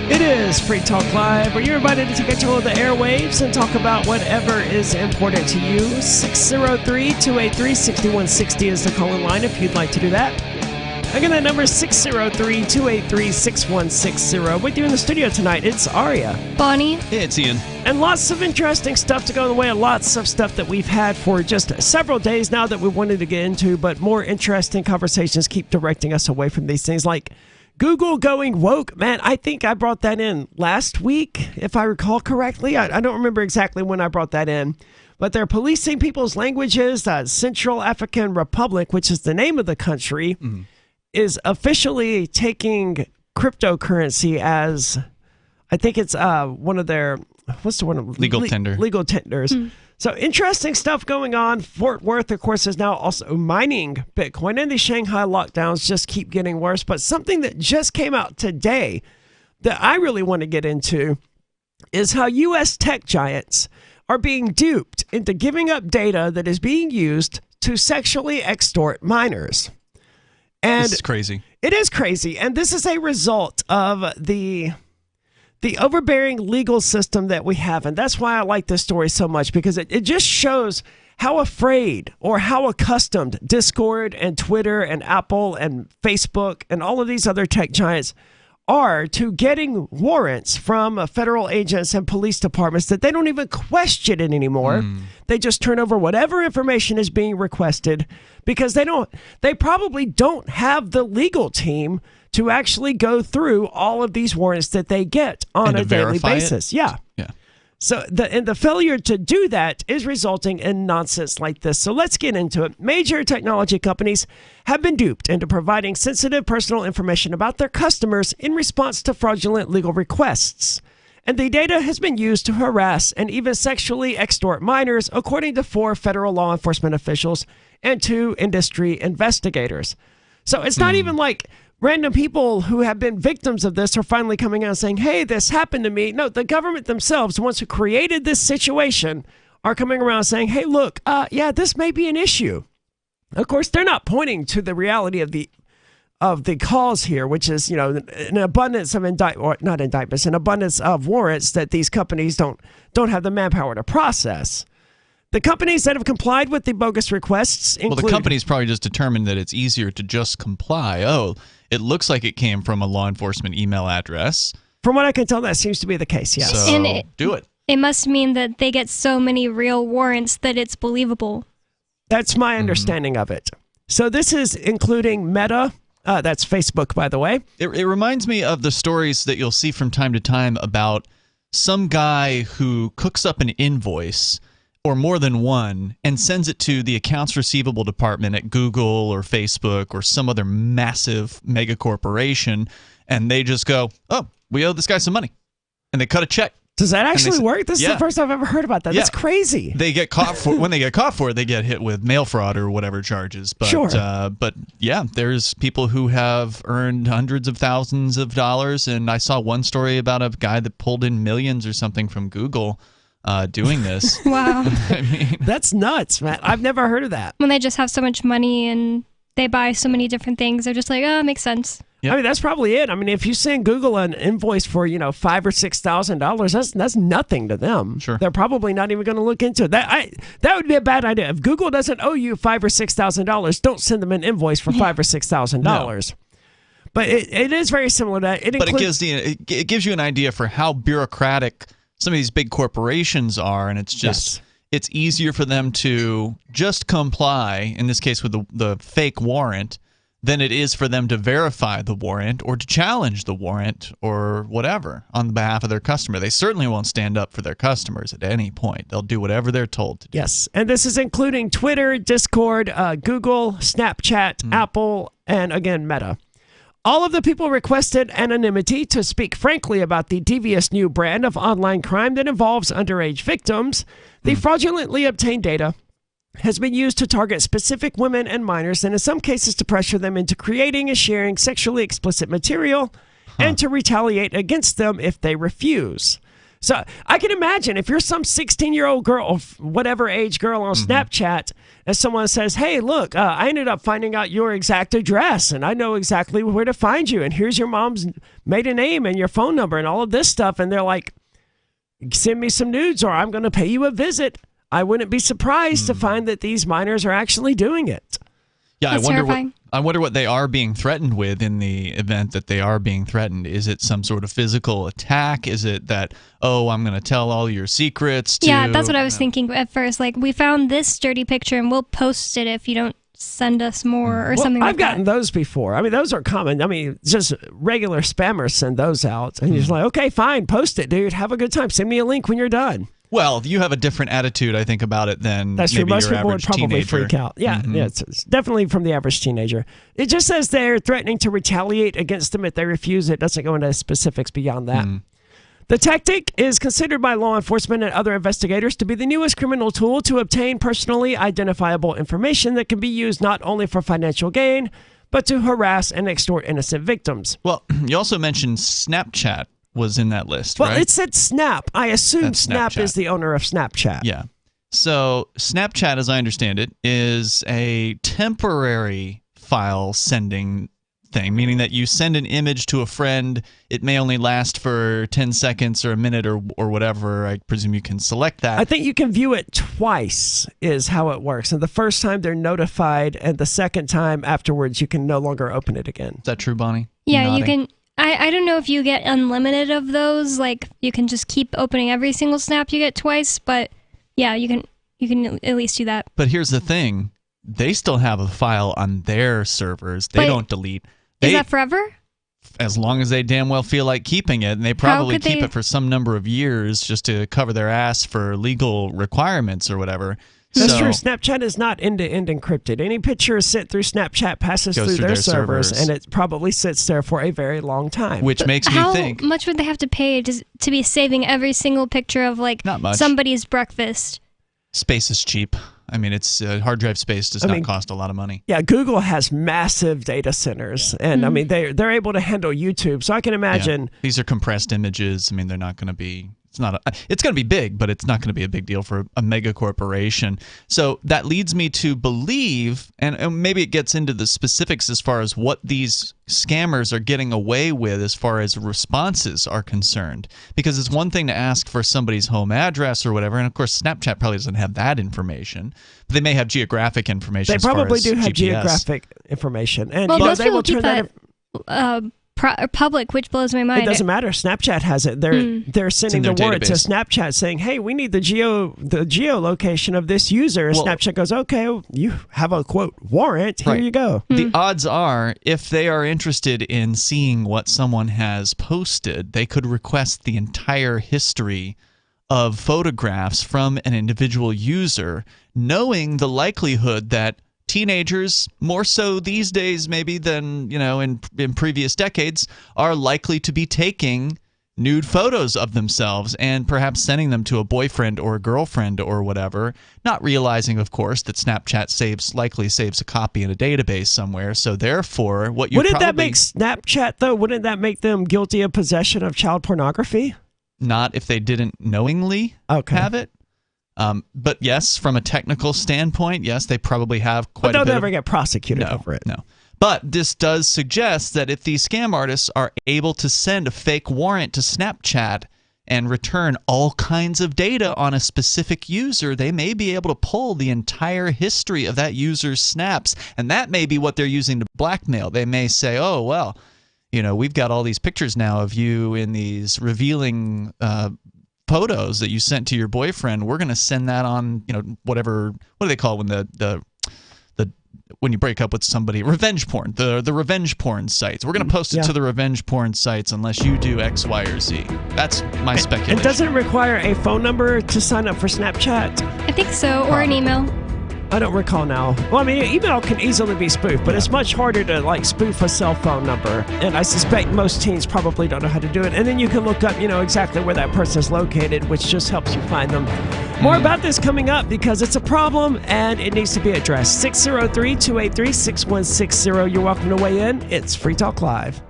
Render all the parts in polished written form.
It is Free Talk Live, where you're invited to take control of the airwaves and talk about whatever is important to you. 603-283-6160 is the call-in line if you'd like to do that. Again, that number is 603-283-6160. With you in the studio tonight, it's Aria. Bonnie. Hey, it's Ian. And lots of interesting stuff to go in the way of lots of stuff that we've had for just several days now that we wanted to get into, but more interesting conversations keep directing us away from these things, like Google going woke. Man, I think I brought that in last week, if I recall correctly. I don't remember exactly when I brought that in. But they're policing people's languages. Central African Republic, which is the name of the country, is officially taking cryptocurrency as, I think it's one of their, what's the one? Legal tender. Legal tenders. So interesting stuff going on. Fort Worth, of course, is now also mining Bitcoin, and the Shanghai lockdowns just keep getting worse. But something that just came out today that I really want to get into is how U.S. tech giants are being duped into giving up data that is being used to sexually extort minors. And this is crazy. It is crazy. And this is a result of the overbearing legal system that we have. And that's why I like this story so much, because it just shows how afraid or how accustomed Discord and Twitter and Apple and Facebook and all of these other tech giants are to getting warrants from federal agents and police departments that they don't even question it anymore. They just turn over whatever information is being requested because they probably don't have the legal team to actually go through all of these warrants that they get on a daily basis. Yeah. So the failure to do that is resulting in nonsense like this. So let's get into it. Major technology companies have been duped into providing sensitive personal information about their customers in response to fraudulent legal requests. And the data has been used to harass and even sexually extort minors, according to 4 federal law enforcement officials and 2 industry investigators. So it's not even like random people who have been victims of this are finally coming out and saying, hey, this happened to me. No, the government themselves, the ones who created this situation, are coming around saying, hey, look, yeah, this may be an issue. Of course, they're not pointing to the reality of the cause here, which is, an abundance of an abundance of warrants that these companies don't have the manpower to process. The companies that have complied with the bogus requests include... Well, the company's probably just determined that it's easier to just comply. Oh, it looks like it came from a law enforcement email address. From what I can tell, that seems to be the case, yes. So, do it. It must mean that they get so many real warrants that it's believable. That's my understanding of it. So this is including Meta. That's Facebook, by the way. It reminds me of the stories that you'll see from time to time about some guy who cooks up an invoice, or more than one, and sends it to the accounts receivable department at Google or Facebook or some other massive mega corporation, and they just go, oh, we owe this guy some money. And they cut a check. Does that actually work? This is the first I've ever heard about that. That's crazy. They get caught for when they get caught for it, they get hit with mail fraud or whatever charges. But, sure. But yeah, there's people who have earned hundreds of thousands of dollars, and I saw one story about a guy that pulled in millions or something from Google doing this. Wow. I mean, that's nuts, man. I've never heard of that. When they just have so much money and they buy so many different things, they're just like, oh, it makes sense. Yep. I mean, that's probably it. I mean, if you send Google an invoice for, $5,000 or $6,000, that's nothing to them. Sure. They're probably not even going to look into it. That would be a bad idea. If Google doesn't owe you $5,000 or $6,000, don't send them an invoice for $5,000 or $6,000. No. But it is very similar to that. It gives you an idea for how bureaucratic some of these big corporations are, and it's just it's easier for them to just comply, in this case with the fake warrant, than it is for them to verify the warrant or to challenge the warrant or whatever on behalf of their customer. They certainly won't stand up for their customers at any point. They'll do whatever they're told to do. Yes, and this is including Twitter, Discord, Google, Snapchat, Apple, and again, Meta. All of the people requested anonymity to speak frankly about the devious new brand of online crime that involves underage victims. The fraudulently obtained data has been used to target specific women and minors, and in some cases to pressure them into creating and sharing sexually explicit material and to retaliate against them if they refuse. So I can imagine if you're some 16-year-old girl, whatever age girl on Snapchat, and someone says, hey, look, I ended up finding out your exact address, and I know exactly where to find you, and here's your mom's maiden name and your phone number and all of this stuff, and they're like, send me some nudes or I'm going to pay you a visit. I wouldn't be surprised to find that these minors are actually doing it. Yeah, That's terrifying. I wonder what they are being threatened with in the event that they are being threatened. Is it some sort of physical attack? Is it that, oh, I'm going to tell all your secrets to... Yeah, that's what I was thinking at first. Like, we found this dirty picture and we'll post it if you don't send us more or something like I've gotten those before. I mean, those are common. I mean, just regular spammers send those out. And you're just like, okay, fine, post it, dude. Have a good time. Send me a link when you're done. Well, you have a different attitude, I think, about it than that's maybe true. Most your people would average probably teenager. freak out. Yeah, yeah, it's definitely from the average teenager. It just says they're threatening to retaliate against them if they refuse. It doesn't go into specifics beyond that. The tactic is considered by law enforcement and other investigators to be the newest criminal tool to obtain personally identifiable information that can be used not only for financial gain, but to harass and extort innocent victims. Well, you also mentioned Snapchat was in that list, well, right? it said Snap. I assume That's Snap Snapchat. is the owner of Snapchat. Yeah. So Snapchat, as I understand it, is a temporary file sending thing, meaning that you send an image to a friend. It may only last for 10 seconds or a minute or whatever. I presume you can select that. I think you can view it twice is how it works. And the first time they're notified, and the second time afterwards you can no longer open it again. Is that true, Bonnie? Yeah, Nodding. you can. I don't know if you get unlimited of those. Like, you can just keep opening every single snap you get twice, but yeah, you can at least do that. But here's the thing. They still have a file on their servers. They don't delete. Is that forever? As long as they damn well feel like keeping it, and they probably keep it for some number of years just to cover their ass for legal requirements or whatever. That's true. Snapchat is not end-to-end encrypted. Any picture sent through Snapchat passes through their servers, and it probably sits there for a very long time. Which makes me think... How much would they have to pay to be saving every single picture of, like, not much. Somebody's breakfast? Space is cheap. I mean, it's hard drive space does not cost a lot of money. Yeah, Google has massive data centers, and I mean they're able to handle YouTube. So I can imagine these are compressed images. I mean, they're not going to be. It's going to be big, but it's not going to be a big deal for a mega corporation. So that leads me to believe, and maybe it gets into the specifics as far as what these scammers are getting away with as far as responses are concerned. Because it's one thing to ask for somebody's home address or whatever, and of course Snapchat probably doesn't have that information. But they may have geographic information. They probably do have GPS. geographic information, and well, most they people will keep turn that public, which blows my mind. It doesn't matter. Snapchat has it. They're sending the word to Snapchat saying, "Hey, we need the geolocation of this user." And Snapchat goes, "Okay, you have a quote warrant. Here you go." The odds are, if they are interested in seeing what someone has posted, they could request the entire history of photographs from an individual user, knowing the likelihood that teenagers, more so these days maybe than in previous decades, are likely to be taking nude photos of themselves and perhaps sending them to a boyfriend or a girlfriend or whatever, not realizing, of course, that Snapchat likely saves a copy in a database somewhere. So therefore, what you wouldn't that make Snapchat though? Wouldn't that make them guilty of possession of child pornography? Not if they didn't knowingly have it. But yes, from a technical standpoint, yes, they probably have quite a bit. But they'll never get prosecuted over it. No. But this does suggest that if these scam artists are able to send a fake warrant to Snapchat and return all kinds of data on a specific user, they may be able to pull the entire history of that user's snaps. And that may be what they're using to blackmail. They may say, oh, well, we've got all these pictures now of you in these revealing photos that you sent to your boyfriend. We're going to send that on, whatever, what do they call it when when you break up with somebody? Revenge porn. The revenge porn sites. We're going to post it to the revenge porn sites unless you do X, Y, or Z. That's my speculation. And does it require a phone number to sign up for Snapchat? I think so, or an email. I don't recall now. Well, I mean, email can easily be spoofed, but it's much harder to spoof a cell phone number. And I suspect most teens probably don't know how to do it. And then you can look up, exactly where that person is located, which just helps you find them. More about this coming up because it's a problem and it needs to be addressed. 603-283-6160. You're welcome to weigh in. It's Free Talk Live.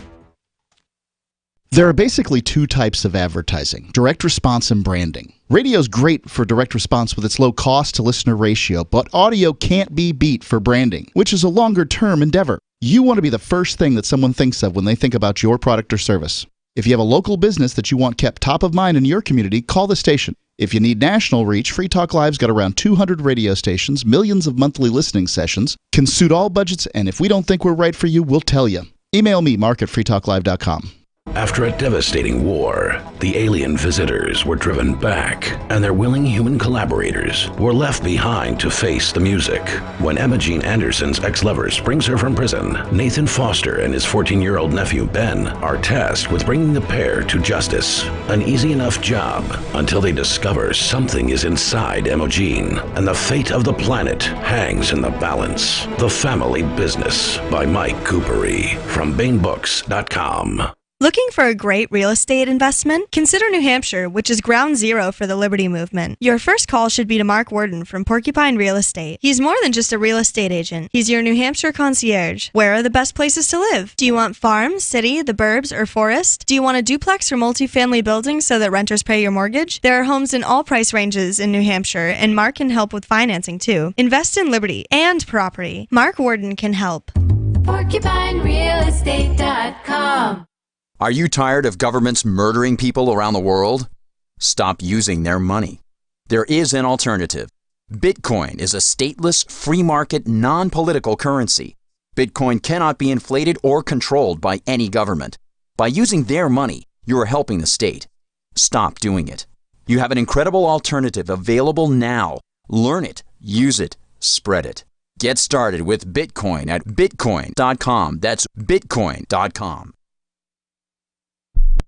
There are basically two types of advertising, direct response and branding. Radio's great for direct response with its low cost to listener ratio, but audio can't be beat for branding, which is a longer-term endeavor. You want to be the first thing that someone thinks of when they think about your product or service. If you have a local business that you want kept top of mind in your community, call the station. If you need national reach, Free Talk Live's got around 200 radio stations, millions of monthly listening sessions, can suit all budgets, and if we don't think we're right for you, we'll tell you. Email me, mark@freetalklive.com. After a devastating war, the alien visitors were driven back, and their willing human collaborators were left behind to face the music. When Emma Jean Anderson's ex-lover brings her from prison, Nathan Foster and his 14-year-old nephew Ben are tasked with bringing the pair to justice. An easy enough job until they discover something is inside Emma Jean, and the fate of the planet hangs in the balance. The Family Business by Mike Coopery from BaneBooks.com. Looking for a great real estate investment? Consider New Hampshire, which is ground zero for the Liberty Movement. Your first call should be to Mark Worden from Porcupine Real Estate. He's more than just a real estate agent. He's your New Hampshire concierge. Where are the best places to live? Do you want farm, city, the burbs, or forest? Do you want a duplex or multifamily building so that renters pay your mortgage? There are homes in all price ranges in New Hampshire, and Mark can help with financing too. Invest in liberty and property. Mark Worden can help. PorcupineRealEstate.com. Are you tired of governments murdering people around the world? Stop using their money. There is an alternative. Bitcoin is a stateless, free market, non-political currency. Bitcoin cannot be inflated or controlled by any government. By using their money, you are helping the state. Stop doing it. You have an incredible alternative available now. Learn it, use it, spread it. Get started with Bitcoin at bitcoin.com. That's bitcoin.com.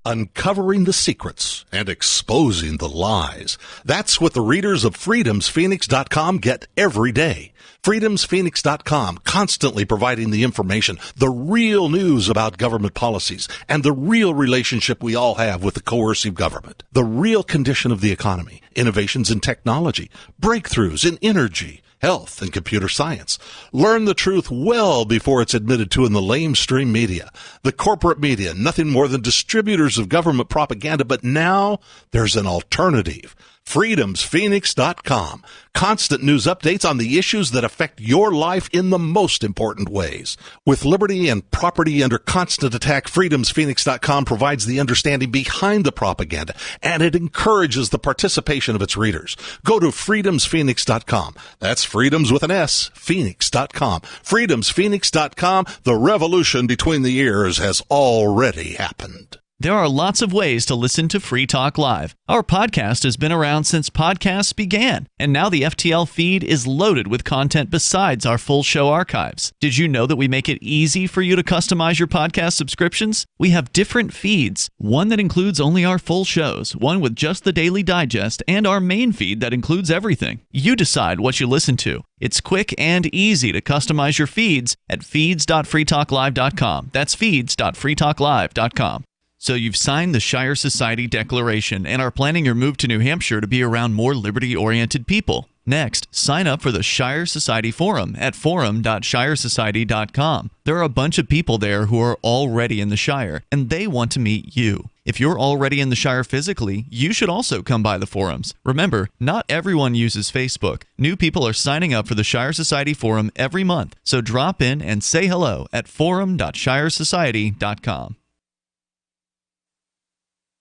Uncovering the secrets and exposing the lies. That's what the readers of freedomsphoenix.com get every day. freedomsphoenix.com, constantly providing the information, the real news about government policies, and the real relationship we all have with the coercive government. The real condition of the economy, innovations in technology, breakthroughs in energy, health, and computer science. Learn the truth well before it's admitted to in the lamestream media. The corporate media, nothing more than distributors of government propaganda, but now there's an alternative. freedomsphoenix.com. Constant news updates on the issues that affect your life in the most important ways. With liberty and property under constant attack, freedomsphoenix.com provides the understanding behind the propaganda, and it encourages the participation of its readers. Go to freedomsphoenix.com. That's freedoms with an S, phoenix.com. freedomsphoenix.com. The revolution between the ears has already happened. There are lots of ways to listen to Free Talk Live. Our podcast has been around since podcasts began, and now the FTL feed is loaded with content besides our full show archives. Did you know that we make it easy for you to customize your podcast subscriptions? We have different feeds, one that includes only our full shows, one with just the Daily Digest, and our main feed that includes everything. You decide what you listen to. It's quick and easy to customize your feeds at feeds.freetalklive.com. That's feeds.freetalklive.com. So you've signed the Shire Society Declaration and are planning your move to New Hampshire to be around more liberty-oriented people. Next, sign up for the Shire Society Forum at forum.shiresociety.com. There are a bunch of people there who are already in the Shire, and they want to meet you. If you're already in the Shire physically, you should also come by the forums. Remember, not everyone uses Facebook. New people are signing up for the Shire Society Forum every month, so drop in and say hello at forum.shiresociety.com.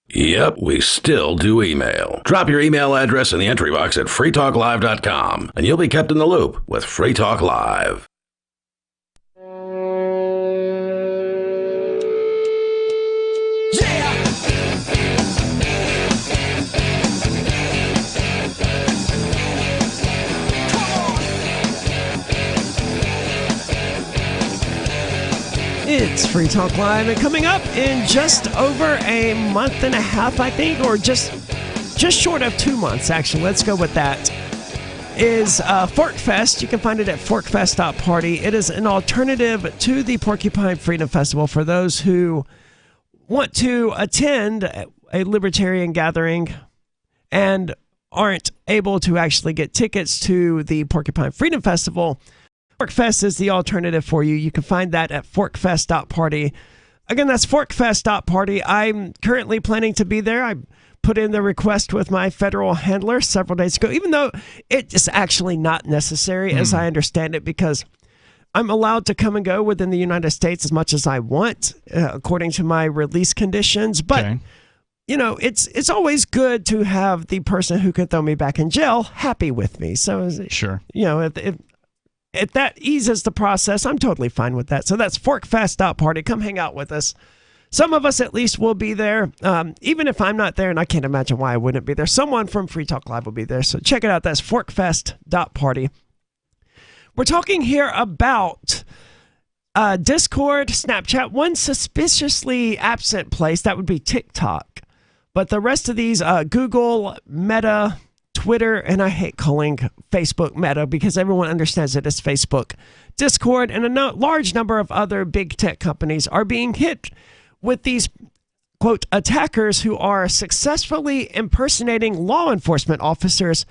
Yep, we still do email. Drop your email address in the entry box at freetalklive.com, and you'll be kept in the loop with Free Talk Live. It's Free Talk Live, and coming up in just over a month and a half, I think, or just short of 2 months, actually. Let's go with that. Is ForkFest. You can find it at forkfest.party. It is an alternative to the Porcupine Freedom Festival for those who want to attend a libertarian gathering and aren't able to actually get tickets to the Porcupine Freedom Festival. ForkFest is the alternative for you. You can find that at forkfest.party. Again, that's forkfest.party. I'm currently planning to be there. I put in the request with my federal handler several days ago, even though it's actually not necessary, as I understand it, because I'm allowed to come and go within the United States as much as I want, according to my release conditions. But, you know, it's always good to have the person who can throw me back in jail happy with me. So, Sure. You know, if that eases the process, I'm totally fine with that. So that's forkfest.party. Come hang out with us. Some of us at least will be there. Even if I'm not there, and I can't imagine why I wouldn't be there, someone from Free Talk Live will be there. So check it out. That's forkfest.party. We're talking here about Discord, Snapchat, one suspiciously absent place. That would be TikTok. But the rest of these, Google, Meta, Twitter, and I hate calling Facebook Meta because everyone understands it as Facebook, Discord, and a large number of other big tech companies are being hit with these, quote, attackers who are successfully impersonating law enforcement officers,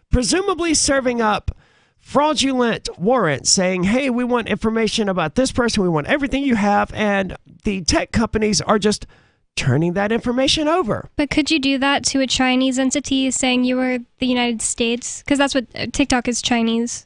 presumably serving up fraudulent warrants saying, hey, we want information about this person, we want everything you have, and the tech companies are just turning that information over. But could you do that to a Chinese entity saying you were the United States? Because that's what TikTok is, Chinese.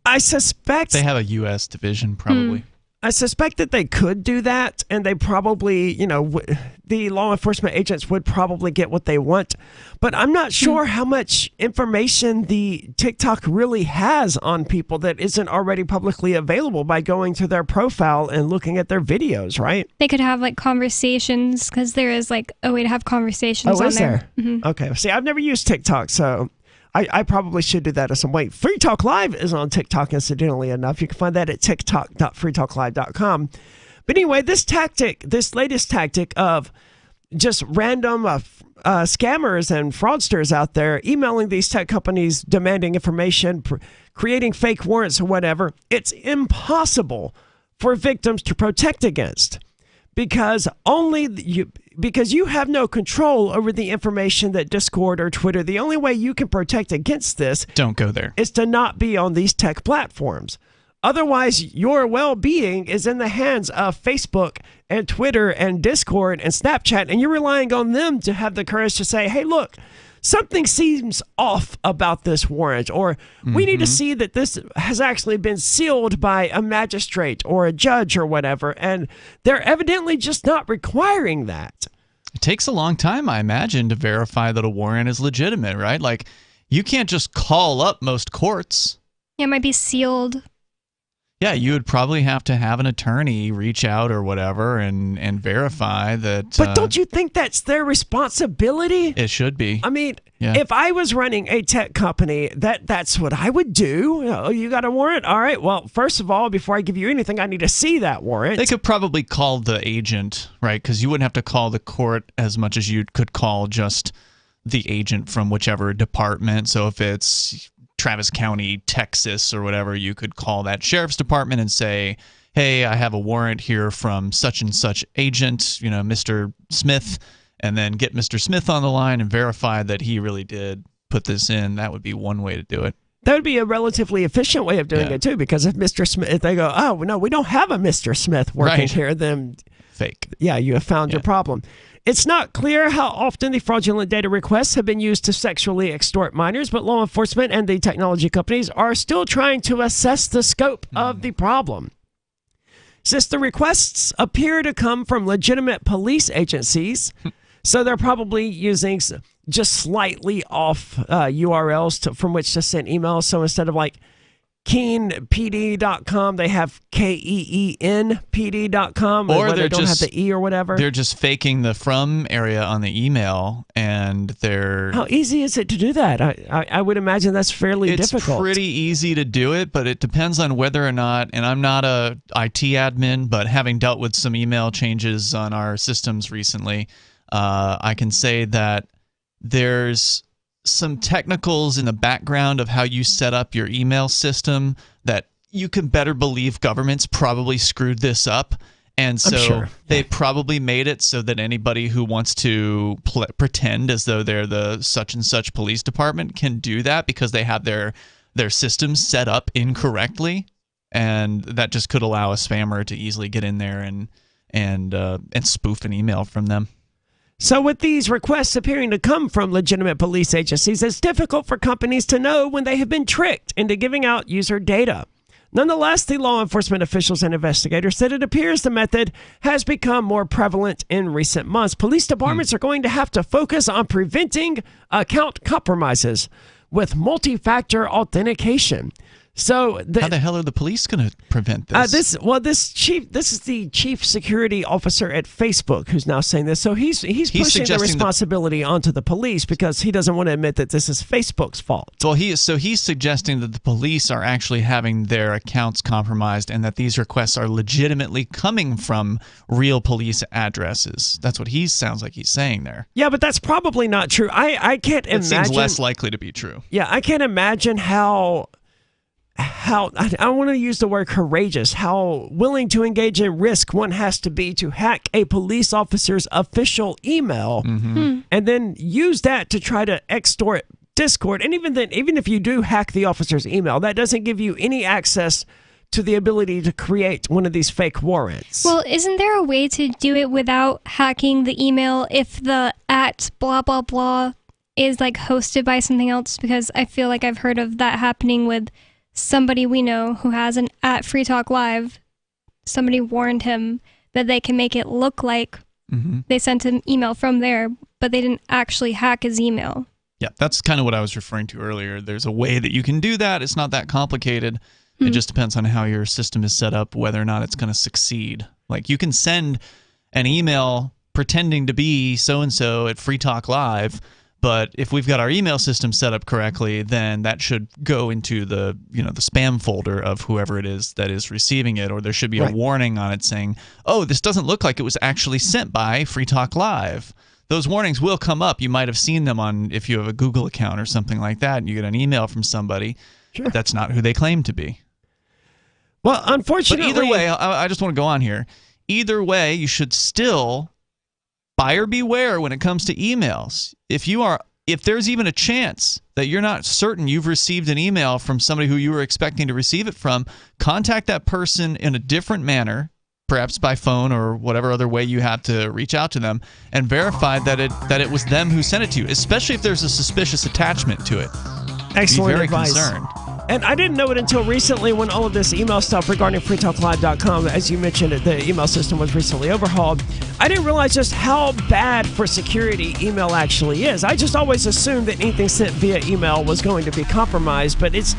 I suspect they have a U.S. division, probably. I suspect that they could do that, and they probably, you know, the law enforcement agents would probably get what they want. But I'm not sure how much information the TikTok really has on people that isn't already publicly available by going to their profile and looking at their videos, right? They could have like conversations, because there is like a way to have conversations on there. Okay. See, I've never used TikTok, so I probably should do that at some point. Free Talk Live is on TikTok, incidentally enough. You can find that at tiktok.freetalklive.com. But anyway, this latest tactic of just random scammers and fraudsters out there emailing these tech companies, demanding information, creating fake warrants or whatever, it's impossible for victims to protect against. Because you have no control over the information that Discord or Twitter. The only way you can protect against this, don't go there, is to not be on these tech platforms. Otherwise, your well-being is in the hands of Facebook and Twitter and Discord and Snapchat, and you're relying on them to have the courage to say, hey, look, something seems off about this warrant, or we need to see that this has actually been sealed by a magistrate or a judge or whatever, and they're evidently just not requiring that. It takes a long time, I imagine, to verify that a warrant is legitimate, right? Like, you can't just call up most courts. Yeah, it might be sealed. Yeah, you would probably have to have an attorney reach out or whatever and verify that. But don't you think that's their responsibility? It should be. I mean, if I was running a tech company, that's what I would do. Oh, you got a warrant? All right. Well, first of all, before I give you anything, I need to see that warrant. They could probably call the agent, right? Because you wouldn't have to call the court as much as you could call just the agent from whichever department. So if it's Travis County, Texas, or whatever, you could call that sheriff's department and say, hey, I have a warrant here from such and such agent, you know, Mr. Smith, and then get Mr. Smith on the line and verify that he really did put this in. That would be one way to do it. That would be a relatively efficient way of doing it, too, because if Mr. Smith, if they go, oh, no, we don't have a Mr. Smith working here, then fake. Yeah, you have found your problem. It's not clear how often the fraudulent data requests have been used to sexually extort minors, but law enforcement and the technology companies are still trying to assess the scope of the problem. Since the requests appear to come from legitimate police agencies, so they're probably using just slightly off URLs from which to send emails. So instead of like KeenPD.com, they have KEENPD.com, or they don't have the E or whatever. They're just faking the from area on the email, and they're... How easy is it to do that? I would imagine that's fairly difficult. It's pretty easy to do it, but it depends on whether or not, and I'm not a IT admin, but having dealt with some email changes on our systems recently, I can say that there's some technicals in the background of how you set up your email system that you can better believe governments probably screwed this up. And so they probably made it so that anybody who wants to pretend as though they're the such and such police department can do that because they have their systems set up incorrectly. And that just could allow a spammer to easily get in there and and spoof an email from them. So with these requests appearing to come from legitimate police agencies, it's difficult for companies to know when they have been tricked into giving out user data. Nonetheless, the law enforcement officials and investigators said it appears the method has become more prevalent in recent months. Police departments are going to have to focus on preventing account compromises with multi-factor authentication. So how the hell are the police going to prevent this? This is the chief security officer at Facebook who's now saying this. So he's pushing the responsibility onto the police because he doesn't want to admit that this is Facebook's fault. Well, he's suggesting that the police are actually having their accounts compromised and that these requests are legitimately coming from real police addresses. That's what he sounds like he's saying there. Yeah, but that's probably not true. I can't imagine. It seems less likely to be true. Yeah, I can't imagine how I want to use the word courageous, how willing to engage in risk one has to be to hack a police officer's official email and then use that to try to extort Discord. And even then, even if you do hack the officer's email, that doesn't give you any access to the ability to create one of these fake warrants. Well, isn't there a way to do it without hacking the email if the @ blah blah blah is like hosted by something else? Because I feel like I've heard of that happening with somebody we know who has an @ Free Talk Live. Somebody warned him that they can make it look like they sent an email from there, but they didn't actually hack his email. Yeah, that's kind of what I was referring to earlier. There's a way that you can do that. It's not that complicated. It just depends on how your system is set up, whether or not it's going to succeed. Like you can send an email pretending to be so-and-so at Free Talk Live, but if we've got our email system set up correctly, then that should go into the spam folder of whoever it is that is receiving it, or there should be a warning on it saying, "Oh, this doesn't look like it was actually sent by Free Talk Live." Those warnings will come up. You might have seen them on if you have a Google account or something like that, and you get an email from somebody. Sure. That's not who they claim to be. Well, unfortunately, but either way, I just want to go on here. Either way, you should still buyer beware when it comes to emails. If there's even a chance that you're not certain you've received an email from somebody who you were expecting to receive it from, contact that person in a different manner, perhaps by phone or whatever other way you have to reach out to them, and verify that it was them who sent it to you, especially if there's a suspicious attachment to it. Excellent Be very advice. concerned. And I didn't know it until recently when all of this email stuff regarding freetalklive.com, as you mentioned, the email system was recently overhauled. I didn't realize just how bad for security email actually is. I just always assumed that anything sent via email was going to be compromised, but it's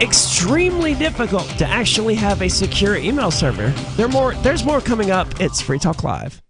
extremely difficult to actually have a secure email server. There's more coming up. It's Free Talk Live.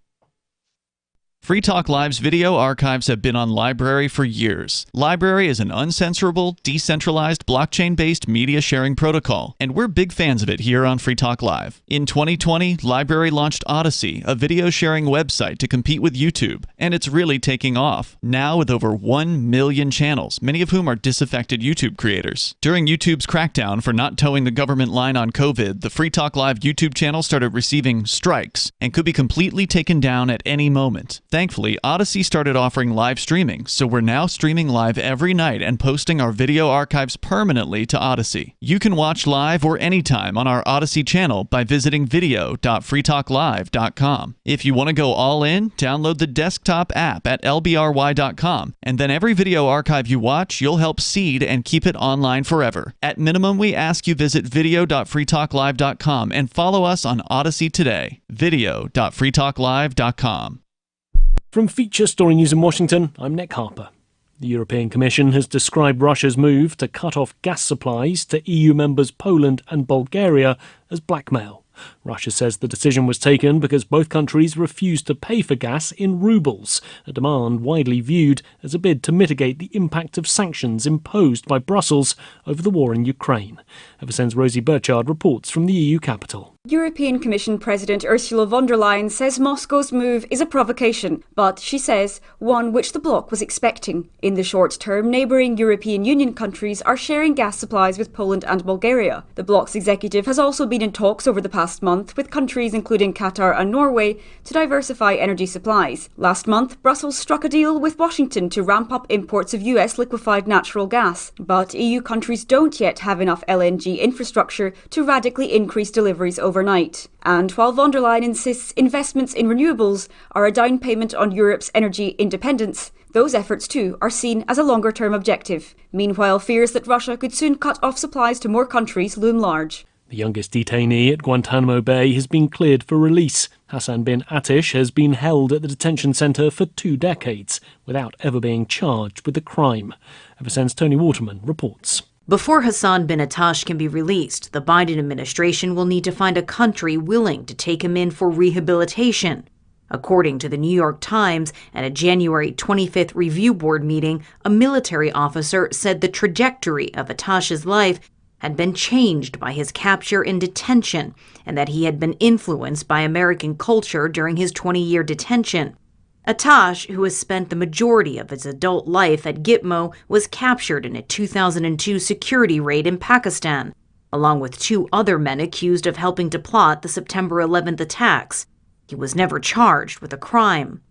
Free Talk Live's video archives have been on LBRY for years. LBRY is an uncensorable, decentralized, blockchain-based media sharing protocol, and we're big fans of it here on Free Talk Live. In 2020, LBRY launched Odysee, a video sharing website to compete with YouTube, and it's really taking off. Now with over 1 million channels, many of whom are disaffected YouTube creators. During YouTube's crackdown for not towing the government line on COVID, the Free Talk Live YouTube channel started receiving strikes and could be completely taken down at any moment. Thankfully, Odysee started offering live streaming, so we're now streaming live every night and posting our video archives permanently to Odysee. You can watch live or anytime on our Odysee channel by visiting video.freetalklive.com. If you want to go all in, download the desktop app at lbry.com, and then every video archive you watch, you'll help seed and keep it online forever. At minimum, we ask you visit video.freetalklive.com and follow us on Odysee today. video.freetalklive.com. From Feature Story News in Washington, I'm Nick Harper. The European Commission has described Russia's move to cut off gas supplies to EU members Poland and Bulgaria as blackmail. Russia says the decision was taken because both countries refused to pay for gas in rubles, a demand widely viewed as a bid to mitigate the impact of sanctions imposed by Brussels over the war in Ukraine. FSN's Rosie Burchard reports from the EU capital. European Commission President Ursula von der Leyen says Moscow's move is a provocation, but she says one which the bloc was expecting. In the short term, neighbouring European Union countries are sharing gas supplies with Poland and Bulgaria. The bloc's executive has also been in talks over the past last month with countries including Qatar and Norway to diversify energy supplies. Last month, Brussels struck a deal with Washington to ramp up imports of US liquefied natural gas. But EU countries don't yet have enough LNG infrastructure to radically increase deliveries overnight. And while von der Leyen insists investments in renewables are a down payment on Europe's energy independence, those efforts too are seen as a longer-term objective. Meanwhile, fears that Russia could soon cut off supplies to more countries loom large. The youngest detainee at Guantanamo Bay has been cleared for release. Hassan bin Atish has been held at the detention centre for 2 decades without ever being charged with a crime. FSN's Tony Waterman reports. Before Hassan bin Atish can be released, the Biden administration will need to find a country willing to take him in for rehabilitation. According to the New York Times, at a January 25th review board meeting, a military officer said the trajectory of Atish's life had been changed by his capture and detention, and that he had been influenced by American culture during his 20-year detention. Atish, who has spent the majority of his adult life at Gitmo, was captured in a 2002 security raid in Pakistan, along with 2 other men accused of helping to plot the September 11th attacks. He was never charged with a crime.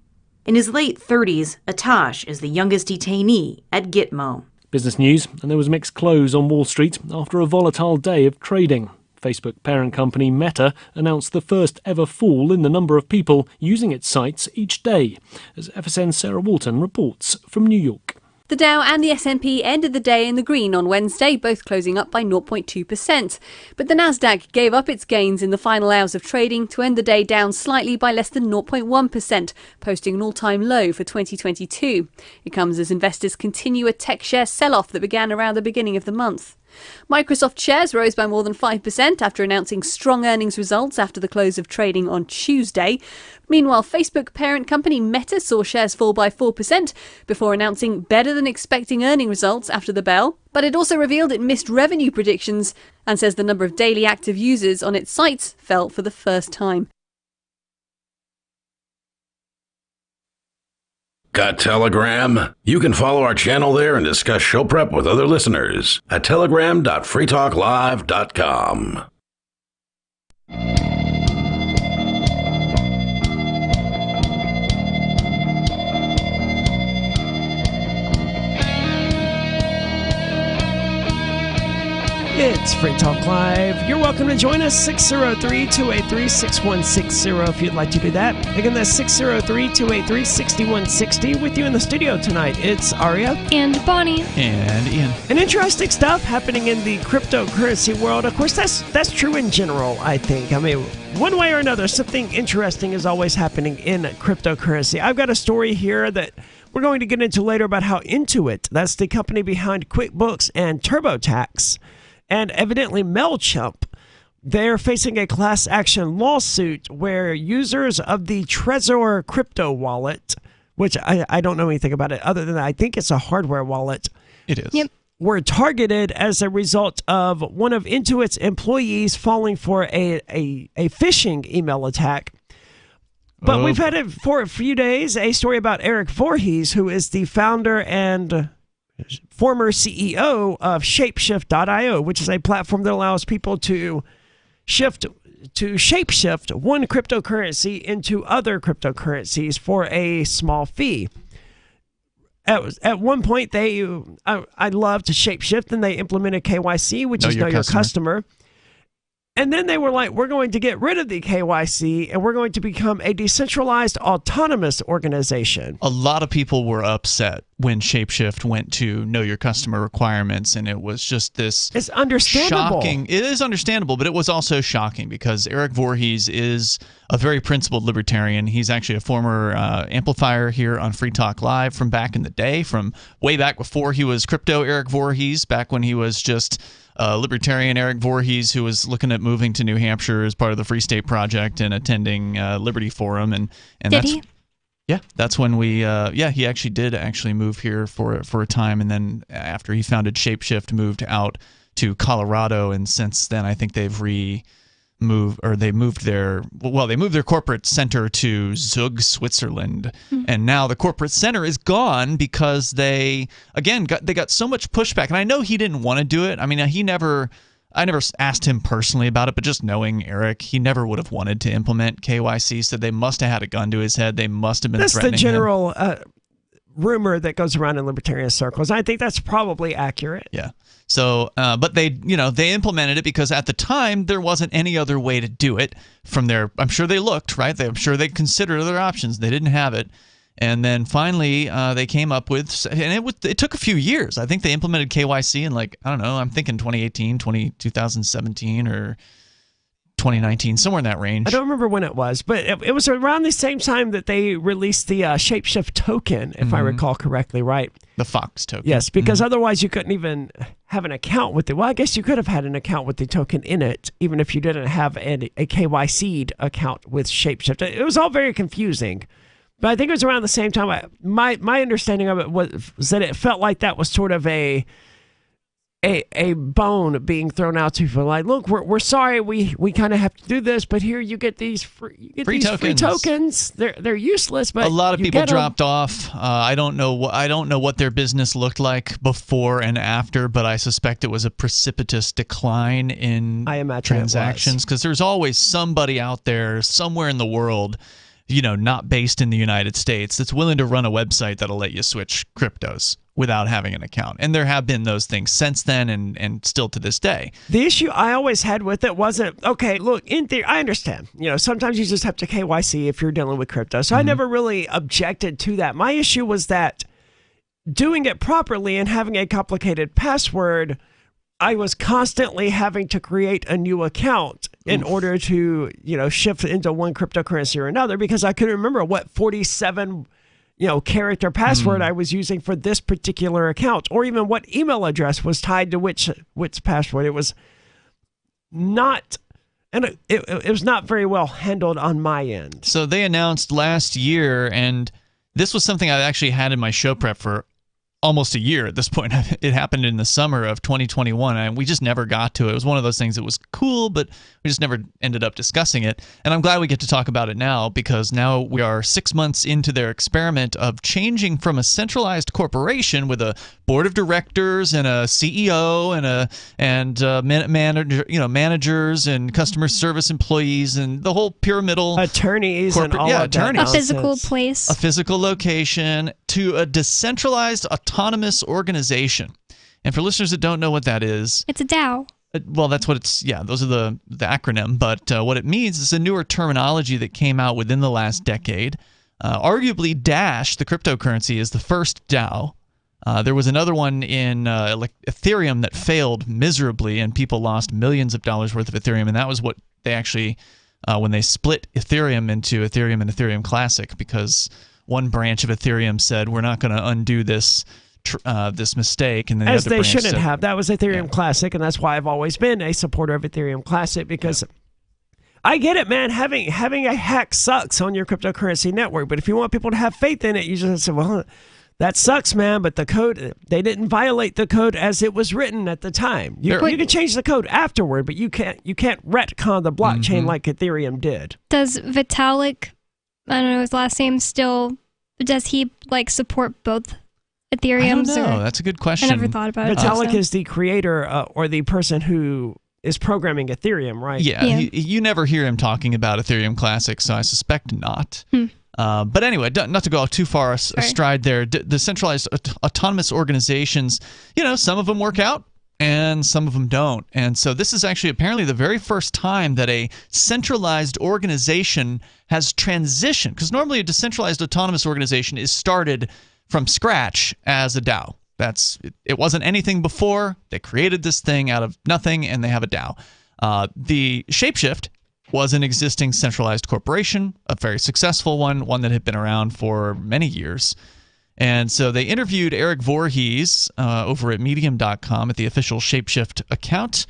In his late 30s, Atish is the youngest detainee at Gitmo. Business news, and there was mixed close on Wall Street after a volatile day of trading. Facebook parent company Meta announced the first ever fall in the number of people using its sites each day, as FSN's Sarah Walton reports from New York. The Dow and the S&P ended the day in the green on Wednesday, both closing up by 0.2%. But the Nasdaq gave up its gains in the final hours of trading to end the day down slightly by less than 0.1%, posting an all-time low for 2022. It comes as investors continue a tech share sell-off that began around the beginning of the month. Microsoft shares rose by more than 5% after announcing strong earnings results after the close of trading on Tuesday. Meanwhile, Facebook parent company Meta saw shares fall by 4% before announcing better than expecting earning results after the bell. But it also revealed it missed revenue predictions and says the number of daily active users on its sites fell for the first time. Got Telegram? You can follow our channel there and discuss show prep with other listeners at telegram.freetalklive.com. It's Free Talk Live. You're welcome to join us, 603-283-6160 if you'd like to do that. Again, that's 603-283-6160. With you in the studio tonight, it's Aria. And Bonnie. And Ian. And interesting stuff happening in the cryptocurrency world. Of course, that's true in general, I think. I mean, one way or another, something interesting is always happening in cryptocurrency. I've got a story here that we're going to get into later about how Intuit, that's the company behind QuickBooks and TurboTax, and evidently MailChimp, they're facing a class action lawsuit where users of the Trezor crypto wallet, which I don't know anything about it other than I think it's a hardware wallet. It is. Yep. Were targeted as a result of one of Intuit's employees falling for a phishing email attack. But we've had it for a few days, a story about Eric Voorhees, who is the founder and former CEO of Shapeshift.io, which is a platform that allows people to shapeshift one cryptocurrency into other cryptocurrencies for a small fee. At one point, I loved Shapeshift, and they implemented KYC, which is Know Your Customer. And then they were like, we're going to get rid of the KYC and we're going to become a decentralized autonomous organization. A lot of people were upset when Shapeshift went to Know Your Customer requirements, and it was just this It's understandable. Shocking. It is understandable, but it was also shocking because Eric Voorhees is a very principled libertarian. He's actually a former amplifier here on Free Talk Live from back in the day, from way back before he was Crypto Eric Voorhees, back when he was just libertarian Eric Voorhees, who was looking at moving to New Hampshire as part of the Free State Project and attending Liberty Forum. And Did he? Yeah, that's when we. He actually did move here for a time, and then after he founded Shapeshift, moved out to Colorado, and since then I think they moved their corporate center to Zug, Switzerland, and now the corporate center is gone because they got so much pushback. And I know he didn't want to do it. I mean, he never I never asked him personally about it, but just knowing Eric, he never would have wanted to implement KYC. Said they must have had a gun to his head. They must have been threatening him. That's the general rumor that goes around in libertarian circles. I think that's probably accurate. Yeah. So, but they implemented it because at the time there wasn't any other way to do it. I'm sure they looked, right? I'm sure they considered other options. They didn't have it. And then finally, they came up with, and it took a few years. I think they implemented KYC in I'm thinking 2018, 2017, or 2019, somewhere in that range. I don't remember when it was, but it was around the same time that they released the Shapeshift token, if I recall correctly, right? The Fox token. Yes, because otherwise you couldn't even have an account with it. Well, I guess you could have had an account with the token in it, even if you didn't have a KYC'd account with Shapeshift. It was all very confusing. But I think it was around the same time. My understanding of it was that it felt like that was sort of a bone being thrown out to people. Like, look, we're sorry, we kind of have to do this, but here you get these free tokens. They're useless, but a lot of people dropped off. I don't know what their business looked like before and after, but I suspect it was a precipitous decline in transactions because there's always somebody out there somewhere in the world, not based in the United States, that's willing to run a website that'll let you switch cryptos without having an account. And there have been those things since then and still to this day. The issue I always had with it wasn't, okay, look, in theory, I understand. Sometimes you just have to KYC if you're dealing with crypto. So I never really objected to that. My issue was that doing it properly and having a complicated password, I was constantly having to create a new account in order to, shift into one cryptocurrency or another, because I couldn't remember what 47, character password I was using for this particular account, or even what email address was tied to which password. It was not, and it was not very well handled on my end. So they announced last year, and this was something I actually had in my show prep for almost a year at this point. It happened in the summer of 2021, and we just never got to it. It was one of those things that was cool, but we just never ended up discussing it. And I'm glad we get to talk about it now, because now we are 6 months into their experiment of changing from a centralized corporation with a board of directors and a CEO and managers and customer service employees and the whole pyramidal attorneys and all of that. A physical place, a physical location, to a decentralized autonomous organization. And for listeners that don't know what that is, it's a DAO. Well, that's what it's. Yeah, those are the acronym. But what it means is a newer terminology that came out within the last decade. Arguably, Dash, the cryptocurrency, is the first DAO. There was another one in Ethereum that failed miserably, and people lost millions of dollars worth of Ethereum. And that was what they actually, when they split Ethereum into Ethereum and Ethereum Classic, because one branch of Ethereum said, we're not going to undo this mistake, and then as the other they branch shouldn't said, have. That was Ethereum Classic, and that's why I've always been a supporter of Ethereum Classic, because I get it, man. Having a hack sucks on your cryptocurrency network, but if you want people to have faith in it, you just say, well, that sucks, man, but the code, they didn't violate the code as it was written at the time. You can change the code afterward, but you can't retcon the blockchain like Ethereum did. Does Vitalik, I don't know his last name, does he support both Ethereum? I don't know. That's a good question. I never thought about it. Vitalik is the creator or the person who is programming Ethereum, right? Yeah. You never hear him talking about Ethereum Classic, so I suspect not. But anyway, not to go too far astride there, the centralized autonomous organizations, some of them work out and some of them don't. And so this is actually apparently the very first time that a centralized organization has transitioned, because normally a decentralized autonomous organization is started from scratch as a DAO. It wasn't anything before. They created this thing out of nothing, and they have a DAO. The Shapeshift was an existing centralized corporation, a very successful one that had been around for many years. And so they interviewed Eric Voorhees over at Medium.com at the official Shapeshift account,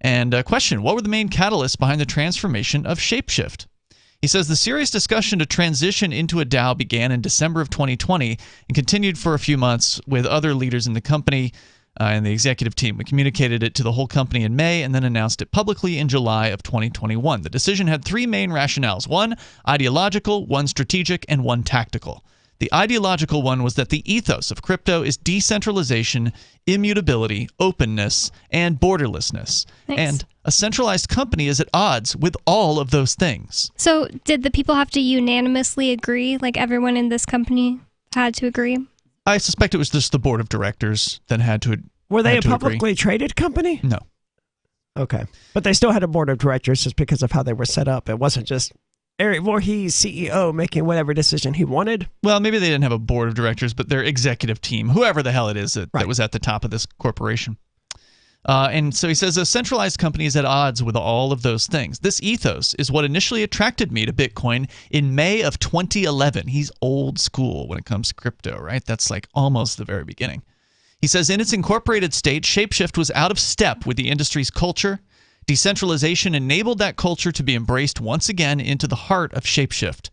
and questioned what were the main catalysts behind the transformation of Shapeshift. He says the serious discussion to transition into a DAO began in December of 2020 and continued for a few months with other leaders in the company and the executive team. We communicated it to the whole company in May and then announced it publicly in July of 2021. The decision had three main rationales: one ideological, one strategic, and one tactical. The ideological one was that the ethos of crypto is decentralization, immutability, openness, and borderlessness. Nice. And a centralized company is at odds with all of those things. So did the people have to unanimously agree? Like everyone in this company had to agree? I suspect it was just the board of directors that had to agree. Were they a publicly traded company? No. Okay. But they still had a board of directors just because of how they were set up. It wasn't just Eric Voorhees, CEO, making whatever decision he wanted. Well, maybe they didn't have a board of directors, but their executive team, whoever the hell it is that was at the top of this corporation. And so he says a centralized company is at odds with all of those things. This ethos is what initially attracted me to Bitcoin in May of 2011. He's old school when it comes to crypto, right? That's like almost the very beginning. He says in its incorporated state, Shapeshift was out of step with the industry's culture. Decentralization enabled that culture to be embraced once again into the heart of Shapeshift.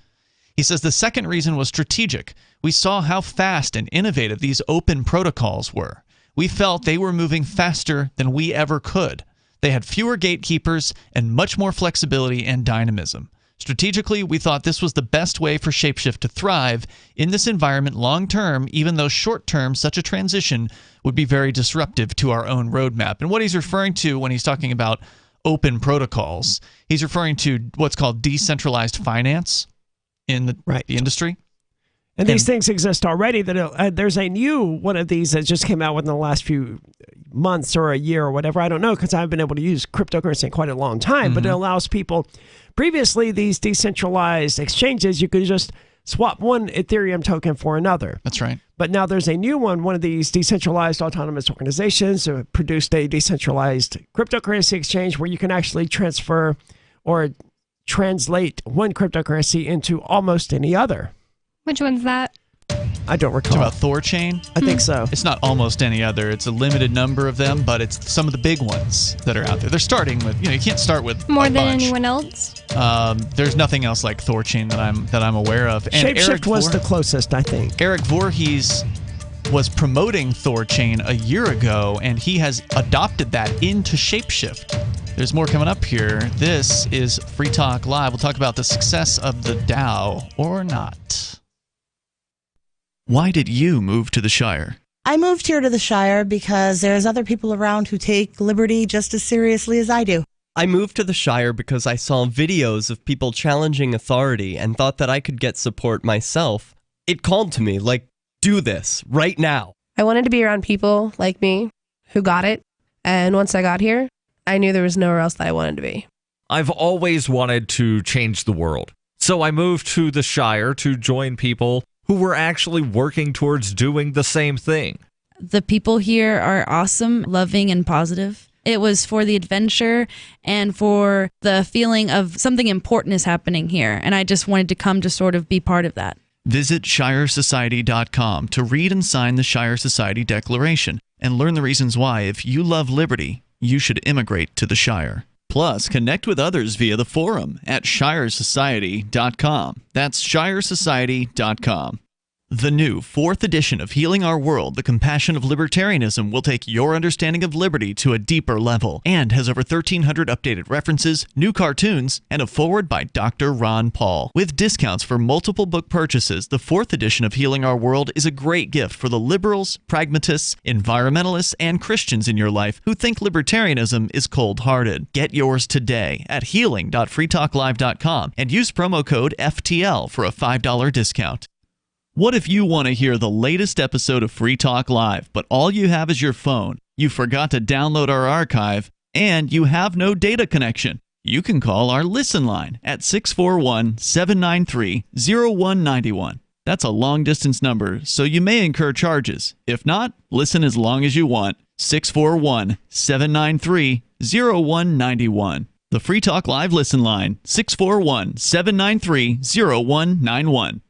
He says the second reason was strategic. We saw how fast and innovative these open protocols were. We felt they were moving faster than we ever could. They had fewer gatekeepers and much more flexibility and dynamism. Strategically, we thought this was the best way for Shapeshift to thrive in this environment long term, even though short term such a transition would be very disruptive to our own roadmap. And what he's referring to when he's talking about open protocols, he's referring to what's called decentralized finance in the industry. And these things exist already. There's a new one of these that just came out within the last few months or a year or whatever. I don't know, because I've been able to use cryptocurrency in quite a long time. But it allows people, previously these decentralized exchanges, you could just swap one Ethereum token for another. That's right. But now there's a new one of these decentralized autonomous organizations produced a decentralized cryptocurrency exchange where you can actually transfer or translate one cryptocurrency into almost any other. Which one's that? I don't recall. Talking about Thorchain? I think so. It's not almost any other. It's a limited number of them, but it's some of the big ones that are out there. They're starting with, you can't start with more a than bunch. anyone else. There's nothing else like Thorchain that I'm aware of. And Shapeshift was the closest, I think. Eric Voorhees was promoting Thorchain a year ago, and he has adopted that into Shapeshift. There's more coming up here. This is Free Talk Live. We'll talk about the success of the DAO or not. Why did you move to the Shire? I moved here to the Shire because there's other people around who take liberty just as seriously as I do. I moved to the Shire because I saw videos of people challenging authority and thought that I could get support myself. It called to me, like, do this right now. I wanted to be around people like me who got it. And once I got here, I knew there was nowhere else that I wanted to be. I've always wanted to change the world. So I moved to the Shire to join people who were actually working towards doing the same thing. The people here are awesome, loving, and positive. It was for the adventure and for the feeling of something important is happening here. And I just wanted to come to sort of be part of that. Visit ShireSociety.com to read and sign the Shire Society Declaration and learn the reasons why, if you love liberty, you should immigrate to the Shire. Plus, connect with others via the forum at ShireSociety.com. That's ShireSociety.com. The new 4th edition of Healing Our World, The Compassion of Libertarianism, will take your understanding of liberty to a deeper level and has over 1,300 updated references, new cartoons, and a foreword by Dr. Ron Paul. With discounts for multiple book purchases, the 4th edition of Healing Our World is a great gift for the liberals, pragmatists, environmentalists, and Christians in your life who think libertarianism is cold-hearted. Get yours today at healing.freetalklive.com and use promo code FTL for a $5 discount. What if you want to hear the latest episode of Free Talk Live, but all you have is your phone, you forgot to download our archive, and you have no data connection? You can call our Listen line at 641-793-0191. That's a long-distance number, so you may incur charges. If not, listen as long as you want. 641-793-0191. The Free Talk Live Listen line, 641-793-0191.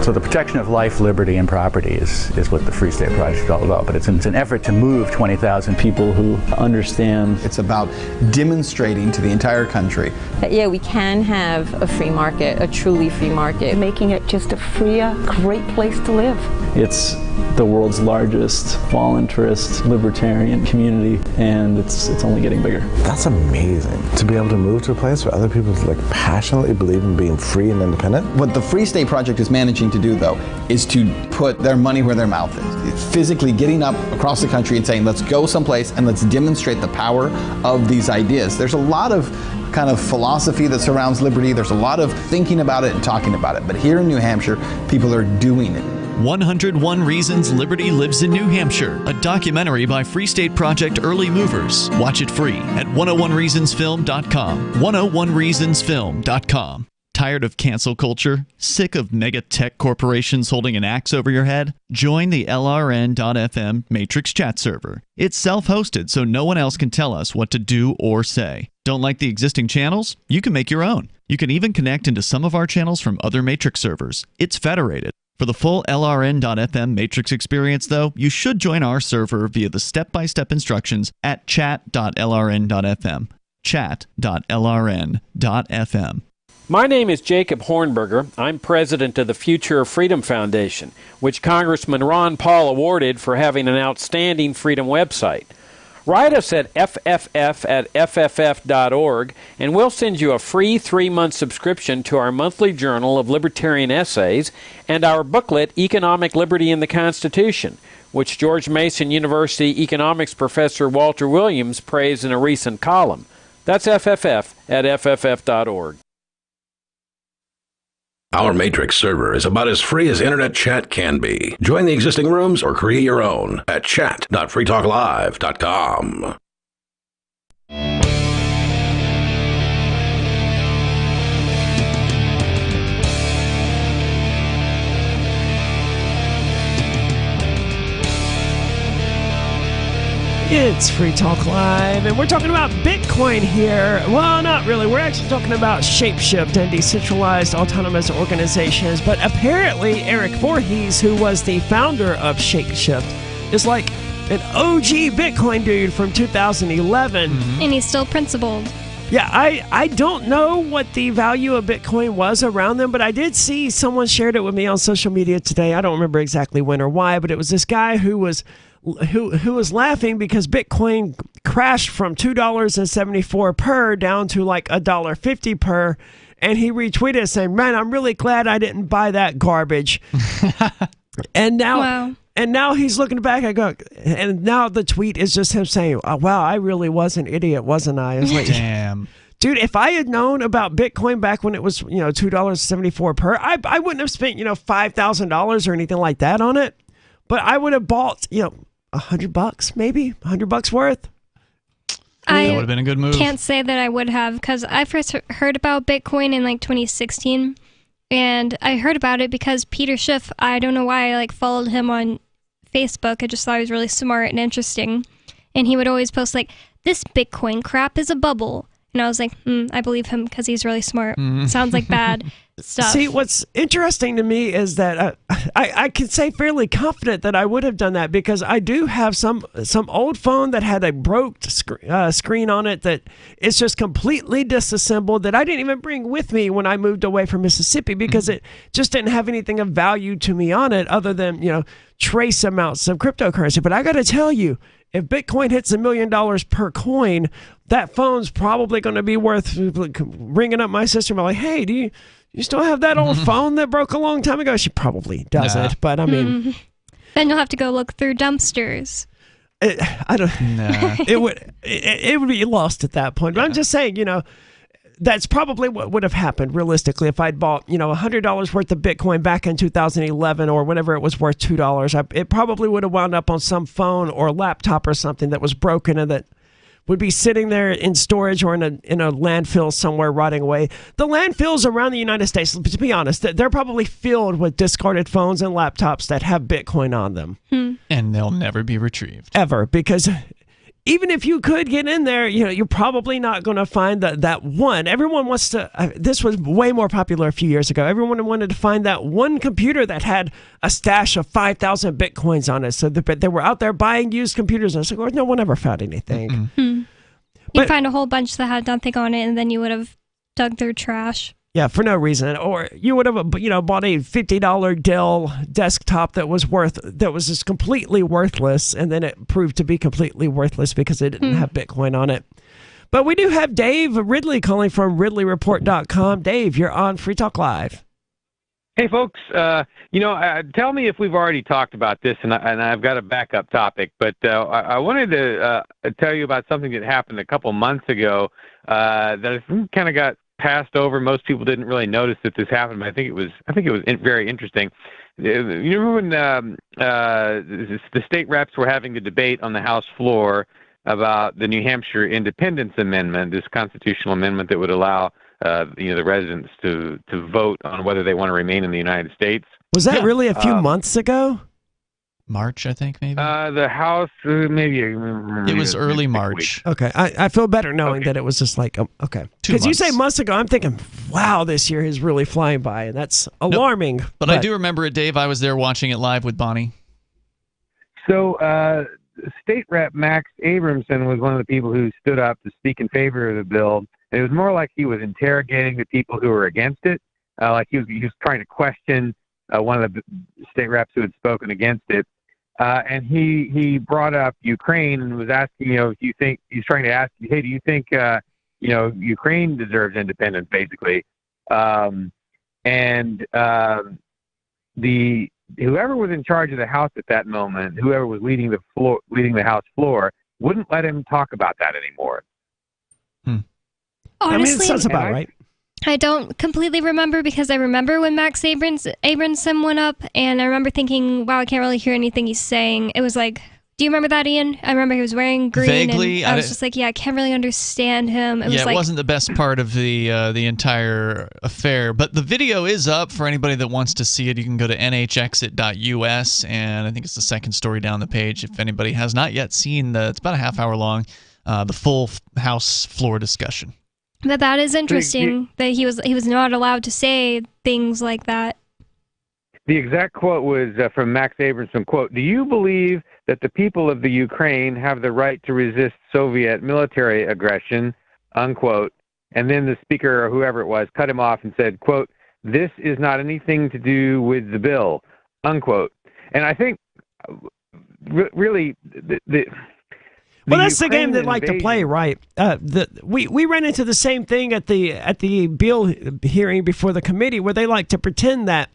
So the protection of life, liberty, and property is what the Free State Project is all about. But it's an effort to move 20,000 people who understand. It's about demonstrating to the entire country that, yeah, we can have a free market, a truly free market. Making it just a freer, great place to live. It's the world's largest voluntarist libertarian community, and it's only getting bigger. That's amazing, to be able to move to a place where other people passionately believe in being free and independent. What the Free State Project is managing to do, though, is to put their money where their mouth is. It's physically getting up across the country and saying, let's go someplace and let's demonstrate the power of these ideas. There's a lot of kind of philosophy that surrounds liberty. There's a lot of thinking about it and talking about it. But here in New Hampshire, people are doing it. 101 Reasons Liberty Lives in New Hampshire, a documentary by Free State Project Early Movers. Watch it free at 101reasonsfilm.com. 101reasonsfilm.com. Tired of cancel culture? Sick of mega tech corporations holding an axe over your head? Join the LRN.FM Matrix chat server. It's self-hosted, so no one else can tell us what to do or say. Don't like the existing channels? You can make your own. You can even connect into some of our channels from other Matrix servers. It's federated. For the full LRN.FM Matrix experience, though, you should join our server via the step-by-step instructions at chat.lrn.fm. Chat.lrn.fm. My name is Jacob Hornberger. I'm president of the Future of Freedom Foundation, which Congressman Ron Paul awarded for having an outstanding freedom website. Write us at fff@fff.org, and we'll send you a free 3-month subscription to our monthly journal of libertarian essays and our booklet, Economic Liberty in the Constitution, which George Mason University economics professor Walter Williams praised in a recent column. That's fff@fff.org. Our Matrix server is about as free as internet chat can be. Join the existing rooms or create your own at chat.freetalklive.com. It's Free Talk Live, and we're talking about Bitcoin here. Well, not really. We're actually talking about Shapeshift and decentralized autonomous organizations. But apparently, Eric Voorhees, who was the founder of Shapeshift, is like an OG Bitcoin dude from 2011. And he's still principled. Yeah, I don't know what the value of Bitcoin was around them, but I did see someone shared it with me on social media today. I don't remember exactly when or why, but it was this guy who was laughing because Bitcoin crashed from $2.74 per down to like $1.50 per, and he retweeted saying, "Man, I'm really glad I didn't buy that garbage." And now he's looking back. And now the tweet is just him saying, "Oh, wow, I really was an idiot, wasn't I?" I was like, damn. Dude, if I had known about Bitcoin back when it was, $2.74 per, I wouldn't have spent, $5,000 or anything like that on it. But I would have bought, $100, maybe $100 worth. That would have been a good move. Can't say that I would have, because I first heard about Bitcoin in 2016, and I heard about it because Peter Schiff, I don't know why I followed him on Facebook. I just thought he was really smart and interesting, and he would always post this Bitcoin crap is a bubble. And I was like, I believe him because he's really smart. Sounds like bad stuff. See, what's interesting to me is that I can say fairly confident that I would have done that because I do have some old phone that had a broke screen on it that is just completely disassembled that I didn't even bring with me when I moved away from Mississippi because it just didn't have anything of value to me on it other than, trace amounts of cryptocurrency. But I got to tell you, if Bitcoin hits $1 million per coin, that phone's probably going to be worth ringing up my sister and be like, "Hey, do you still have that old phone that broke a long time ago?" She probably doesn't, but I mean... Then you'll have to go look through dumpsters. It would be lost at that point. But I'm just saying, that's probably what would have happened realistically if I'd bought, $100 worth of Bitcoin back in 2011 or whenever it was worth $2. It probably would have wound up on some phone or laptop or something that was broken and that would be sitting there in storage or in a landfill somewhere rotting away. The landfills around the United States, to be honest, they're probably filled with discarded phones and laptops that have Bitcoin on them. And they'll never be retrieved. Ever, because... even if you could get in there, you're probably not going to find that one. Everyone wants to, this was way more popular a few years ago. Everyone wanted to find that one computer that had a stash of 5,000 Bitcoins on it. So they were out there buying used computers. And I was like, no one ever found anything. You'd find a whole bunch that had nothing on it, and then you would have dug their trash. Yeah, for no reason. Or you would have, bought a $50 Dell desktop that was just completely worthless, and then it proved to be completely worthless because it didn't have Bitcoin on it. But we do have Dave Ridley calling from RidleyReport.com. Dave, you're on Free Talk Live. Hey, folks. Tell me if we've already talked about this, and I've got a backup topic. But I wanted to tell you about something that happened a couple months ago that I think kind of got passed over. Most people didn't really notice that this happened, but I think it was very interesting. You remember when the state reps were having the debate on the House floor about the New Hampshire Independence Amendment, this constitutional amendment that would allow the residents to vote on whether they want to remain in the United States. Was that really a few months ago? March, I think, maybe. The House, maybe. It was early March. Okay, I feel better knowing that it was just like, okay. Because you say months ago, I'm thinking, wow, this year is really flying by, and that's alarming. But I do remember it, Dave. I was there watching it live with Bonnie. So, State Rep Max Abramson was one of the people who stood up to speak in favor of the bill. And it was more like he was interrogating the people who were against it. Like he was trying to question one of the state reps who had spoken against it. And he brought up Ukraine and was asking, if you think, he's trying to ask, hey, do you think, Ukraine deserves independence, basically? Whoever was in charge of the House at that moment, whoever was leading the House floor, wouldn't let him talk about that anymore. Honestly, it sounds about right. I don't completely remember because I remember when Max Abramson went up, and I remember thinking, wow, I can't really hear anything he's saying. It was like, do you remember that, Ian? I remember he was wearing green, Vaguely, and I was just like, yeah, I can't really understand him. It wasn't the best part of the entire affair, but the video is up for anybody that wants to see it. You can go to nhexit.us, and I think it's the second story down the page. If anybody has not yet seen it's about a half hour long, the full House floor discussion. But that is interesting that he was not allowed to say things like that. The exact quote was from Max Abramson, quote, "Do you believe that the people of the Ukraine have the right to resist Soviet military aggression?" Unquote. And then the speaker, or whoever it was, cut him off and said, quote, "This is not anything to do with the bill," unquote. And I think really well, that's the game they like to play, right? We ran into the same thing at the bill hearing before the committee, where they like to pretend that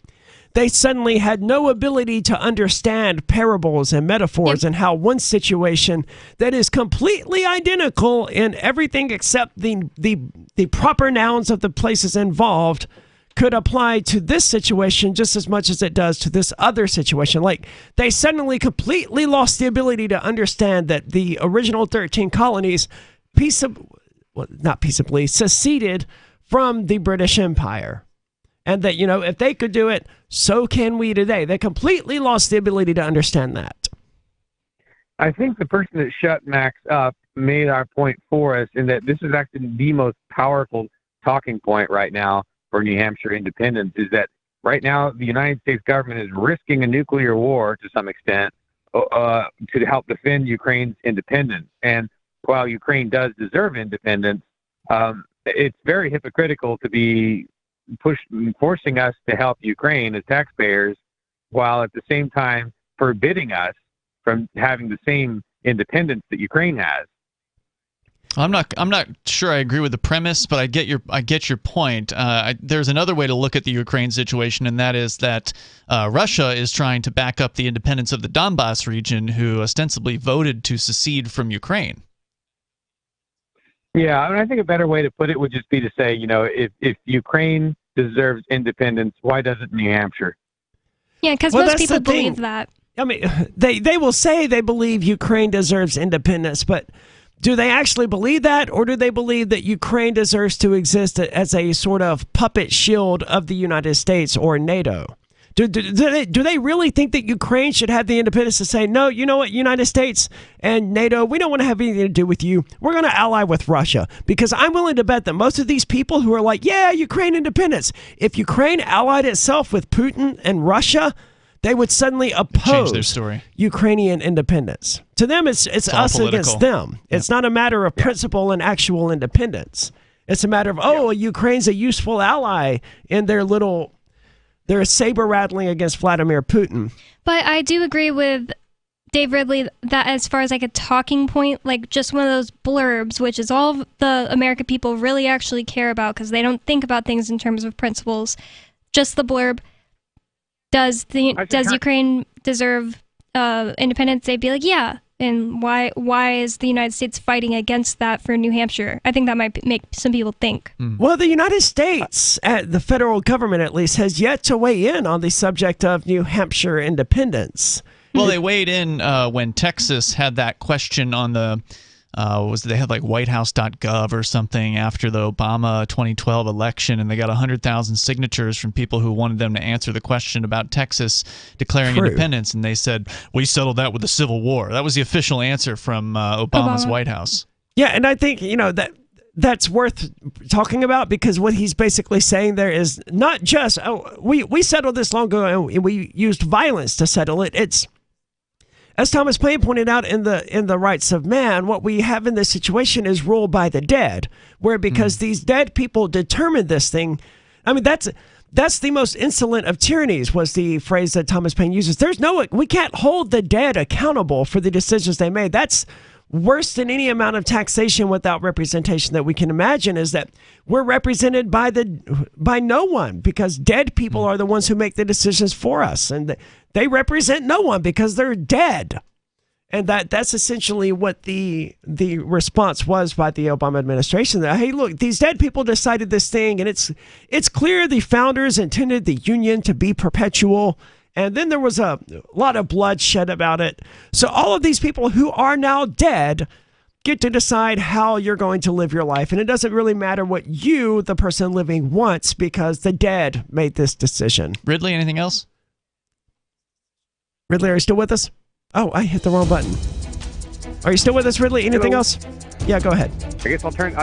they suddenly had no ability to understand parables and metaphors, and how one situation that is completely identical in everything except the proper nouns of the places involved could apply to this situation just as much as it does to this other situation. Like, they suddenly completely lost the ability to understand that the original 13 colonies not peaceably seceded from the British Empire. And that, if they could do it, so can we today. They completely lost the ability to understand that. I think the person that shut Max up made our point for us, in that this is actually the most powerful talking point right now for New Hampshire independence, is that right now the United States government is risking a nuclear war to some extent to help defend Ukraine's independence. And while Ukraine does deserve independence, it's very hypocritical to be forcing us to help Ukraine as taxpayers, while at the same time forbidding us from having the same independence that Ukraine has. I'm not sure I agree with the premise, but I get your point. There's another way to look at the Ukraine situation, and that is that Russia is trying to back up the independence of the Donbas region, who ostensibly voted to secede from Ukraine. Yeah, I mean, I think a better way to put it would just be to say, if Ukraine deserves independence, why doesn't New Hampshire? Yeah, because most people believe that. I mean, they will say they believe Ukraine deserves independence, but do they actually believe that, or do they believe that Ukraine deserves to exist as a sort of puppet shield of the United States or NATO? Do they really think that Ukraine should have the independence to say, no, you know what, United States and NATO, we don't want to have anything to do with you. We're going to ally with Russia? Because I'm willing to bet that most of these people who are like, yeah, Ukraine independence, if Ukraine allied itself with Putin and Russia, they would suddenly oppose their story. Ukrainian independence. To them, it's us political. against them. It's not a matter of principle and actual independence. It's a matter of, Ukraine's a useful ally in their saber rattling against Vladimir Putin. But I do agree with Dave Ridley that as far as like a talking point, like just one of those blurbs, which is all the American people really actually care about because they don't think about things in terms of principles. Just the blurb. Does Ukraine deserve independence? They'd be like, yeah. And why is the United States fighting against that for New Hampshire? I think that might make some people think. Well, the United States, the federal government at least, has yet to weigh in on the subject of New Hampshire independence. Well, they weighed in when Texas had that question on the they had like whitehouse.gov or something after the Obama 2012 election, and they got 100,000 signatures from people who wanted them to answer the question about Texas declaring independence, and they said, we settled that with the Civil War. That was the official answer from Obama's White House. Yeah, and I think, that's worth talking about because what he's basically saying there is not just, we settled this long ago and we used violence to settle it. It's, as Thomas Paine pointed out in the Rights of Man, what we have in this situation is rule by the dead, where because these dead people determined this thing. I mean, that's the most insolent of tyrannies was the phrase that Thomas Paine uses. We can't hold the dead accountable for the decisions they made. That's worse than any amount of taxation without representation that we can imagine, is that we're represented by no one because dead people are the ones who make the decisions for us, and they represent no one because they're dead. And that's essentially what the response was by the Obama administration. That, hey, look, these dead people decided this thing, and it's clear the founders intended the Union to be perpetual. And then there was a lot of blood shed about it. So all of these people who are now dead get to decide how you're going to live your life. And it doesn't really matter what you, the person living, wants because the dead made this decision. Ridley, anything else? Ridley, are you still with us? Oh, I hit the wrong button. Are you still with us, Ridley? Anything else? Yeah, go ahead. I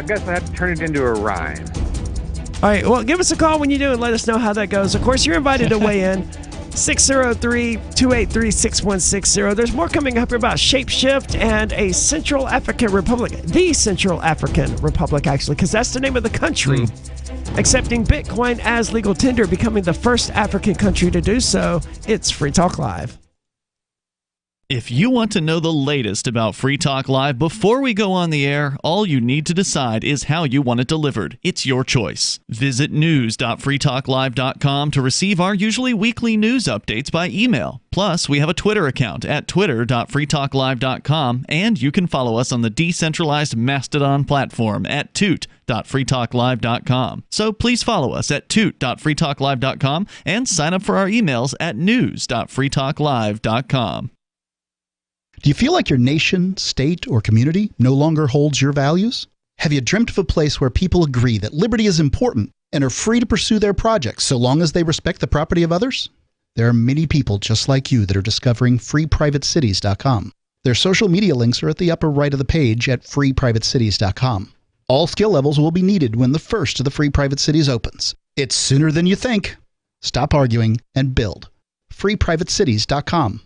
guess I have to turn it into a rhyme. All right, well, give us a call when you do and let us know how that goes. Of course, you're invited to weigh in. 603-283-6160. There's more coming up about Shapeshift and a Central African Republic. The Central African Republic, actually, because that's the name of the country. Accepting Bitcoin as legal tender, becoming the first African country to do so. It's Free Talk Live. If you want to know the latest about Free Talk Live before we go on the air, all you need to decide is how you want it delivered. It's your choice. Visit news.freetalklive.com to receive our usually weekly news updates by email. Plus, we have a Twitter account at twitter.freetalklive.com, and you can follow us on the decentralized Mastodon platform at toot.freetalklive.com. So please follow us at toot.freetalklive.com and sign up for our emails at news.freetalklive.com. Do you feel like your nation, state, or community no longer holds your values? Have you dreamt of a place where people agree that liberty is important and are free to pursue their projects so long as they respect the property of others? There are many people just like you that are discovering freeprivatecities.com. Their social media links are at the upper right of the page at freeprivatecities.com. All skill levels will be needed when the first of the Free Private Cities opens. It's sooner than you think. Stop arguing and build. freeprivatecities.com.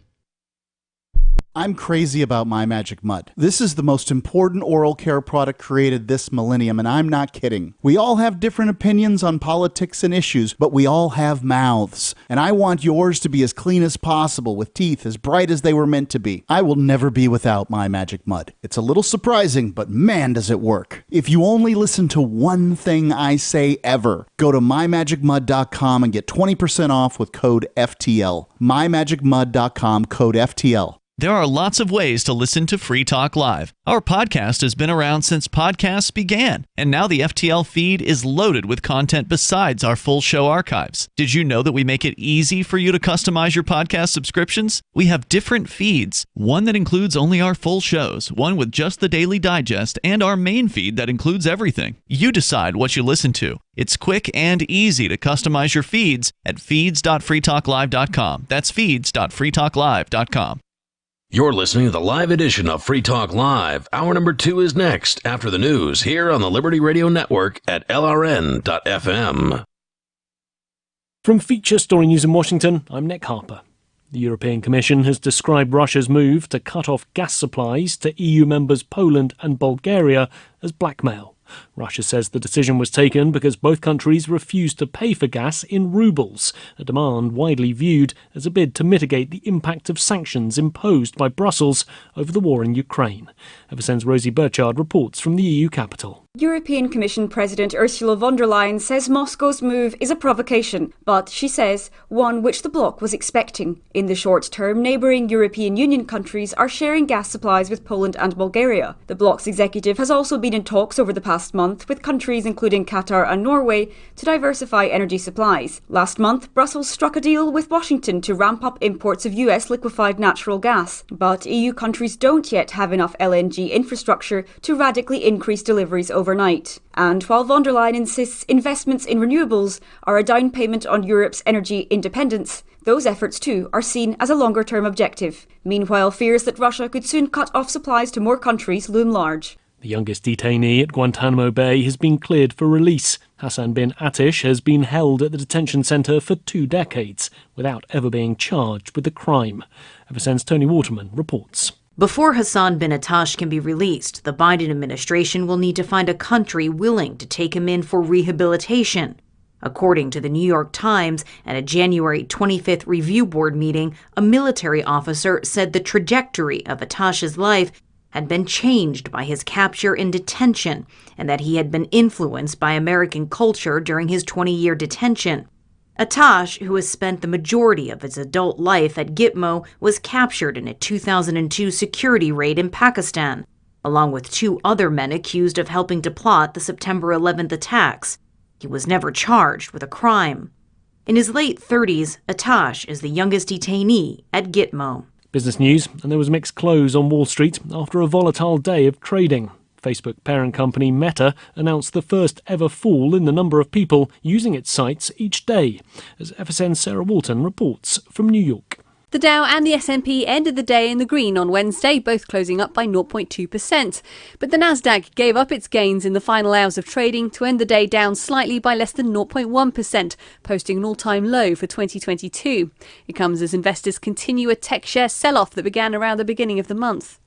I'm crazy about My Magic Mud. This is the most important oral care product created this millennium, and I'm not kidding. We all have different opinions on politics and issues, but we all have mouths. And I want yours to be as clean as possible, with teeth as bright as they were meant to be. I will never be without My Magic Mud. It's a little surprising, but man, does it work. If you only listen to one thing I say ever, go to mymagicmud.com and get 20% off with code FTL. mymagicmud.com, code FTL. There are lots of ways to listen to Free Talk Live. Our podcast has been around since podcasts began, and now the FTL feed is loaded with content besides our full show archives. Did you know that we make it easy for you to customize your podcast subscriptions? We have different feeds, one that includes only our full shows, one with just the Daily Digest, and our main feed that includes everything. You decide what you listen to. It's quick and easy to customize your feeds at feeds.freetalklive.com. That's feeds.freetalklive.com. You're listening to the live edition of Free Talk Live. Hour number 2 is next after the news here on the Liberty Radio Network at LRN.FM. From Feature Story News in Washington, I'm Nick Harper. The European Commission has described Russia's move to cut off gas supplies to EU members Poland and Bulgaria as blackmail. Russia says the decision was taken because both countries refused to pay for gas in rubles, a demand widely viewed as a bid to mitigate the impact of sanctions imposed by Brussels over the war in Ukraine. FSN's Rosie Burchard reports from the EU capital. European Commission President Ursula von der Leyen says Moscow's move is a provocation, but she says one which the bloc was expecting. In the short term, neighbouring European Union countries are sharing gas supplies with Poland and Bulgaria. The bloc's executive has also been in talks over the past month with countries including Qatar and Norway to diversify energy supplies. Last month, Brussels struck a deal with Washington to ramp up imports of US liquefied natural gas, but EU countries don't yet have enough LNG infrastructure to radically increase deliveries overnight. And while von der Leyen insists investments in renewables are a down payment on Europe's energy independence, those efforts too are seen as a longer-term objective. Meanwhile, fears that Russia could soon cut off supplies to more countries loom large. The youngest detainee at Guantanamo Bay has been cleared for release. Hassan bin Atish has been held at the detention centre for 2 decades without ever being charged with a crime. FSN's Tony Waterman reports. Before Hassan bin Atish can be released, the Biden administration will need to find a country willing to take him in for rehabilitation. According to the New York Times, at a January 25th review board meeting, a military officer said the trajectory of Atish's life had been changed by his capture and detention, and that he had been influenced by American culture during his 20-year detention. Atish, who has spent the majority of his adult life at Gitmo, was captured in a 2002 security raid in Pakistan, along with 2 other men accused of helping to plot the September 11th attacks. He was never charged with a crime. In his late 30s, Atish is the youngest detainee at Gitmo. Business news, and there was mixed close on Wall Street after a volatile day of trading. Facebook parent company Meta announced the first ever fall in the number of people using its sites each day, as FSN's Sarah Walton reports from New York. The Dow and the S&P ended the day in the green on Wednesday, both closing up by 0.2%. But the Nasdaq gave up its gains in the final hours of trading to end the day down slightly by less than 0.1%, posting an all-time low for 2022. It comes as investors continue a tech share sell-off that began around the beginning of the month.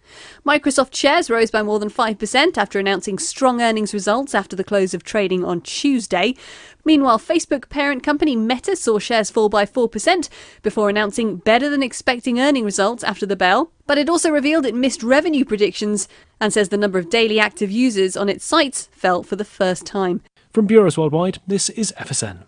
Microsoft shares rose by more than 5% after announcing strong earnings results after the close of trading on Tuesday. Meanwhile, Facebook parent company Meta saw shares fall by 4% before announcing better than expecting earning results after the bell. But it also revealed it missed revenue predictions and says the number of daily active users on its sites fell for the first time. From Bureaus Worldwide, this is FSN.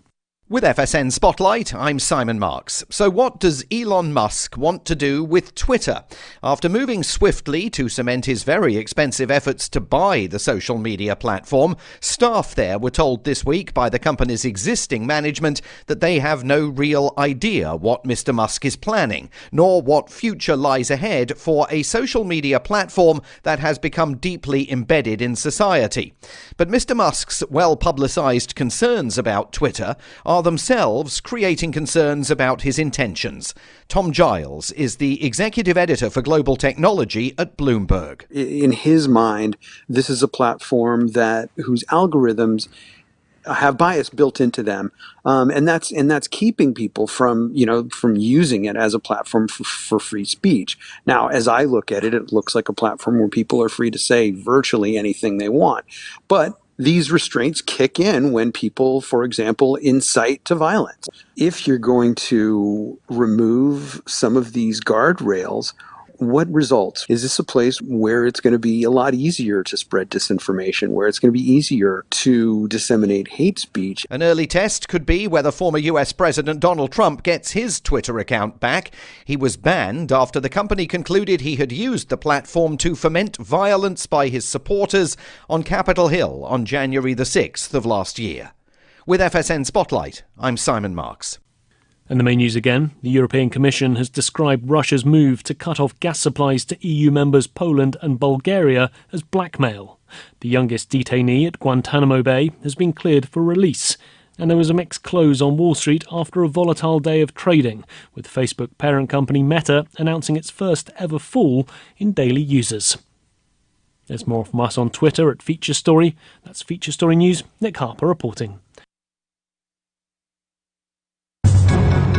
With FSN Spotlight, I'm Simon Marks. So what does Elon Musk want to do with Twitter? After moving swiftly to cement his very expensive efforts to buy the social media platform, staff there were told this week by the company's existing management that they have no real idea what Mr. Musk is planning, nor what future lies ahead for a social media platform that has become deeply embedded in society. But Mr. Musk's well-publicized concerns about Twitter are themselves creating concerns about his intentions. Tom Giles is the executive editor for global technology at Bloomberg. In his mind, this is a platform whose algorithms have bias built into them, and that's keeping people from using it as a platform for free speech. Now, as I look at it, it looks like a platform where people are free to say virtually anything they want, but these restraints kick in when people, for example, incite to violence. If you're going to remove some of these guardrails, what results? Is this a place where it's going to be a lot easier to spread disinformation, where it's going to be easier to disseminate hate speech? An early test could be whether former US President Donald Trump gets his Twitter account back. He was banned after the company concluded he had used the platform to foment violence by his supporters on Capitol Hill on January the 6th of last year. With FSN Spotlight, I'm Simon Marks. And the main news again, the European Commission has described Russia's move to cut off gas supplies to EU members Poland and Bulgaria as blackmail. The youngest detainee at Guantanamo Bay has been cleared for release. And there was a mixed close on Wall Street after a volatile day of trading, with Facebook parent company Meta announcing its first ever fall in daily users. There's more from us on Twitter at Feature Story. That's Feature Story News. Nick Harper reporting.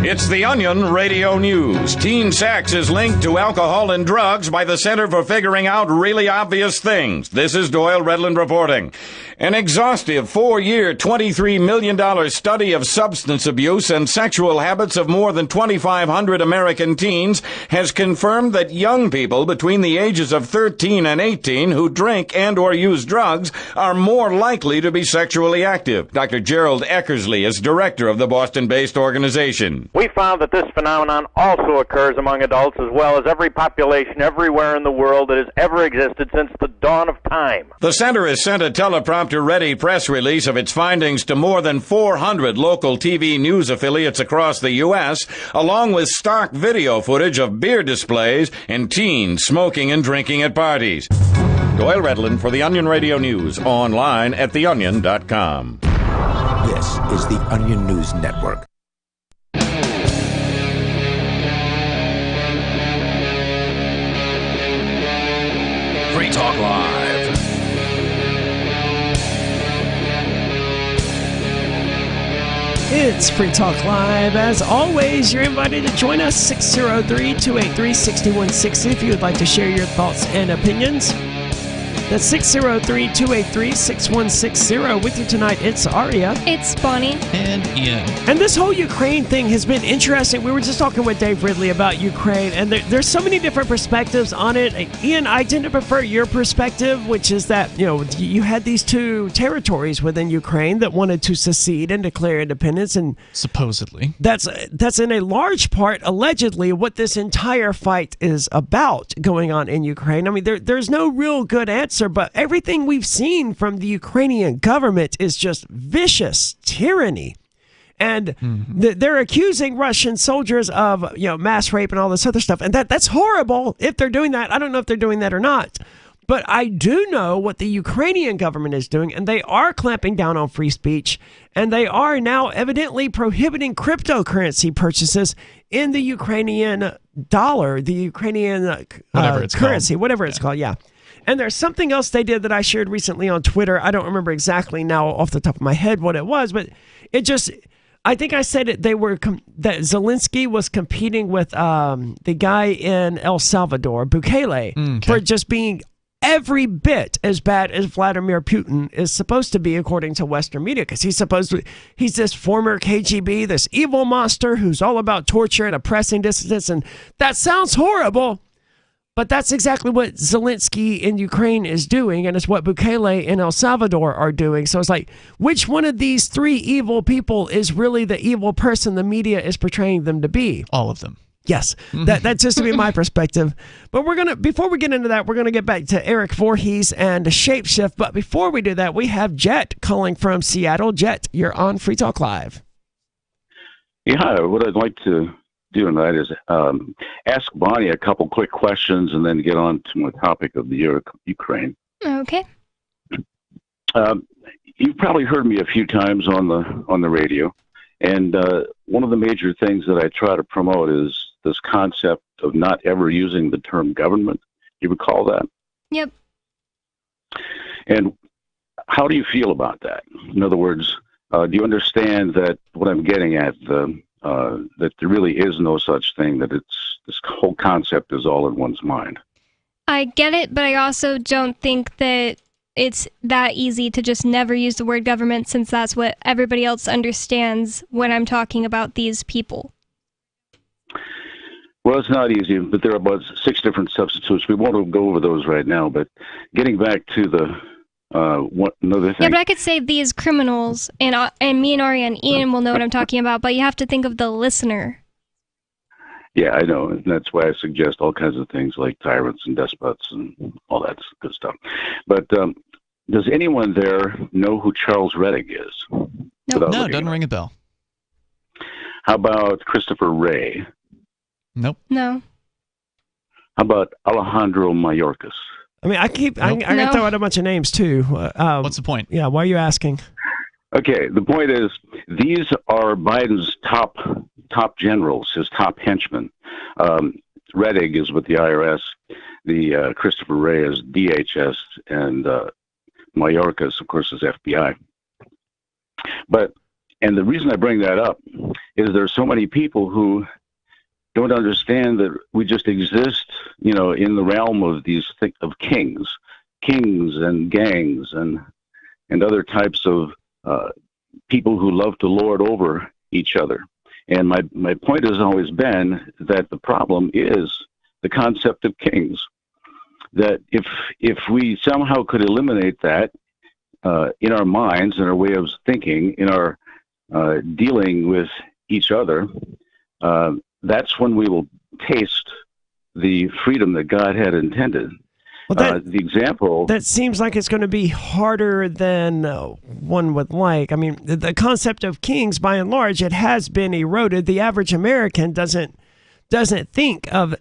It's the Onion Radio News. Teen sex is linked to alcohol and drugs by the Center for Figuring Out Really Obvious Things. This is Doyle Redland reporting. An exhaustive 4-year, $23 million study of substance abuse and sexual habits of more than 2,500 American teens has confirmed that young people between the ages of 13 and 18 who drink and or use drugs are more likely to be sexually active. Dr. Gerald Eckersley is director of the Boston-based organization. We found that this phenomenon also occurs among adults as well as every population everywhere in the world that has ever existed since the dawn of time. The center has sent a teleprompter-ready press release of its findings to more than 400 local TV news affiliates across the U.S., along with stock video footage of beer displays and teens smoking and drinking at parties. Doyle Redland for the Onion Radio News, online at theonion.com. This is the Onion News Network. Free Talk Live. It's Free Talk Live. As always, you're invited to join us, 603-283-6160, if you would like to share your thoughts and opinions. That's 603-283-6160. With you tonight, it's Aria. It's Bonnie. And Ian. And this whole Ukraine thing has been interesting. We were just talking with Dave Ridley about Ukraine, and there's so many different perspectives on it. Ian, I tend to prefer your perspective, which is that, you had these two territories within Ukraine that wanted to secede and declare independence, and supposedly that's in a large part, allegedly, what this entire fight is about going on in Ukraine. I mean, there's no real good answer, but everything we've seen from the Ukrainian government is just vicious tyranny. And they're accusing Russian soldiers of, mass rape and all this other stuff. And that's horrible if they're doing that. I don't know if they're doing that or not. But I do know what the Ukrainian government is doing, and they are clamping down on free speech, and they are now evidently prohibiting cryptocurrency purchases in the Ukrainian dollar, the Ukrainian currency, whatever it's called, yeah. And there's something else they did that I shared recently on Twitter. I don't remember exactly now off the top of my head what it was, but it just, I think I said it. That Zelensky was competing with the guy in El Salvador, Bukele, for just being every bit as bad as Vladimir Putin is supposed to be, according to Western media, because he's this former KGB, this evil monster who's all about torture and oppressing dissidents, and that sounds horrible. But that's exactly what Zelensky in Ukraine is doing, and it's what Bukele in El Salvador are doing. So it's like, which one of these three evil people is really the evil person the media is portraying them to be? All of them. Yes, that's just to be my perspective. But before we get into that, we're gonna get back to Eric Voorhees and Shapeshift. But before we do that, we have Jet calling from Seattle. Jet, you're on Free Talk Live. Yeah, hi. What I'd like to do tonight is ask Bonnie a couple quick questions and then get on to my topic of the Ukraine. Okay. You've probably heard me a few times on the radio, and one of the major things that I try to promote is this concept of not ever using the term government. You recall that? Yep. And how do you feel about that? In other words, do you understand that what I'm getting at, that there really is no such thing, that this whole concept is all in one's mind? I get it, but I also don't think that it's that easy to just never use the word government, since that's what everybody else understands when I'm talking about these people. Well, it's not easy, but there are about 6 different substitutes. We won't go over those right now, but getting back to the another thing. Yeah, but I could say these criminals, and me and Aria and Ian will know what I'm talking about, but you have to think of the listener. Yeah, I know, and that's why I suggest all kinds of things like tyrants and despots and all that good stuff. But does anyone there know who Charles Rettig is? No, doesn't ring a bell. How about Christopher Wray? Nope. No. How about Alejandro Mayorkas? I mean, I can throw out a bunch of names too. What's the point? Yeah, why are you asking? Okay, the point is, these are Biden's top generals, his top henchmen. Rettig is with the IRS, the Christopher Wray is DHS, and Mayorkas, of course, is FBI. But And the reason I bring that up is there's so many people who don't understand that we just exist, in the realm of of kings and gangs and other types of people who love to lord over each other. And my point has always been that the problem is the concept of kings. That if we somehow could eliminate that in our minds, in our way of thinking, in our dealing with each other, that's when we will taste the freedom that God had intended. Well, the example that seems like it's going to be harder than one would like. I mean, the concept of kings, by and large, it has been eroded. The average American doesn't think of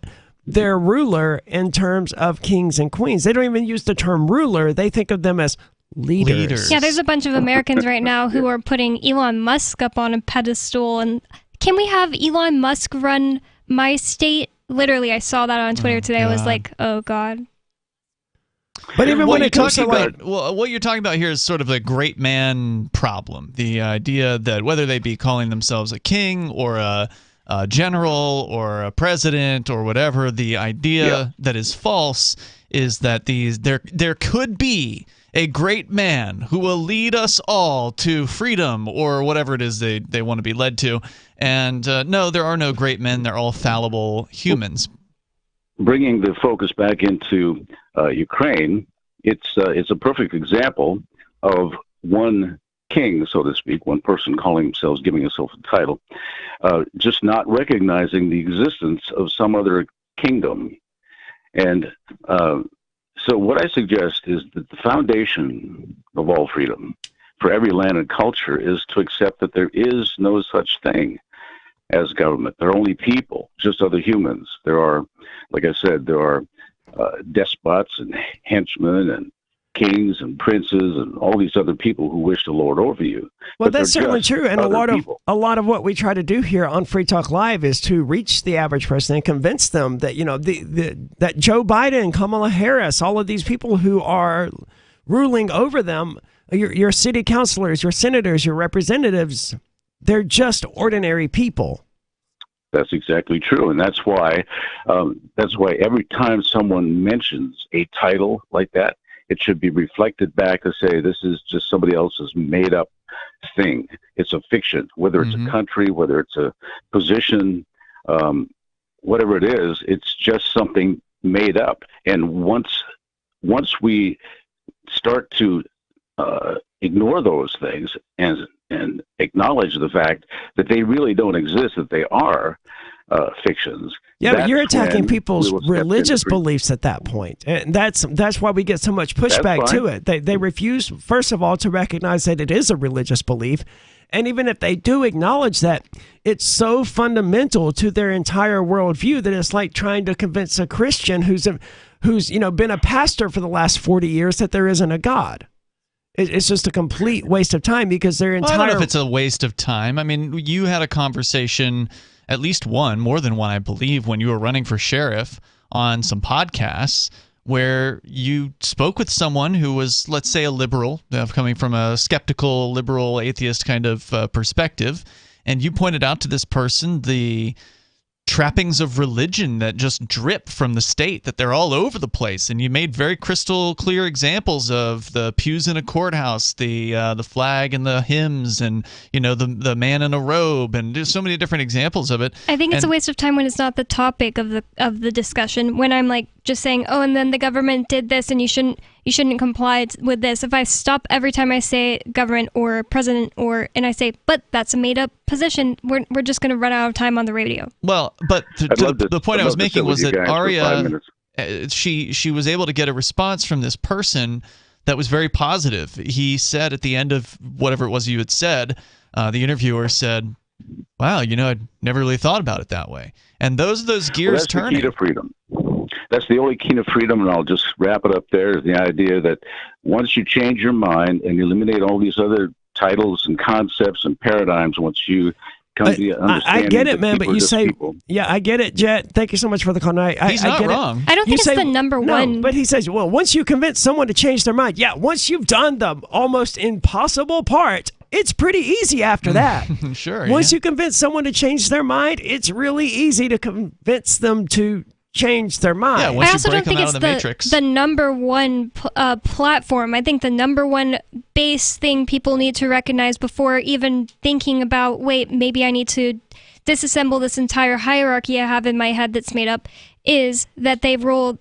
their ruler in terms of kings and queens. They don't even use the term ruler. They think of them as leaders. Yeah, there's a bunch of Americans right now who are putting Elon Musk up on a pedestal. And can we have Elon Musk run my state? Literally, I saw that on Twitter today. I was like, oh, God. But even when it comes to what you're talking about here is sort of the great man problem. The idea that whether they be calling themselves a king or a general or a president or whatever, the idea that is false is that there could be a great man who will lead us all to freedom or whatever it is they want to be led to. And no, there are no great men. They're all fallible humans. Bringing the focus back into Ukraine, it's a perfect example of one king, so to speak, one person calling themselves, giving himself a title, just not recognizing the existence of some other kingdom. And so what I suggest is that the foundation of all freedom for every land and culture is to accept that there is no such thing as government. There are only people, just other humans. There are, like I said, there are despots and henchmen and kings and princes and all these other people who wish to lord over you. Well, that's certainly true, and a lot of what we try to do here on Free Talk Live is to reach the average person and convince them that that Joe Biden, Kamala Harris, all of these people who are ruling over them, your city councilors, your senators, your representatives, they're just ordinary people. That's exactly true, and that's why every time someone mentions a title like that, it should be reflected back to say this is just somebody else's made-up thing. It's a fiction, whether it's a country, whether it's a position, whatever it is, it's just something made up. And once we start to ignore those things and acknowledge the fact that they really don't exist, that they are fictions. Yeah, but you're attacking people's religious beliefs at that point. And that's why we get so much pushback to it. They refuse, first of all, to recognize that it is a religious belief. And even if they do acknowledge that, it's so fundamental to their entire worldview that it's like trying to convince a Christian who's been a pastor for the last 40 years that there isn't a God. It's just a complete waste of time because their entire... I don't know if it's a waste of time. I mean, you had a conversation, at least one, more than one, I believe, when you were running for sheriff on some podcasts where you spoke with someone who was, let's say, a liberal, coming from a skeptical, liberal, atheist kind of perspective, and you pointed out to this person the trappings of religion that just drip from the state, that they're all over the place, and you made very crystal clear examples of the pews in a courthouse, the flag and the hymns, and the man in a robe, and there's so many different examples of it. I think it's a waste of time when it's not the topic of the discussion. When I'm like just saying, oh, and then the government did this, and you shouldn't comply with this. If I stop every time I say government or president and I say, but that's a made up position, we're just going to run out of time on the radio. Well, but the point I was making was that Aria, she was able to get a response from this person that was very positive. He said at the end of whatever it was you had said, the interviewer said, wow, I'd never really thought about it that way. And those gears turning. That's the key to freedom. That's the only key to freedom, and I'll just wrap it up there, is the idea that once you change your mind and eliminate all these other titles and concepts and paradigms, once you come to the understanding... I get it, man, but you say... People. Yeah, I get it, Jet. Thank you so much for the call. He's not wrong. I don't think it's the number one... No, but he says, well, once you convince someone to change their mind, once you've done the almost impossible part, it's pretty easy after that. Sure. Once you convince someone to change their mind, it's really easy to convince them to change their mind. Yeah, once I also you break don't think them it's out of the matrix. the number one platform. I think the number one base thing people need to recognize before even thinking about, wait, maybe I need to disassemble this entire hierarchy I have in my head that's made up, is that they rule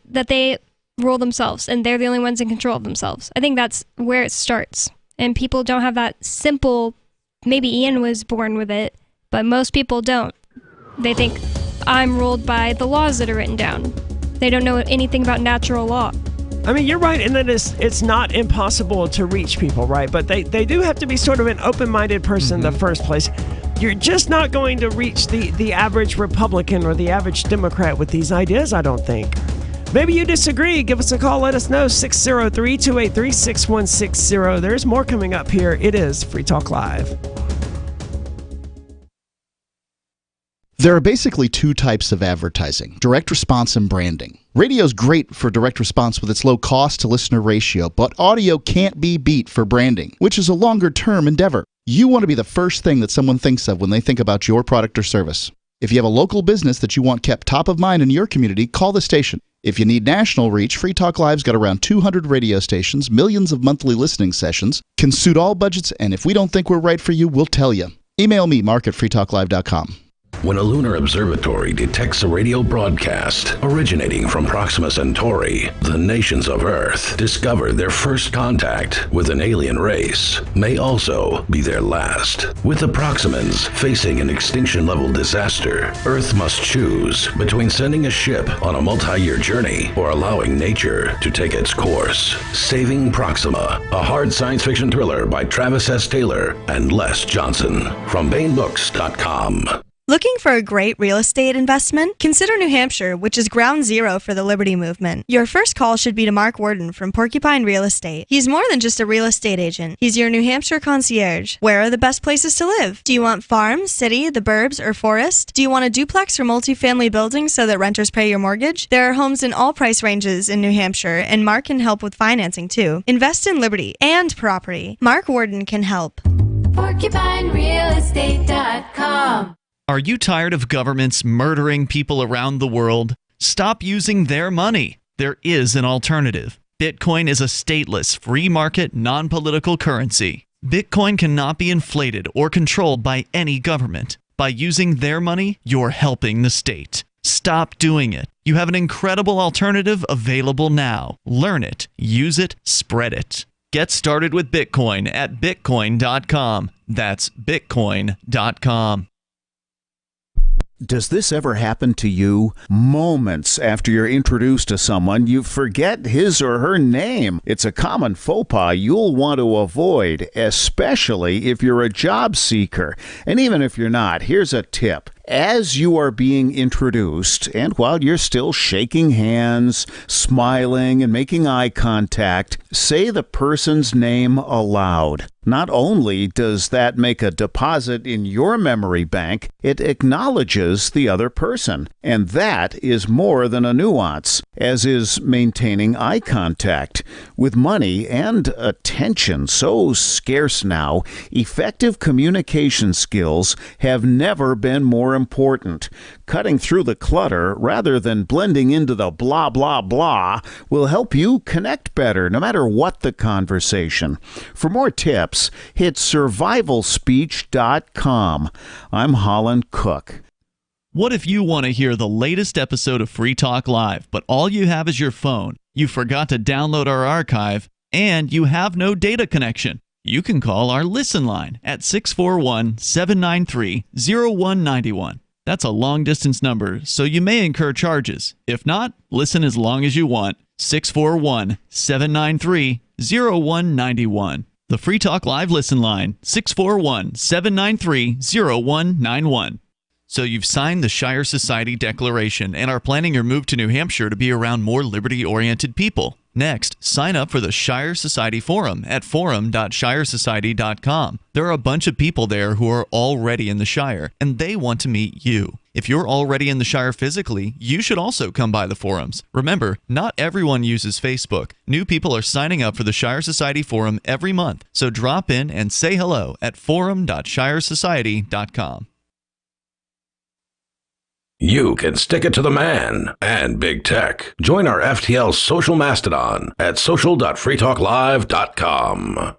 themselves, and they're the only ones in control of themselves. I think that's where it starts. And people don't have that simple, maybe Ian was born with it, but most people don't. They think, I'm ruled by the laws that are written down. They don't know anything about natural law. I mean, you're right in that it's not impossible to reach people, right? But they do have to be sort of an open-minded person in the first place. You're just not going to reach the average Republican or the average Democrat with these ideas, I don't think. Maybe you disagree. Give us a call. Let us know. 603-283-6160. There's more coming up here. It is Free Talk Live. There are basically two types of advertising, direct response and branding. Radio's great for direct response with its low cost to listener ratio, but audio can't be beat for branding, which is a longer-term endeavor. You want to be the first thing that someone thinks of when they think about your product or service. If you have a local business that you want kept top of mind in your community, call the station. If you need national reach, Free Talk Live's got around 200 radio stations, millions of monthly listening sessions, can suit all budgets, and if we don't think we're right for you, we'll tell you. Email me, mark@freetalklive.com. When a lunar observatory detects a radio broadcast originating from Proxima Centauri, the nations of Earth discover their first contact with an alien race may also be their last. With the Proximans facing an extinction-level disaster, Earth must choose between sending a ship on a multi-year journey or allowing nature to take its course. Saving Proxima, a hard science fiction thriller by Travis S. Taylor and Les Johnson from BaneBooks.com. Looking for a great real estate investment? Consider New Hampshire, which is ground zero for the Liberty Movement. Your first call should be to Mark Worden from Porcupine Real Estate. He's more than just a real estate agent. He's your New Hampshire concierge. Where are the best places to live? Do you want farm, city, the burbs, or forest? Do you want a duplex or multifamily building so that renters pay your mortgage? There are homes in all price ranges in New Hampshire, and Mark can help with financing too. Invest in Liberty and property. Mark Worden can help. PorcupineRealEstate.com. Are you tired of governments murdering people around the world? Stop using their money. There is an alternative. Bitcoin is a stateless, free market, non-political currency. Bitcoin cannot be inflated or controlled by any government. By using their money, you're helping the state. Stop doing it. You have an incredible alternative available now. Learn it, use it, spread it. Get started with Bitcoin at Bitcoin.com. That's Bitcoin.com. Does this ever happen to you? Moments after you're introduced to someone, you forget his or her name. It's a common faux pas you'll want to avoid, especially if you're a job seeker. And even if you're not, here's a tip. As you are being introduced, and while you're still shaking hands, smiling, and making eye contact, say the person's name aloud. Not only does that make a deposit in your memory bank, it acknowledges the other person. And that is more than a nuance, as is maintaining eye contact. With money and attention so scarce now, effective communication skills have never been more important. Cutting through the clutter rather than blending into the blah, blah, blah will help you connect better no matter what the conversation. For more tips, hit survivalspeech.com. I'm Holland Cook. What if you want to hear the latest episode of Free Talk Live, but all you have is your phone, you forgot to download our archive, and you have no data connection? You can call our Listen line at 641-793-0191. That's a long-distance number, so you may incur charges. If not, listen as long as you want. 641-793-0191. The Free Talk Live Listen line, 641-793-0191. So you've signed the Shire Society Declaration and are planning your move to New Hampshire to be around more liberty-oriented people. Next, sign up for the Shire Society Forum at forum.shiresociety.com. There are a bunch of people there who are already in the Shire, and they want to meet you. If you're already in the Shire physically, you should also come by the forums. Remember, not everyone uses Facebook. New people are signing up for the Shire Society Forum every month, so drop in and say hello at forum.shiresociety.com. You can stick it to the man and big tech. Join our FTL social mastodon at social.freetalklive.com.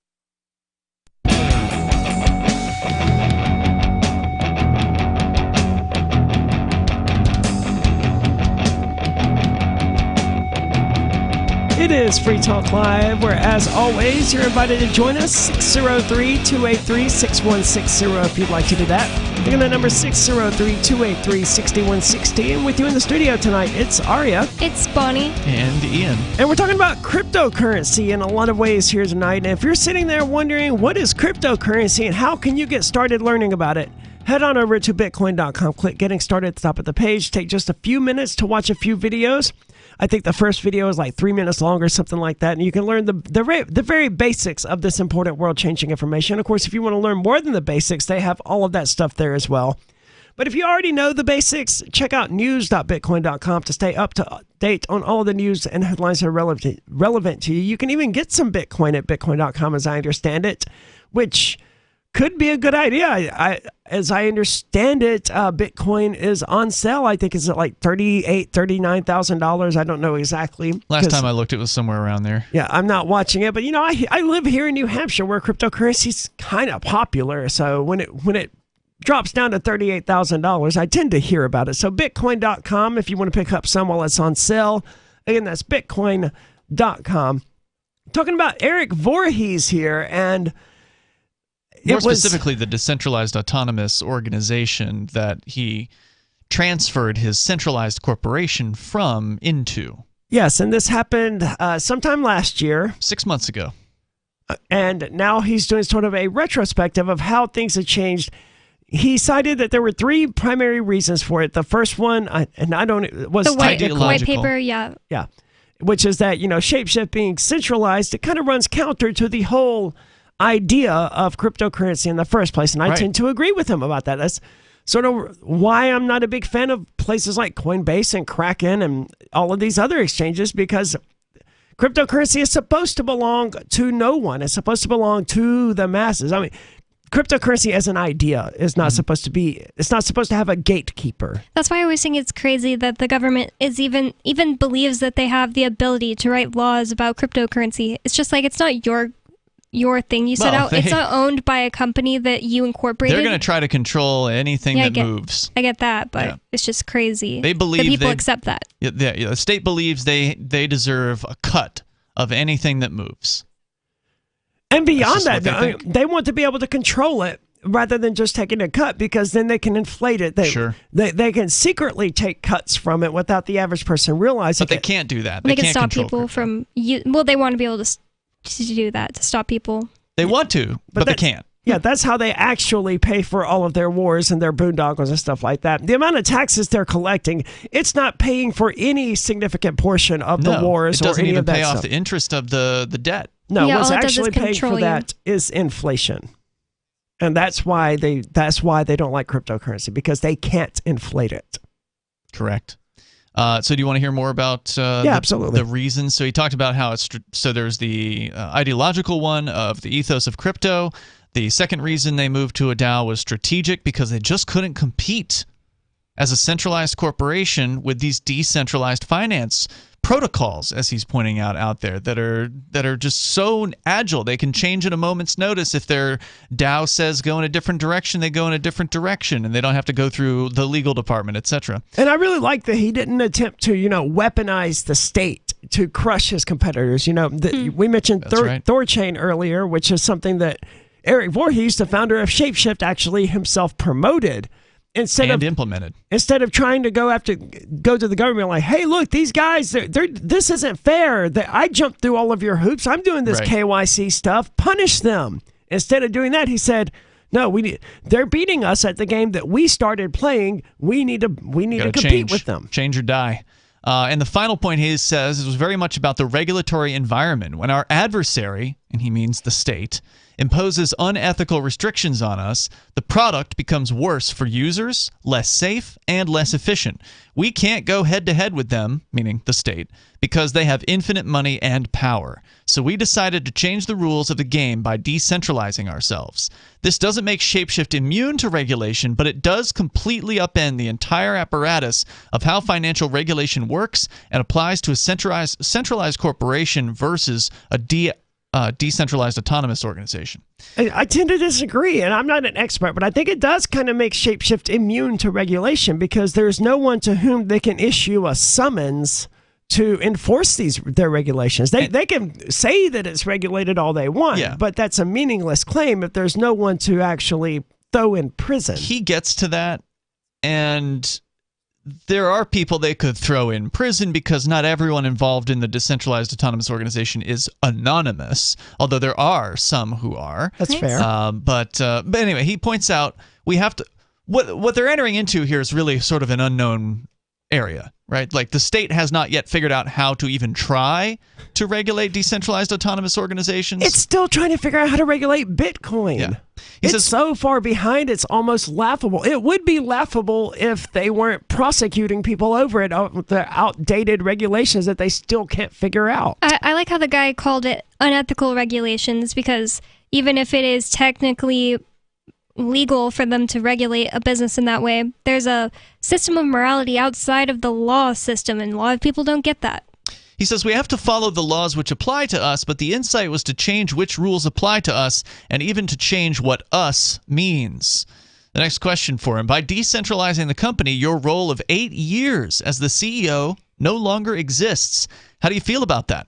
It is Free Talk Live, where, as always, you're invited to join us. 603-283-6160 if you'd like to do that. Again, the number 603-283-6160. And with you in the studio tonight, it's Aria. It's Bonnie. And Ian. And we're talking about cryptocurrency in a lot of ways here tonight. And if you're sitting there wondering, what is cryptocurrency and how can you get started learning about it? Head on over to bitcoin.com. Click Getting Started at the top of the page. Take just a few minutes to watch a few videos. I think the first video is like 3 minutes long or something like that. And you can learn the very basics of this important world-changing information. Of course, if you want to learn more than the basics, they have all of that stuff there as well. But if you already know the basics, check out news.bitcoin.com to stay up to date on all of the news and headlines that are relevant to you. You can even get some Bitcoin at bitcoin.com, as I understand it, which could be a good idea. As I understand it, Bitcoin is on sale. I think it's at like $39,000. I don't know exactly. Last time I looked, it was somewhere around there. Yeah, I'm not watching it, but you know, I live here in New Hampshire, where cryptocurrency is kind of popular. So when it drops down to $38,000, I tend to hear about it. So bitcoin.com if you want to pick up some while it's on sale. Again, that's bitcoin.com. Talking about Eric Voorhees here, and more specifically, the decentralized autonomous organization that he transferred his centralized corporation from into. Yes, and this happened sometime last year. 6 months ago. And now he's doing sort of a retrospective of how things have changed. He cited that there were three primary reasons for it. The first one, was the white paper, yeah. Yeah, which is that, Shapeshift being centralized, it kind of runs counter to the whole idea of cryptocurrency in the first place, and I tend to agree with him about that. That's sort of why I'm not a big fan of places like Coinbase and Kraken and all of these other exchanges, because cryptocurrency is supposed to belong to no one. It's supposed to belong to the masses. I mean, cryptocurrency as an idea is not supposed to be, it's not supposed to have a gatekeeper. That's why I always think it's crazy that the government is even believes that they have the ability to write laws about cryptocurrency. It's just like, it's not your thing you set out. It's not owned by a company that you incorporated. They're going to try to control anything that moves. I get that, but it's just crazy. They believe that people accept that. The state believes they deserve a cut of anything that moves. And beyond that, they want to be able to control it rather than just taking a cut, because then they can inflate it. They can secretly take cuts from it without the average person realizing it. But they can't do that. They can stop people from... Well, they want to be able to do that, to stop people. They want to, but they can't. Yeah, that's how they actually pay for all of their wars and their boondoggles and stuff like that. The amount of taxes they're collecting, it's not paying for any significant portion of the wars or any of that stuff. It doesn't even pay off the interest of the debt. No, what's actually paying for that is inflation. And that's why they don't like cryptocurrency, because they can't inflate it. Correct. So do you want to hear more about absolutely. The reasons? So he talked about how there's the ideological one of the ethos of crypto. The second reason they moved to a DAO was strategic, because they just couldn't compete as a centralized corporation with these decentralized finance protocols, as he's pointing out there, that are just so agile. They can change at a moment's notice. If their DAO says go in a different direction, they go in a different direction, and they don't have to go through the legal department, etc. And I really like that he didn't attempt to, weaponize the state to crush his competitors. We mentioned Thorchain earlier, which is something that Eric Voorhees, the founder of Shapeshift, actually himself promoted. Instead of trying to go to the government like, hey, look, these guys, this isn't fair. I jumped through all of your hoops. I'm doing this KYC stuff. Punish them. Instead of doing that, he said, no, they're beating us at the game that we started playing. We need to compete with them. Change or die. And the final point he says was very much about the regulatory environment. When our adversary, and he means the state, imposes unethical restrictions on us, the product becomes worse for users, less safe, and less efficient. We can't go head-to-head with them, meaning the state, because they have infinite money and power. So we decided to change the rules of the game by decentralizing ourselves. This doesn't make Shapeshift immune to regulation, but it does completely upend the entire apparatus of how financial regulation works and applies to a centralized corporation versus a decentralized autonomous organization. I tend to disagree, and I'm not an expert, but I think it does kind of make Shapeshift immune to regulation because there's no one to whom they can issue a summons to enforce their regulations. They can say that it's regulated all they want, but that's a meaningless claim if there's no one to actually throw in prison. He gets to that, and there are people they could throw in prison because not everyone involved in the decentralized autonomous organization is anonymous, although there are some who are. That's fair. But anyway, he points out we have to what they're entering into here is really sort of an unknown area, right? Like the state has not yet figured out how to even try to regulate decentralized autonomous organizations. It's still trying to figure out how to regulate Bitcoin. Yeah. It's so far behind, it's almost laughable. It would be laughable if they weren't prosecuting people over it, the outdated regulations that they still can't figure out. I like how the guy called it unethical regulations because even if it is technically legal for them to regulate a business in that way, there's a system of morality outside of the law system, and a lot of people don't get that. He says we have to follow the laws which apply to us, but the insight was to change which rules apply to us and even to change what us means. The next question for him. By decentralizing the company, your role of 8 years as the CEO no longer exists. How do you feel about that?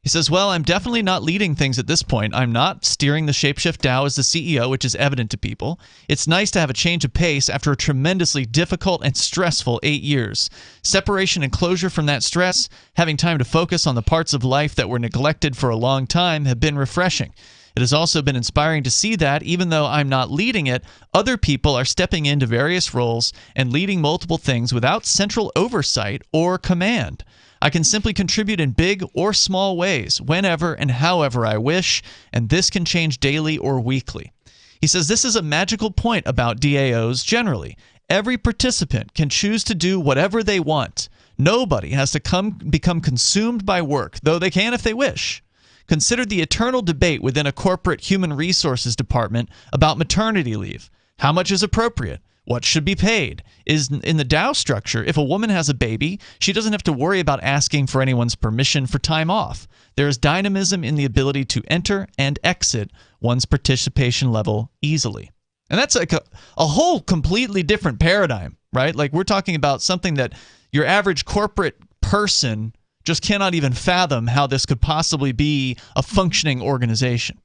He says, well, I'm definitely not leading things at this point. I'm not steering the Shapeshift DAO as the CEO, which is evident to people. It's nice to have a change of pace after a tremendously difficult and stressful 8 years. Separation and closure from that stress, having time to focus on the parts of life that were neglected for a long time have been refreshing. It has also been inspiring to see that, even though I'm not leading it, other people are stepping into various roles and leading multiple things without central oversight or command. I can simply contribute in big or small ways, whenever and however I wish, and this can change daily or weekly. He says this is a magical point about DAOs generally. Every participant can choose to do whatever they want. Nobody has to become consumed by work, though they can if they wish. Consider the eternal debate within a corporate human resources department about maternity leave. How much is appropriate? What should be paid? In the DAO structure, if a woman has a baby, she doesn't have to worry about asking for anyone's permission for time off. There is dynamism in the ability to enter and exit one's participation level easily. And that's like a whole completely different paradigm, right? Like we're talking about something that your average corporate person just cannot even fathom how this could possibly be a functioning organization.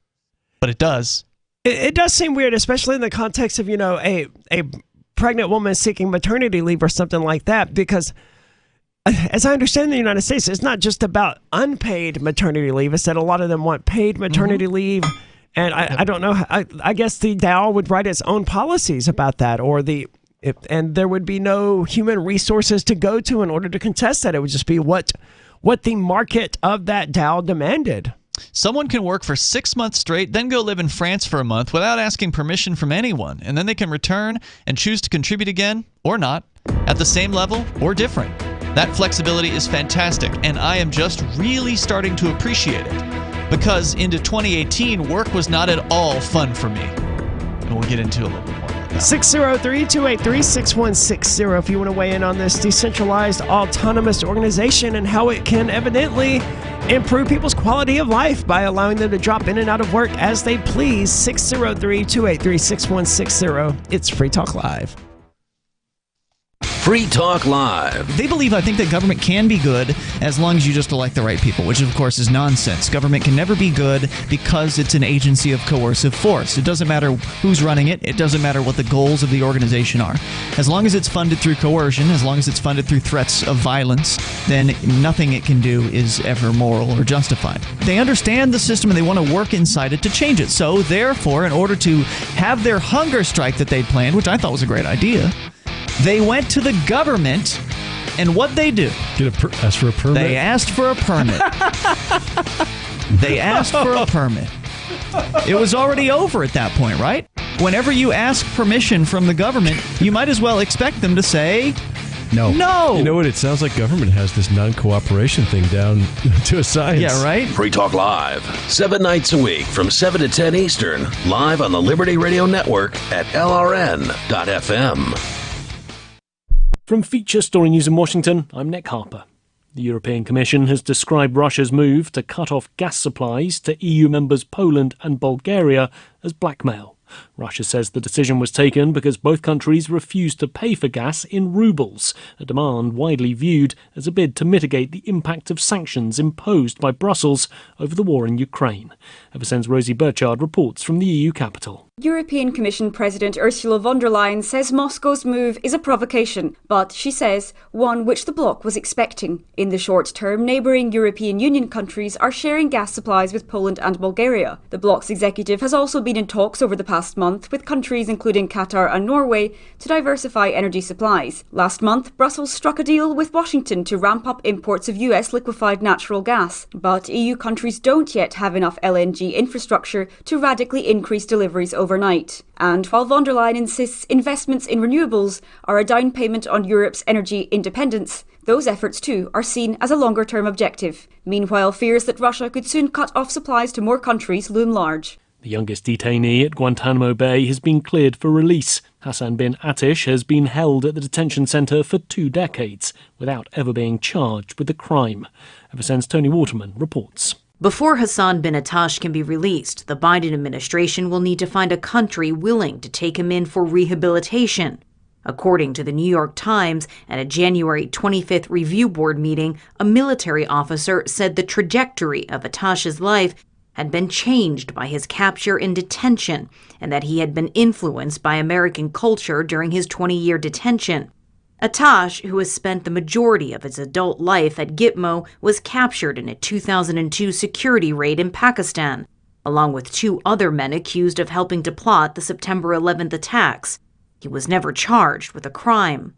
But it does. It does seem weird, especially in the context of, a pregnant woman seeking maternity leave or something like that, because as I understand in the United States, it's not just about unpaid maternity leave. It's that a lot of them want paid maternity leave. And I don't know. I guess the DAO would write its own policies about that, and there would be no human resources to go to in order to contest that. It would just be what the market of that DAO demanded. Someone can work for 6 months straight, then go live in France for a month without asking permission from anyone, and then they can return and choose to contribute again or not, at the same level or different. That flexibility is fantastic, and I am just really starting to appreciate it. Because into 2018, work was not at all fun for me. And we'll get into a little bit more about that. 603-283-6160 if you want to weigh in on this decentralized autonomous organization and how it can evidently improve people's quality of life by allowing them to drop in and out of work as they please. 603-283-6160. It's Free Talk Live. Free Talk Live. They believe, I think, that government can be good as long as you just elect the right people, which, of course, is nonsense. Government can never be good because it's an agency of coercive force. It doesn't matter who's running it. It doesn't matter what the goals of the organization are. As long as it's funded through coercion, as long as it's funded through threats of violence, then nothing it can do is ever moral or justified. They understand the system and they want to work inside it to change it. So, therefore, in order to have their hunger strike that they'd planned, which I thought was a great idea, they went to the government And what they do? Ask for a permit? They asked for a permit. They asked for a permit. It was already over at that point, right? Whenever you ask permission from the government, you might as well expect them to say no. You know what? It sounds like government has this non-cooperation thing down to a science. Yeah, right? Free Talk Live, 7 nights a week from 7 to 10 Eastern, live on the Liberty Radio Network at LRN.FM. From Feature Story News in Washington, I'm Nick Harper. The European Commission has described Russia's move to cut off gas supplies to EU members Poland and Bulgaria as blackmail. Russia says the decision was taken because both countries refused to pay for gas in rubles, a demand widely viewed as a bid to mitigate the impact of sanctions imposed by Brussels over the war in Ukraine. FSN's Rosie Burchard reports from the EU capital. European Commission President Ursula von der Leyen says Moscow's move is a provocation, but she says one which the bloc was expecting. In the short term, neighbouring European Union countries are sharing gas supplies with Poland and Bulgaria. The bloc's executive has also been in talks over the past month with countries including Qatar and Norway to diversify energy supplies. Last month, Brussels struck a deal with Washington to ramp up imports of US liquefied natural gas, but EU countries don't yet have enough LNG infrastructure to radically increase deliveries overnight. And while von der Leyen insists investments in renewables are a down payment on Europe's energy independence, those efforts too are seen as a longer-term objective. Meanwhile, fears that Russia could soon cut off supplies to more countries loom large. The youngest detainee at Guantanamo Bay has been cleared for release. Hassan bin Atish has been held at the detention centre for 2 decades without ever being charged with a crime. FSN's Tony Waterman reports. Before Hassan bin Atish can be released, the Biden administration will need to find a country willing to take him in for rehabilitation. According to the New York Times, at a January 25th review board meeting, a military officer said the trajectory of Atish's life had been changed by his capture in detention, and that he had been influenced by American culture during his 20-year detention. Atish, who has spent the majority of his adult life at Gitmo, was captured in a 2002 security raid in Pakistan, along with 2 other men accused of helping to plot the September 11th attacks. He was never charged with a crime.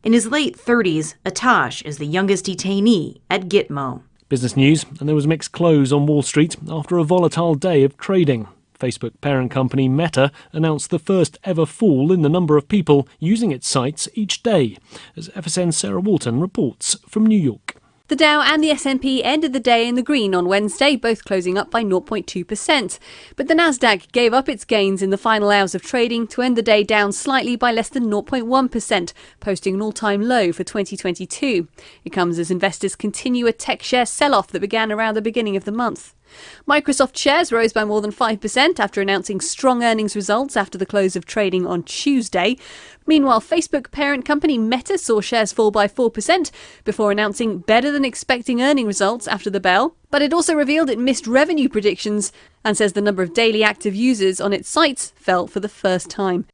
In his late 30s, Atish is the youngest detainee at Gitmo. Business news, and there was mixed close on Wall Street after a volatile day of trading. Facebook parent company Meta announced the first ever fall in the number of people using its sites each day, as FSN's Sarah Walton reports from New York. The Dow and the S&P ended the day in the green on Wednesday, both closing up by 0.2%. But the Nasdaq gave up its gains in the final hours of trading to end the day down slightly by less than 0.1%, posting an all-time low for 2022. It comes as investors continue a tech share sell-off that began around the beginning of the month. Microsoft shares rose by more than 5% after announcing strong earnings results after the close of trading on Tuesday. Meanwhile, Facebook parent company Meta saw shares fall by 4% before announcing better than expecting earning results after the bell. But it also revealed it missed revenue predictions and says the number of daily active users on its sites fell for the first time.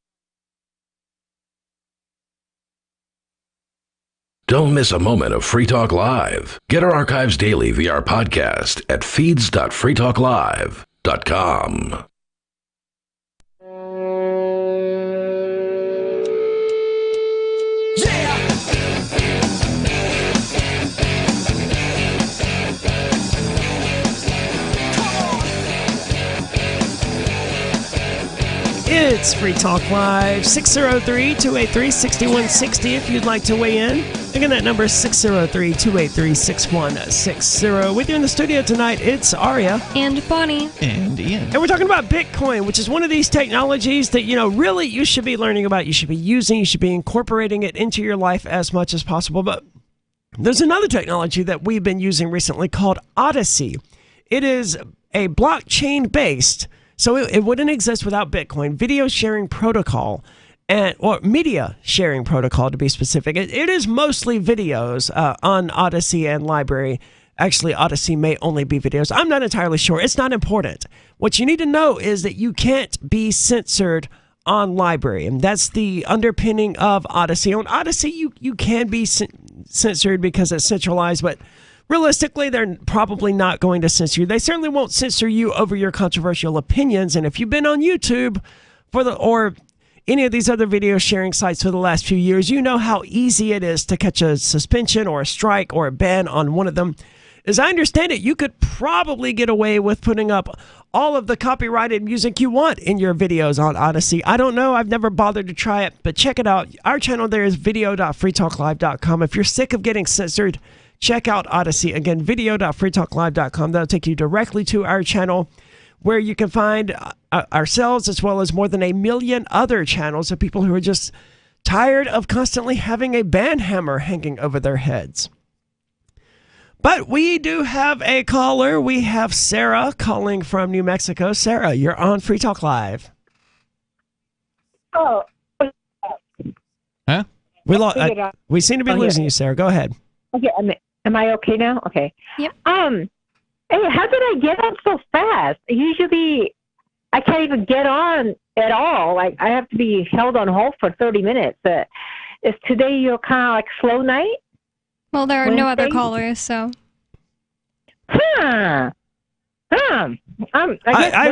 Don't miss a moment of Free Talk Live. Get our archives daily via our podcast at feeds.freetalklive.com. It's Free Talk Live, 603-283-6160 if you'd like to weigh in. Again, that number is 603-283-6160. With you in the studio tonight, it's Aria. And Bonnie. And Ian. And we're talking about Bitcoin, which is one of these technologies that, really you should be learning about, you should be using, you should be incorporating it into your life as much as possible. But there's another technology that we've been using recently called Odyssey. It is a blockchain-based, so it wouldn't exist without Bitcoin, video sharing protocol, or media sharing protocol to be specific. It is mostly videos on Odyssey and Library. Actually, Odyssey may only be videos. I'm not entirely sure. It's not important. What you need to know is that you can't be censored on Library, and that's the underpinning of Odyssey. On Odyssey, you can be censored because it's centralized, but realistically, they're probably not going to censor you. They certainly won't censor you over your controversial opinions. And if you've been on YouTube or any of these other video sharing sites for the last few years, you know how easy it is to catch a suspension or a strike or a ban on one of them. As I understand it, you could probably get away with putting up all of the copyrighted music you want in your videos on Odyssey. I don't know. I've never bothered to try it, but check it out. Our channel there is video.freetalklive.com. If you're sick of getting censored, check out Odyssey. Again, video.freetalklive.com. That'll take you directly to our channel where you can find ourselves as well as more than 1 million other channels of people who are just tired of constantly having a ban hammer hanging over their heads. But we do have a caller. We have Sarah calling from New Mexico. Sarah, you're on Free Talk Live. Oh. Huh? We seem to be losing you, Sarah. Go ahead. Okay, am I okay now? Okay. Yep. Hey, how did I get on so fast? Usually, I can't even get on at all. Like, I have to be held on hold for 30 minutes. Is today your kind of like slow night? Well, there are no other callers, so. I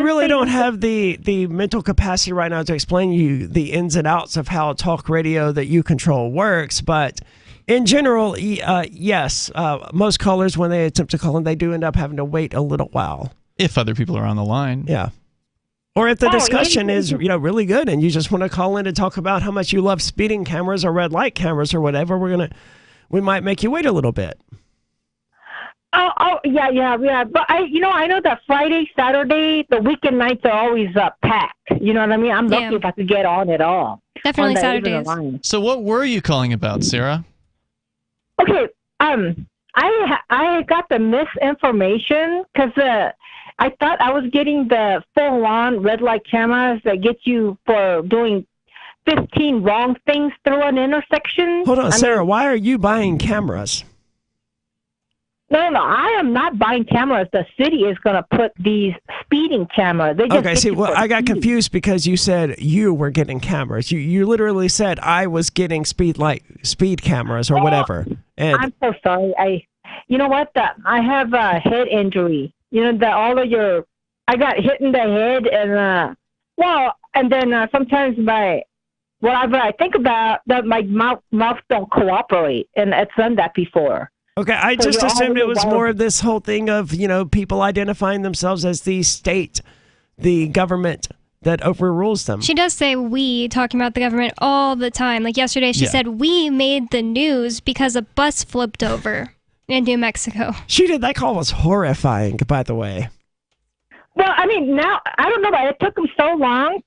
really don't have the mental capacity right now to explain you the ins and outs of how talk radio that you control works, but in general, yes, most callers, when they attempt to call in, they do end up having to wait a little while. If other people are on the line. Yeah. Or if the discussion is, really good and you just want to call in and talk about how much you love speeding cameras or red light cameras or whatever, we might make you wait a little bit. Yeah. But I know that Friday, Saturday, the weekend nights are always packed. You know what I mean? I'm lucky if I could get on at all. Definitely Saturdays. So what were you calling about, Sarah? Okay. I got the misinformation because I thought I was getting the full-on red light cameras that get you for doing 15 wrong things through an intersection. Hold on, Sarah, why are you buying cameras? No, I am not buying cameras. The city is going to put these speeding cameras. I got confused because you said you were getting cameras. You literally said I was getting speed cameras or whatever. And I'm so sorry. You know what? I have a head injury. You know, I got hit in the head and then sometimes whatever I think about, that my mouth don't cooperate, and I've done that before. Okay, I just assumed it was more of this whole thing of, people identifying themselves as the state, the government that overrules them. She does say we, talking about the government all the time. Like yesterday, she said, we made the news because a bus flipped over in New Mexico. She did. That call was horrifying, by the way. Well, I mean, now, I don't know, but it took them so long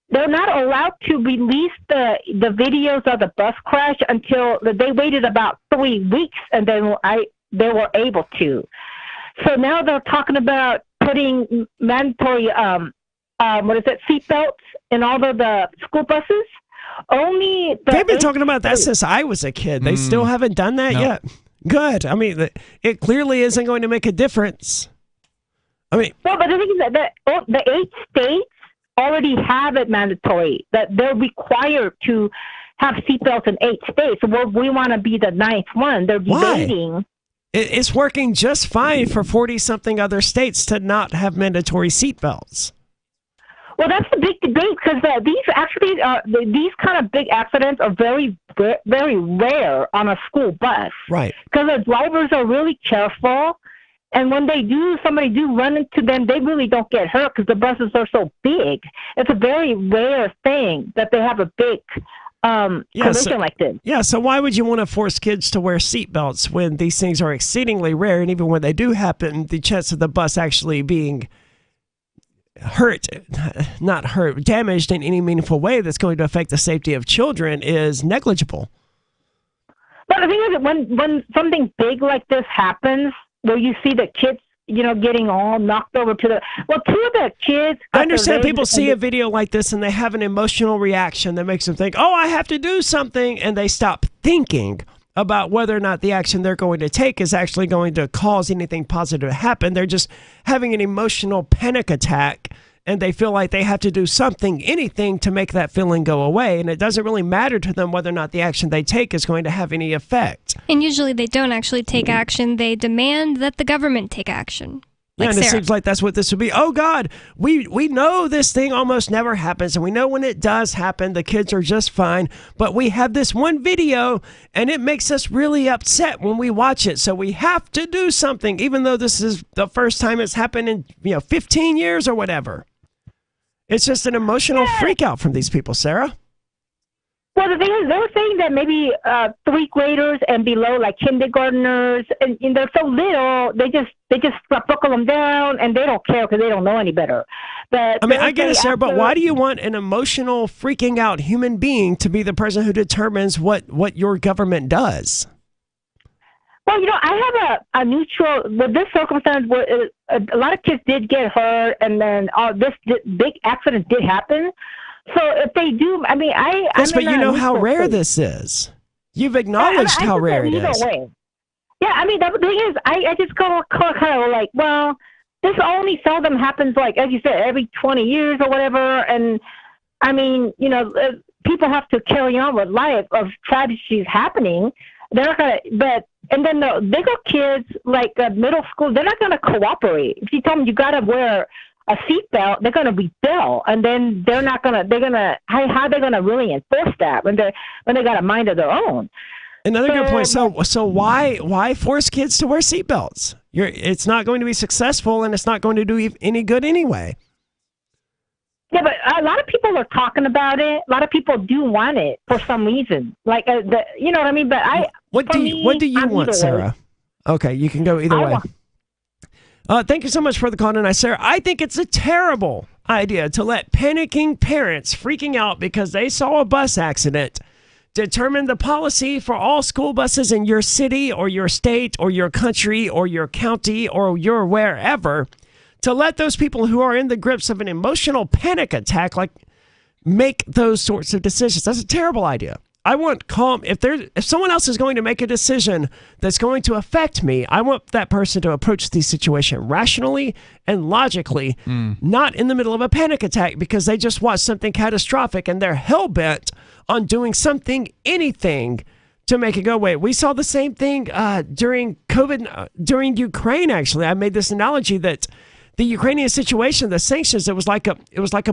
they're not allowed to release the videos of the bus crash until they waited about 3 weeks, and then they were able to. So now they're talking about putting mandatory seatbelts in all of the school buses. They've been talking about that since I was a kid. They still haven't done that yet. Good. I mean, it clearly isn't going to make a difference. I mean, well, but the thing is that the 8 states already have it mandatory, that they're required to have seatbelts in 8 states. So we want to be the 9th one. They're debating. Why? It's working just fine for 40-something other states to not have mandatory seatbelts. Well, that's the big debate because these kind of big accidents are very, very rare on a school bus. Right. Because the drivers are really careful. And when somebody do run into them, they really don't get hurt because the buses are so big. It's a very rare thing that they have a big collision like this. Yeah, so why would you want to force kids to wear seatbelts when these things are exceedingly rare? And even when they do happen, the chance of the bus actually being damaged in any meaningful way that's going to affect the safety of children is negligible. But the thing is that when something big like this happens, where you see the kids, getting all knocked over to 2 of the kids. I understand people see a video like this and they have an emotional reaction that makes them think, oh, I have to do something. And they stop thinking about whether or not the action they're going to take is actually going to cause anything positive to happen. They're just having an emotional panic attack and they feel like they have to do something, anything to make that feeling go away. And it doesn't really matter to them whether or not the action they take is going to have any effect. And usually they don't actually take action. They demand that the government take action. Yeah, Like and it Sarah. seems like that's what this would be. Oh, God, we know this thing almost never happens, and we know when it does happen, the kids are just fine, but we have this one video, and it makes us really upset when we watch it, so we have to do something, even though this is the first time it's happened in 15 years or whatever. It's just an emotional freak out from these people, Sarah. Well, the thing is, they were saying that maybe 3rd graders and below, like kindergartners, and they're so little, they just buckle them down, and they don't care because they don't know any better. But I mean, I get it, Sarah, but why do you want an emotional, freaking out human being to be the person who determines what your government does? Well, I have a neutral, with this circumstance where a lot of kids did get hurt, and then this big accident did happen. So if they do, I mean, Yes, but you know how rare this is. You've acknowledged how rare it is. Way. Yeah, I mean, the thing is, I just kind of like, well, this only seldom happens, like, as you said, every 20 years or whatever. And, I mean, people have to carry on with life of tragedies happening. They're not going to, and then the bigger kids, like middle school, they're not going to cooperate. If you tell them you got to wear a seatbelt, they're going to rebel, and then how are they going to really enforce that when they got a mind of their own? Another good point. So why force kids to wear seatbelts? It's not going to be successful, and it's not going to do any good anyway. Yeah, but a lot of people are talking about it. A lot of people do want it for some reason. Like you know what I mean? But what do you want, Sarah? Okay, you can go either way. Thank you so much for the call tonight, Sarah. I think it's a terrible idea to let panicking parents freaking out because they saw a bus accident determine the policy for all school buses in your city or your state or your country or your county or your wherever, to let those people who are in the grips of an emotional panic attack make those sorts of decisions. That's a terrible idea. I want calm. If someone else is going to make a decision that's going to affect me, I want that person to approach the situation rationally and logically, not in the middle of a panic attack because they just watched something catastrophic and they're hell-bent on doing something, anything, to make it go away. We saw the same thing during COVID, during Ukraine, actually. I made this analogy that the Ukrainian situation, the sanctions, it was like a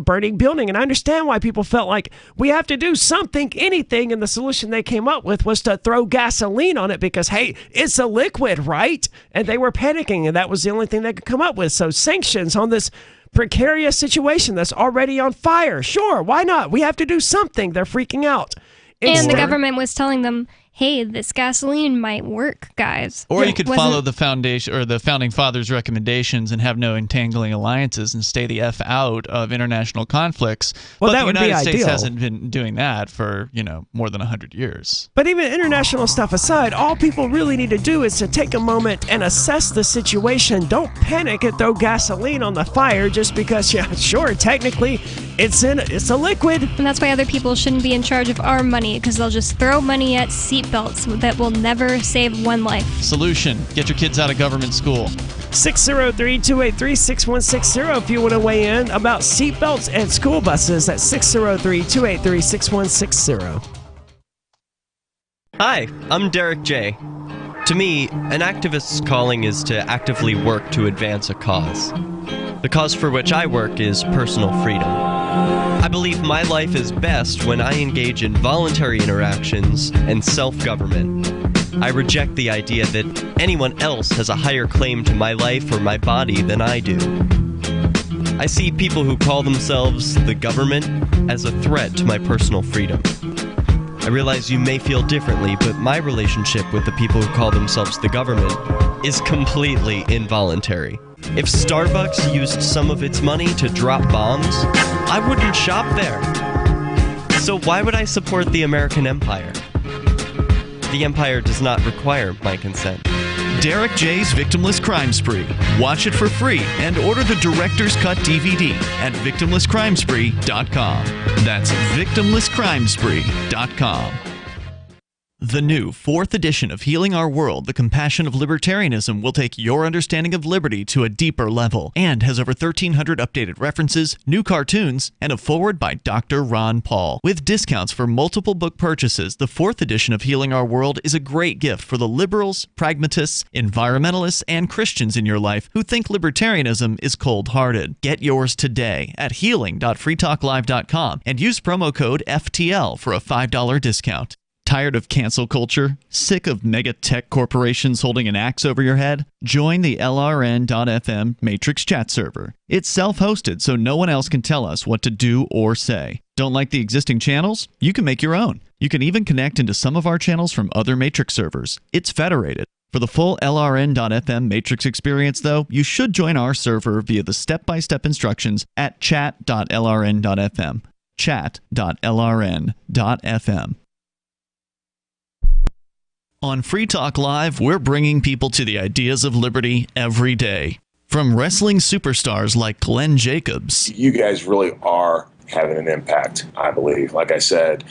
burning building. And I understand why people felt like we have to do something, anything. And the solution they came up with was to throw gasoline on it because, hey, it's a liquid, right? And they were panicking, and that was the only thing they could come up with. So sanctions on this precarious situation that's already on fire. Sure, why not? We have to do something. They're freaking out. And the government was telling them, hey, this gasoline might work, guys. Or you could follow the foundation or the founding fathers' recommendations and have no entangling alliances and stay the F out of international conflicts. Well, but that the would be United States ideal. hasn't been doing that for, more than 100 years. But even international stuff aside, all people really need to do is to take a moment and assess the situation. Don't panic and throw gasoline on the fire just because, yeah, sure, technically it's a liquid. And that's why other people shouldn't be in charge of our money, because they'll just throw money at seatbelts that will never save one life. Solution: get your kids out of government school. 603-283-6160 if you want to weigh in about seatbelts and school buses at 603-283-6160. Hi, I'm Derek J. To me, an activist's calling is to actively work to advance a cause. The cause for which I work is personal freedom. I believe my life is best when I engage in voluntary interactions and self-government. I reject the idea that anyone else has a higher claim to my life or my body than I do. I see people who call themselves the government as a threat to my personal freedom. I realize you may feel differently, but my relationship with the people who call themselves the government is completely involuntary. If Starbucks used some of its money to drop bombs, I wouldn't shop there. So why would I support the American empire? The empire does not require my consent. Derek J's Victimless Crime Spree. Watch it for free and order the Director's Cut DVD at victimlesscrimespree.com. That's victimlesscrimespree.com. The new 4th edition of Healing Our World, The Compassion of Libertarianism, will take your understanding of liberty to a deeper level and has over 1,300 updated references, new cartoons, and a foreword by Dr. Ron Paul. With discounts for multiple book purchases, the 4th edition of Healing Our World is a great gift for the liberals, pragmatists, environmentalists, and Christians in your life who think libertarianism is cold-hearted. Get yours today at healing.freetalklive.com and use promo code FTL for a $5 discount. Tired of cancel culture? Sick of mega tech corporations holding an axe over your head? Join the LRN.FM Matrix chat server. It's self-hosted, so no one else can tell us what to do or say. Don't like the existing channels? You can make your own. You can even connect into some of our channels from other Matrix servers. It's federated. For the full LRN.FM Matrix experience, though, you should join our server via the step-by-step instructions at chat.lrn.fm. Chat.lrn.fm. On Free Talk Live, we're bringing people to the ideas of liberty every day. From wrestling superstars like Glenn Jacobs. You guys really are having an impact, I believe. Like I said,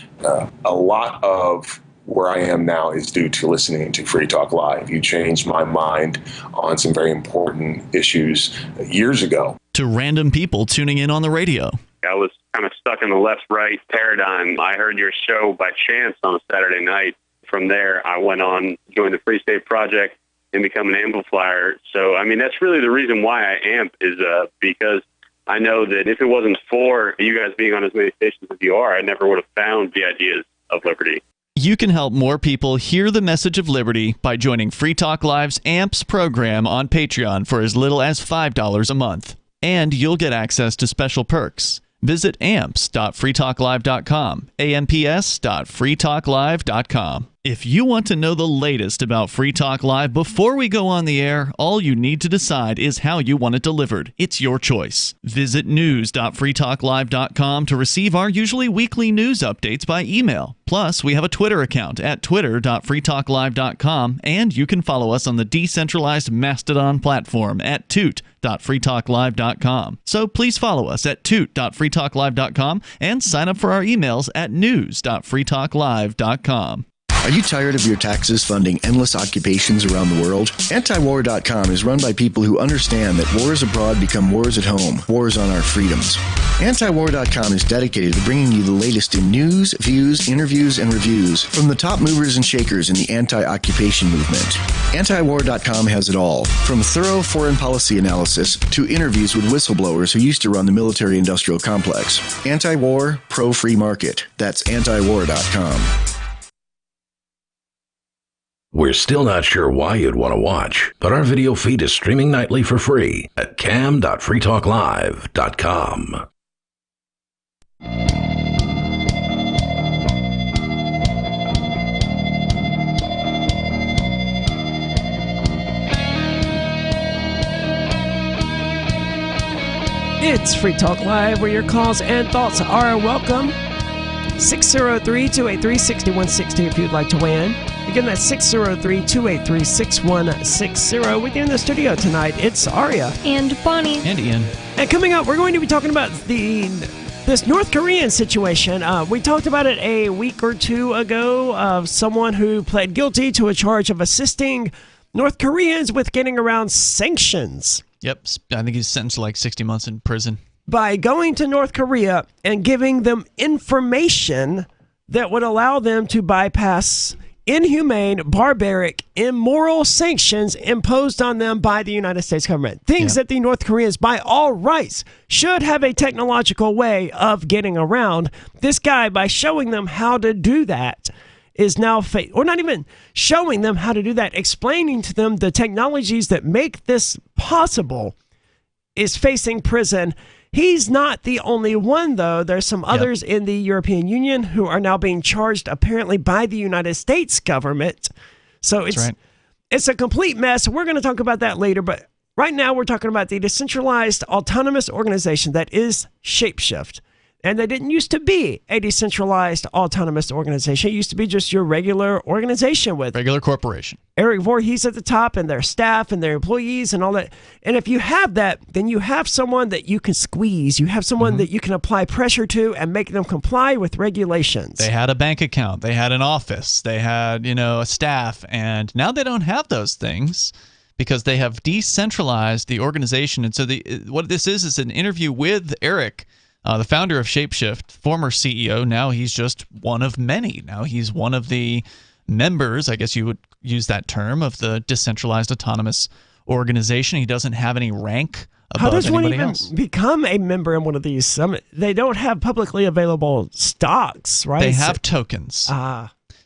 a lot of where I am now is due to listening to Free Talk Live. You changed my mind on some very important issues years ago. To random people tuning in on the radio. I was kind of stuck in the left-right paradigm. I heard your show by chance on a Saturday night. From there, I went on, joined the Free State Project, and become an amplifier. So, I mean, that's really the reason why I amp is because I know that if it wasn't for you guys being on as many stations as you are, I never would have found the ideas of liberty. You can help more people hear the message of liberty by joining Free Talk Live's AMPS program on Patreon for as little as $5 a month. And you'll get access to special perks. Visit amps.freetalklive.com, amps.freetalklive.com. If you want to know the latest about Free Talk Live before we go on the air, all you need to decide is how you want it delivered. It's your choice. Visit news.freetalklive.com to receive our usually weekly news updates by email. Plus, we have a Twitter account at twitter.freetalklive.com, and you can follow us on the decentralized Mastodon platform at toot.freetalklive.com. So please follow us at toot.freetalklive.com and sign up for our emails at news.freetalklive.com. Are you tired of your taxes funding endless occupations around the world? Antiwar.com is run by people who understand that wars abroad become wars at home, wars on our freedoms. Antiwar.com is dedicated to bringing you the latest in news, views, interviews, and reviews from the top movers and shakers in the anti-occupation movement. Antiwar.com has it all, from thorough foreign policy analysis to interviews with whistleblowers who used to run the military-industrial complex. Anti-war, pro-free market. That's antiwar.com. We're still not sure why you'd want to watch, but our video feed is streaming nightly for free at cam.freetalklive.com. It's Free Talk Live, where your calls and thoughts are welcome. 603-283-6160 if you'd like to weigh in. Again, that's 603-283-6160. With you in the studio tonight, it's Aria. And Bonnie. And Ian. And coming up, we're going to be talking about this North Korean situation. We talked about it a week or two ago of someone who pled guilty to a charge of assisting North Koreans with getting around sanctions. Yep, I think he's sentenced to like 60 months in prison. By going to North Korea and giving them information that would allow them to bypass inhumane, barbaric, immoral sanctions imposed on them by the United States government. Things that the North Koreans, by all rights, should have a technological way of getting around. This guy, by showing them how to do that, is now or not even showing them how to do that, explaining to them the technologies that make this possible, is facing prison. He's not the only one, though. There's some others in the European Union who are now being charged, apparently, by the United States government. So it's a complete mess. We're going to talk about that later. But right now, we're talking about the decentralized autonomous organization that is Shapeshift. And they didn't used to be a decentralized autonomous organization. It used to be just your regular organization with regular corporation. Eric Voorhees at the top and their staff and their employees and all that. And if you have that, then you have someone that you can squeeze. You have someone that you can apply pressure to and make them comply with regulations. They had a bank account. They had an office. They had, a staff. And now they don't have those things because they have decentralized the organization. And so what this is an interview with Eric, the founder of Shapeshift, former CEO. Now he's just one of many. Now he's one of the members, I guess you would use that term, of the decentralized autonomous organization. He doesn't have any rank above How does one anybody even else. become a member in one of these? They don't have publicly available stocks, right? They have tokens.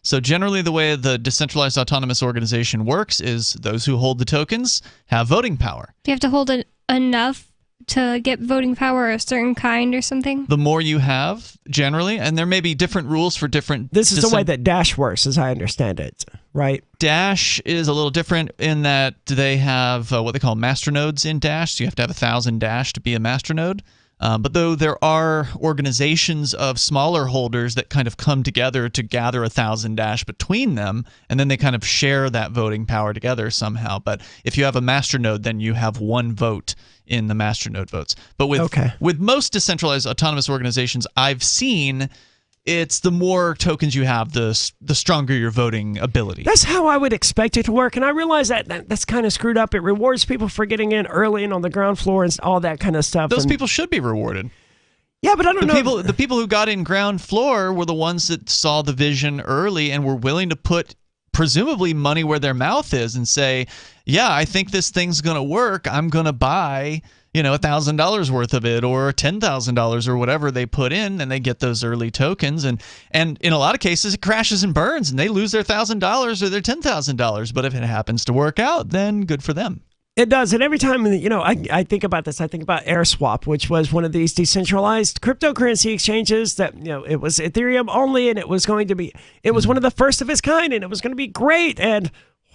So generally the way the decentralized autonomous organization works is those who hold the tokens have voting power. Do you have to hold enough to get voting power, a certain kind or something? The more you have, generally, and there may be different rules for different... This is the way that Dash works, as I understand it, right? Dash is a little different in that they have what they call masternodes in Dash, so you have to have 1,000 Dash to be a masternode. But though there are organizations of smaller holders that kind of come together to gather 1,000 Dash between them, and then they kind of share that voting power together somehow. But if you have a masternode, then you have one vote in the masternode votes. But with most decentralized autonomous organizations I've seen, it's the more tokens you have, the stronger your voting ability. That's how I would expect it to work. And I realize that's kind of screwed up. It rewards people for getting in early and on the ground floor and all that kind of stuff. Those people should be rewarded. Yeah, but I don't know. The people who got in ground floor were the ones that saw the vision early and were willing to put presumably money where their mouth is and say, yeah, I think this thing's going to work. I'm going to buy $1,000 worth of it or $10,000 or whatever they put in, and they get those early tokens. And in a lot of cases, it crashes and burns, and they lose their $1,000 or their $10,000. But if it happens to work out, then good for them. It does. And every time, I think about this, I think about AirSwap, which was one of these decentralized cryptocurrency exchanges that, it was Ethereum only, and it was one of the first of its kind, and it was going to be great. And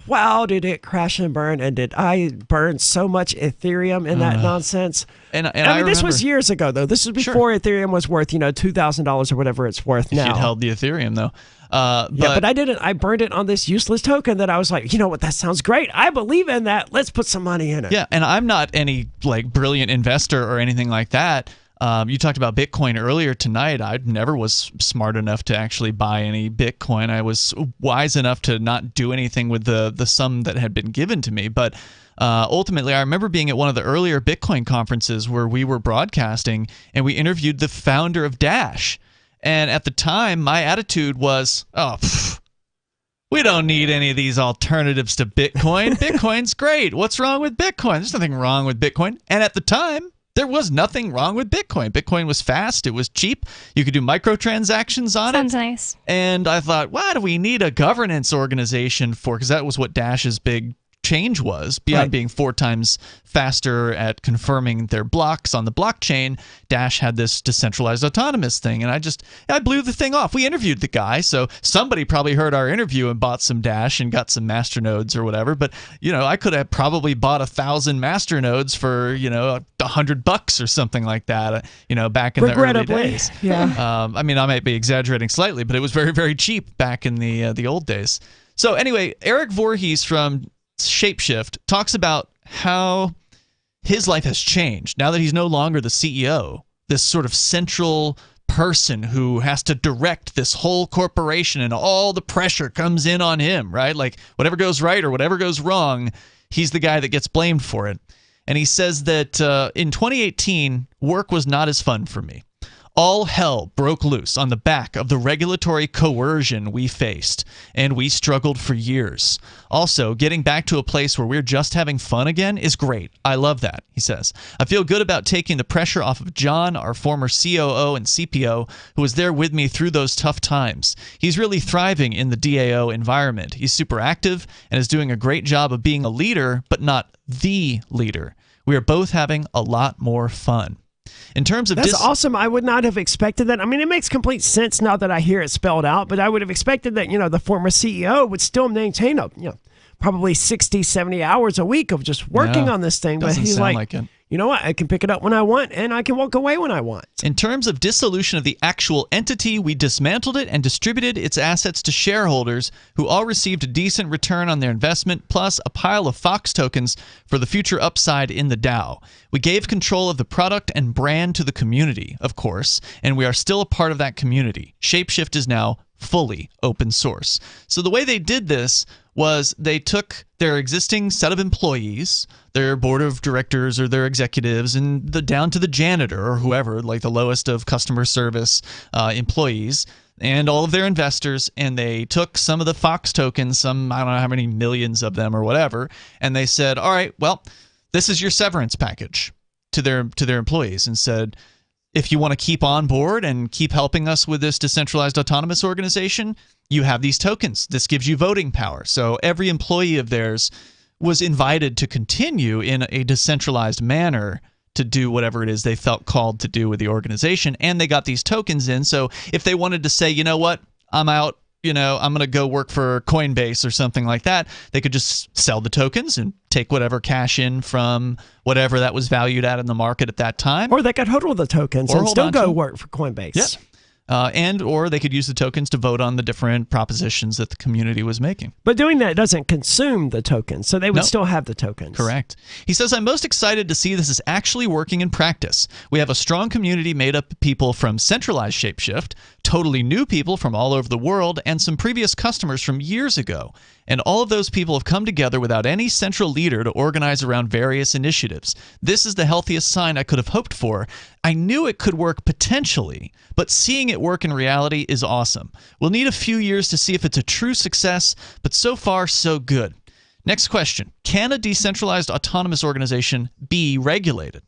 wow, did it crash and burn, and did I burn so much Ethereum in that nonsense. And I mean, this was years ago, though. This was before Ethereum was worth, $2,000 or whatever it's worth now. If you'd held the Ethereum, though. But I didn't. I burned it on this useless token that I was like, you know what, that sounds great. I believe in that. Let's put some money in it. Yeah, and I'm not any brilliant investor or anything like that. You talked about Bitcoin earlier tonight. I never was smart enough to actually buy any Bitcoin. I was wise enough to not do anything with the sum that had been given to me. But ultimately, I remember being at one of the earlier Bitcoin conferences where we were broadcasting, and we interviewed the founder of Dash. And at the time, my attitude was, we don't need any of these alternatives to Bitcoin. Bitcoin's great. What's wrong with Bitcoin? There's nothing wrong with Bitcoin. And at the time, there was nothing wrong with Bitcoin. Bitcoin was fast. It was cheap. You could do microtransactions on it. Sounds nice. And I thought, why do we need a governance organization for? Because that was what Dash's big change was. Beyond being 4 times faster at confirming their blocks on the blockchain, Dash had this decentralized autonomous thing, and I blew the thing off. We interviewed the guy, so somebody probably heard our interview and bought some Dash and got some masternodes or whatever. But I could have probably bought 1,000 masternodes for $100 or something like that. Back in the early days. Yeah. I mean, I might be exaggerating slightly, but it was very, very cheap back in the old days. So anyway, Eric Voorhees from Shapeshift talks about how his life has changed now that he's no longer the CEO, this sort of central person who has to direct this whole corporation, and all the pressure comes in on him, right? Like whatever goes right or whatever goes wrong, he's the guy that gets blamed for it. And he says that in 2018, work was not as fun for me. All hell broke loose on the back of the regulatory coercion we faced, and we struggled for years. Also, getting back to a place where we're just having fun again is great. I love that, he says. I feel good about taking the pressure off of John, our former COO and CPO, who was there with me through those tough times. He's really thriving in the DAO environment. He's super active and is doing a great job of being a leader, but not the leader. We are both having a lot more fun. In terms of That's awesome. I would not have expected that. I mean, it makes complete sense now that I hear it spelled out, but I would have expected that, the former CEO would still maintain probably 60, 70 hours a week of just working on this thing. But he's like you know what? I can pick it up when I want, and I can walk away when I want. In terms of dissolution of the actual entity, we dismantled it and distributed its assets to shareholders who all received a decent return on their investment, plus a pile of Fox tokens for the future upside in the DAO. We gave control of the product and brand to the community, of course, and we are still a part of that community. Shapeshift is now fully open source. So the way they did this was they took their existing set of employees, their board of directors or their executives, and down to the janitor or whoever, like the lowest of customer service employees, and all of their investors, and they took some of the Fox tokens, I don't know how many millions of them or whatever, and they said, all right, well, this is your severance package to their employees, and said, if you want to keep on board and keep helping us with this decentralized autonomous organization, you have these tokens. This gives you voting power. So every employee of theirs was invited to continue in a decentralized manner to do whatever it is they felt called to do with the organization, and they got these tokens in. So if they wanted to say, you know what, I'm out, I'm going to go work for Coinbase or something like that, they could just sell the tokens and take whatever cash in from whatever that was valued at in the market at that time. Or they could hold the tokens and still go work for Coinbase. Yeah. Or they could use the tokens to vote on the different propositions that the community was making. But doing that doesn't consume the tokens, so they would still have the tokens. Correct. He says, I'm most excited to see this is actually working in practice. We have a strong community made up of people from centralized Shapeshift, totally new people from all over the world, and some previous customers from years ago. And all of those people have come together without any central leader to organize around various initiatives. This is the healthiest sign I could have hoped for. I knew it could work potentially, but seeing it work in reality is awesome. We'll need a few years to see if it's a true success, but so far, so good. Next question. Can a decentralized autonomous organization be regulated?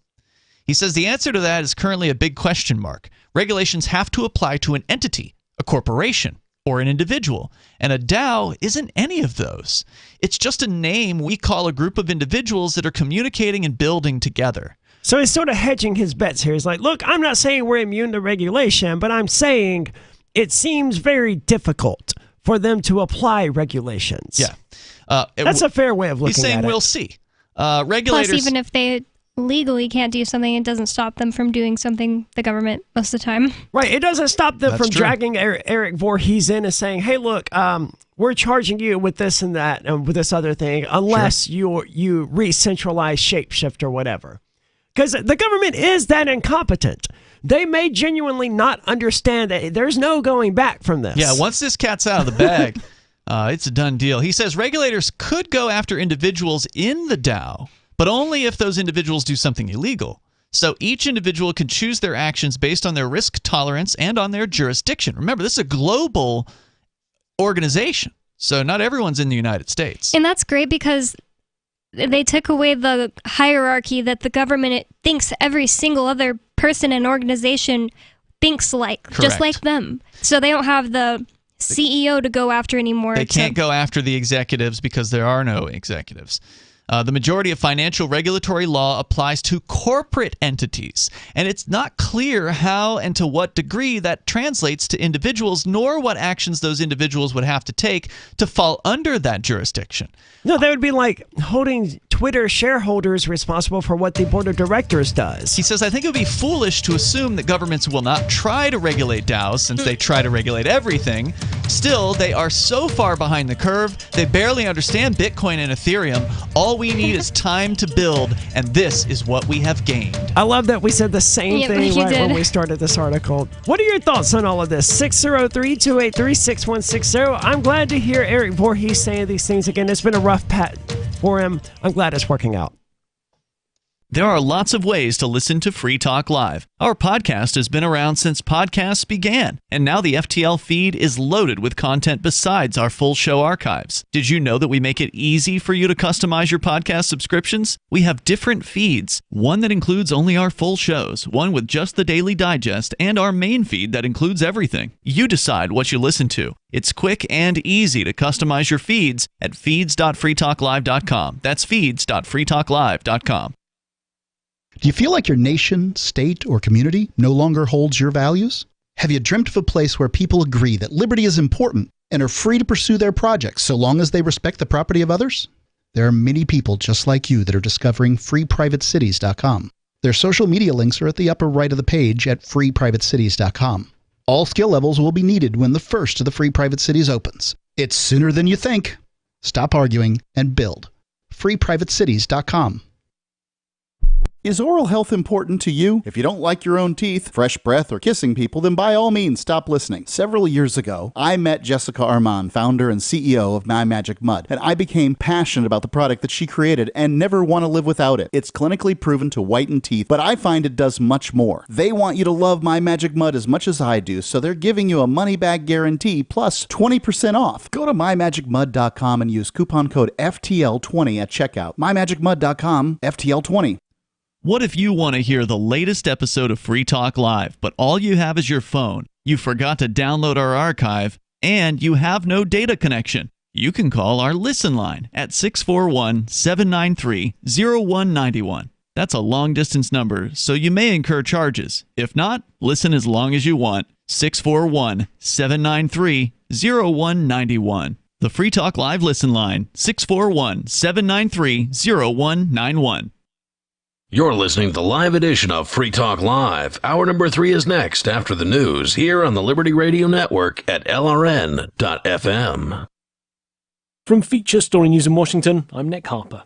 He says the answer to that is currently a big question mark. Regulations have to apply to an entity, a corporation, or an individual, and a DAO isn't any of those. It's just a name we call a group of individuals that are communicating and building together. So he's sort of hedging his bets here. He's like, look, I'm not saying we're immune to regulation, but I'm saying it seems very difficult for them to apply regulations. Yeah. That's a fair way of looking at it. He's saying we'll see. Regulators. Plus, even if they legally can't do something, it doesn't stop them from doing something, the government, most of the time. Right. It doesn't stop them from dragging Eric Voorhees in and saying, hey, look, we're charging you with this and that and with this other thing unless you re-centralize Shapeshift or whatever. Because the government is that incompetent. They may genuinely not understand that there's no going back from this. Yeah, once this cat's out of the bag, it's a done deal. He says regulators could go after individuals in the DAO, but only if those individuals do something illegal. So each individual can choose their actions based on their risk tolerance and on their jurisdiction. Remember, this is a global organization, so not everyone's in the United States. And that's great because they took away the hierarchy that the government thinks every single other person and organization thinks like, Correct. just like them. So they don't have the CEO to go after anymore. They can't go after the executives because there are no executives. The majority of financial regulatory law applies to corporate entities, and it's not clear how and to what degree that translates to individuals, nor what actions those individuals would have to take to fall under that jurisdiction. No, that would be like holding Twitter shareholders responsible for what the board of directors does. He says, I think it would be foolish to assume that governments will not try to regulate DAOs since they try to regulate everything. Still, they are so far behind the curve, they barely understand Bitcoin and Ethereum. All we need is time to build, and this is what we have gained. I love that we said the same thing right when we started this article. What are your thoughts on all of this? 603-283-6160. I'm glad to hear Eric Voorhees saying these things again. It's been a rough patch for him. I'm glad it's working out. There are lots of ways to listen to Free Talk Live. Our podcast has been around since podcasts began, and now the FTL feed is loaded with content besides our full show archives. Did you know that we make it easy for you to customize your podcast subscriptions? We have different feeds, one that includes only our full shows, one with just the Daily Digest, and our main feed that includes everything. You decide what you listen to. It's quick and easy to customize your feeds at feeds.freetalklive.com. That's feeds.freetalklive.com. Do you feel like your nation, state, or community no longer holds your values? Have you dreamt of a place where people agree that liberty is important and are free to pursue their projects so long as they respect the property of others? There are many people just like you that are discovering freeprivatecities.com. Their social media links are at the upper right of the page at freeprivatecities.com. All skill levels will be needed when the first of the Free Private Cities opens. It's sooner than you think. Stop arguing and build. freeprivatecities.com. Is oral health important to you? If you don't like your own teeth, fresh breath, or kissing people, then by all means stop listening. Several years ago, I met Jessica Armand, founder and CEO of My Magic Mud, and I became passionate about the product that she created and never want to live without it. It's clinically proven to whiten teeth, but I find it does much more. They want you to love My Magic Mud as much as I do, so they're giving you a money-back guarantee plus 20% off. Go to mymagicmud.com and use coupon code FTL20 at checkout. mymagicmud.com, FTL20. What if you want to hear the latest episode of Free Talk Live, but all you have is your phone, you forgot to download our archive, and you have no data connection? You can call our Listen line at 641-793-0191. That's a long-distance number, so you may incur charges. If not, listen as long as you want. 641-793-0191. The Free Talk Live Listen line, 641-793-0191. You're listening to the live edition of Free Talk Live. Hour number 3 is next after the news here on the Liberty Radio Network at LRN.FM. From Feature Story News in Washington, I'm Nick Harper.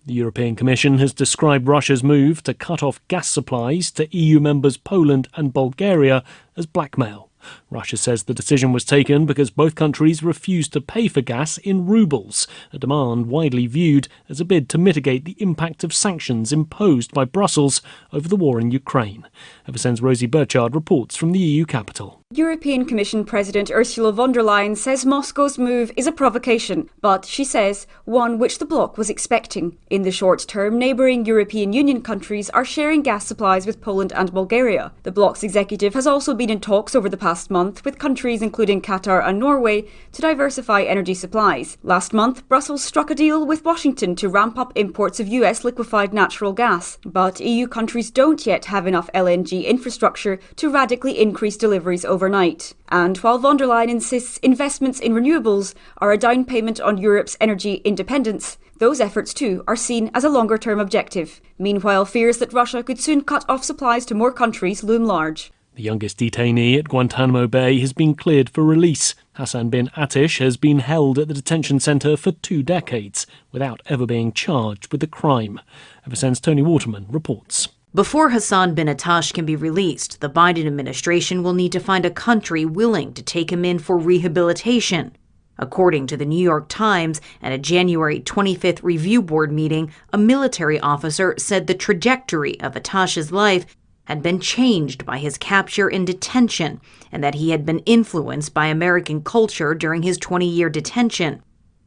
The European Commission has described Russia's move to cut off gas supplies to EU members Poland and Bulgaria as blackmail. Russia says the decision was taken because both countries refused to pay for gas in rubles, a demand widely viewed as a bid to mitigate the impact of sanctions imposed by Brussels over the war in Ukraine. FSN's Rosie Burchard reports from the EU capital. European Commission President Ursula von der Leyen says Moscow's move is a provocation, but she says one which the bloc was expecting. In the short term, neighbouring European Union countries are sharing gas supplies with Poland and Bulgaria. The bloc's executive has also been in talks over the past month with countries including Qatar and Norway to diversify energy supplies. Last month, Brussels struck a deal with Washington to ramp up imports of US liquefied natural gas. But EU countries don't yet have enough LNG infrastructure to radically increase deliveries overnight. And while von der Leyen insists investments in renewables are a down payment on Europe's energy independence, those efforts too are seen as a longer-term objective. Meanwhile, fears that Russia could soon cut off supplies to more countries loom large. The youngest detainee at Guantanamo Bay has been cleared for release. Hassan bin Atish has been held at the detention centre for 2 decades without ever being charged with the crime. FSN's Tony Waterman reports. Before Hassan bin Atish can be released, the Biden administration will need to find a country willing to take him in for rehabilitation. According to the New York Times, at a January 25th review board meeting, a military officer said the trajectory of Atish's life had been changed by his capture and detention, and that he had been influenced by American culture during his 20-year detention.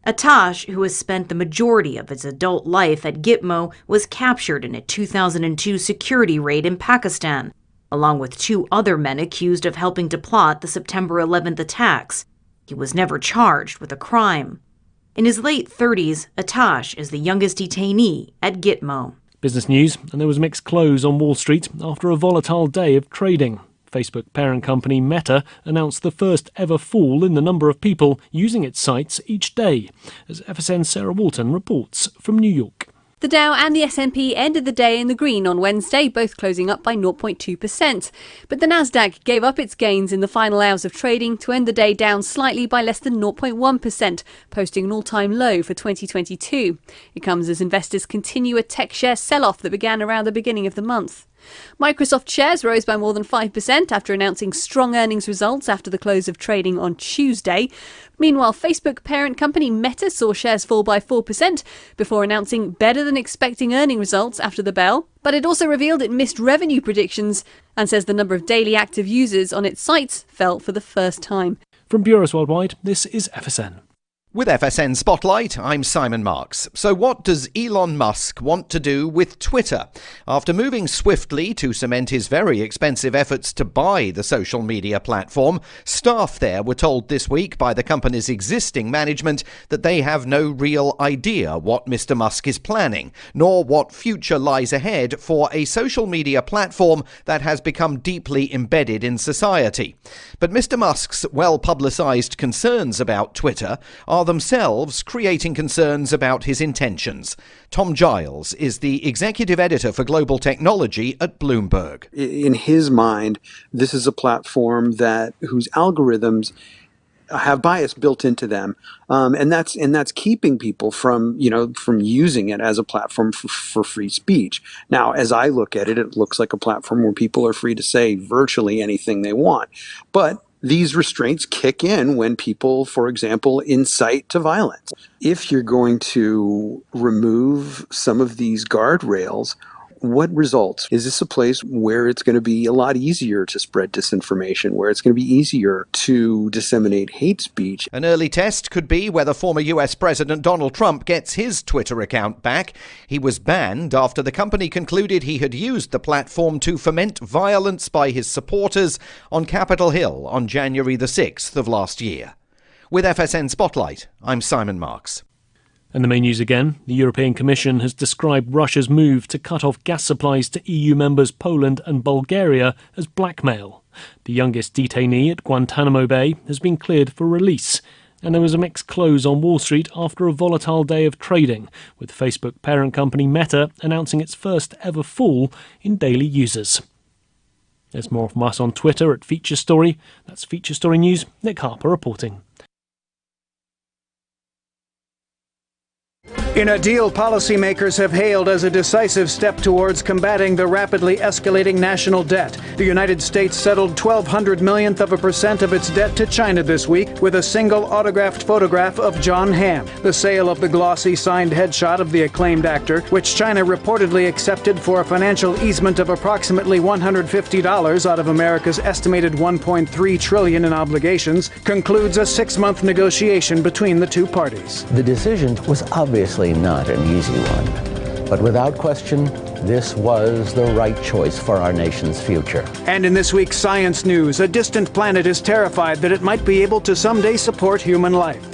Atish, who has spent the majority of his adult life at Gitmo, was captured in a 2002 security raid in Pakistan, along with 2 other men accused of helping to plot the September 11th attacks. He was never charged with a crime. In his late 30s, Atish is the youngest detainee at Gitmo. Business news, and there was mixed close on Wall Street after a volatile day of trading. Facebook parent company Meta announced the first ever fall in the number of people using its sites each day, as FSN's Sarah Walton reports from New York. The Dow and the S&P ended the day in the green on Wednesday, both closing up by 0.2%. But the Nasdaq gave up its gains in the final hours of trading to end the day down slightly by less than 0.1%, posting an all-time low for 2022. It comes as investors continue a tech share sell-off that began around the beginning of the month. Microsoft shares rose by more than 5% after announcing strong earnings results after the close of trading on Tuesday. Meanwhile, Facebook parent company Meta saw shares fall by 4% before announcing better than expecting earning results after the bell. But it also revealed it missed revenue predictions and says the number of daily active users on its sites fell for the first time. From Bureaus Worldwide, this is FSN. With FSN Spotlight, I'm Simon Marks. So what does Elon Musk want to do with Twitter? After moving swiftly to cement his very expensive efforts to buy the social media platform, staff there were told this week by the company's existing management that they have no real idea what Mr. Musk is planning, nor what future lies ahead for a social media platform that has become deeply embedded in society. But Mr. Musk's well-publicized concerns about Twitter are are themselves creating concerns about his intentions. Tom Giles is the executive editor for global technology at Bloomberg. In his mind, this is a platform whose algorithms have bias built into them, and that's keeping people from using it as a platform for free speech. Now, as I look at it, it looks like a platform where people are free to say virtually anything they want, but these restraints kick in when people, for example, incite to violence. If you're going to remove some of these guardrails, what results? Is this a place where it's going to be a lot easier to spread disinformation, where it's going to be easier to disseminate hate speech? An early test could be whether former US President Donald Trump gets his Twitter account back. He was banned after the company concluded he had used the platform to foment violence by his supporters on Capitol Hill on January the 6th of last year. With FSN Spotlight, I'm Simon Marks. And the main news again, the European Commission has described Russia's move to cut off gas supplies to EU members Poland and Bulgaria as blackmail. The youngest detainee at Guantanamo Bay has been cleared for release. And there was a mixed close on Wall Street after a volatile day of trading, with Facebook parent company Meta announcing its first ever fall in daily users. There's more from us on Twitter at Feature Story. That's Feature Story News. Nick Harper reporting. In a deal policymakers have hailed as a decisive step towards combating the rapidly escalating national debt, the United States settled 0.12 millionth of a percent of its debt to China this week with a single autographed photograph of John Hamm. The sale of the glossy signed headshot of the acclaimed actor, which China reportedly accepted for a financial easement of approximately $150 out of America's estimated $1.3 trillion in obligations, concludes a 6-month negotiation between the two parties. The decision was obviously not an easy one, but without question, this was the right choice for our nation's future. And in this week's science news, a distant planet is terrified that it might be able to someday support human life.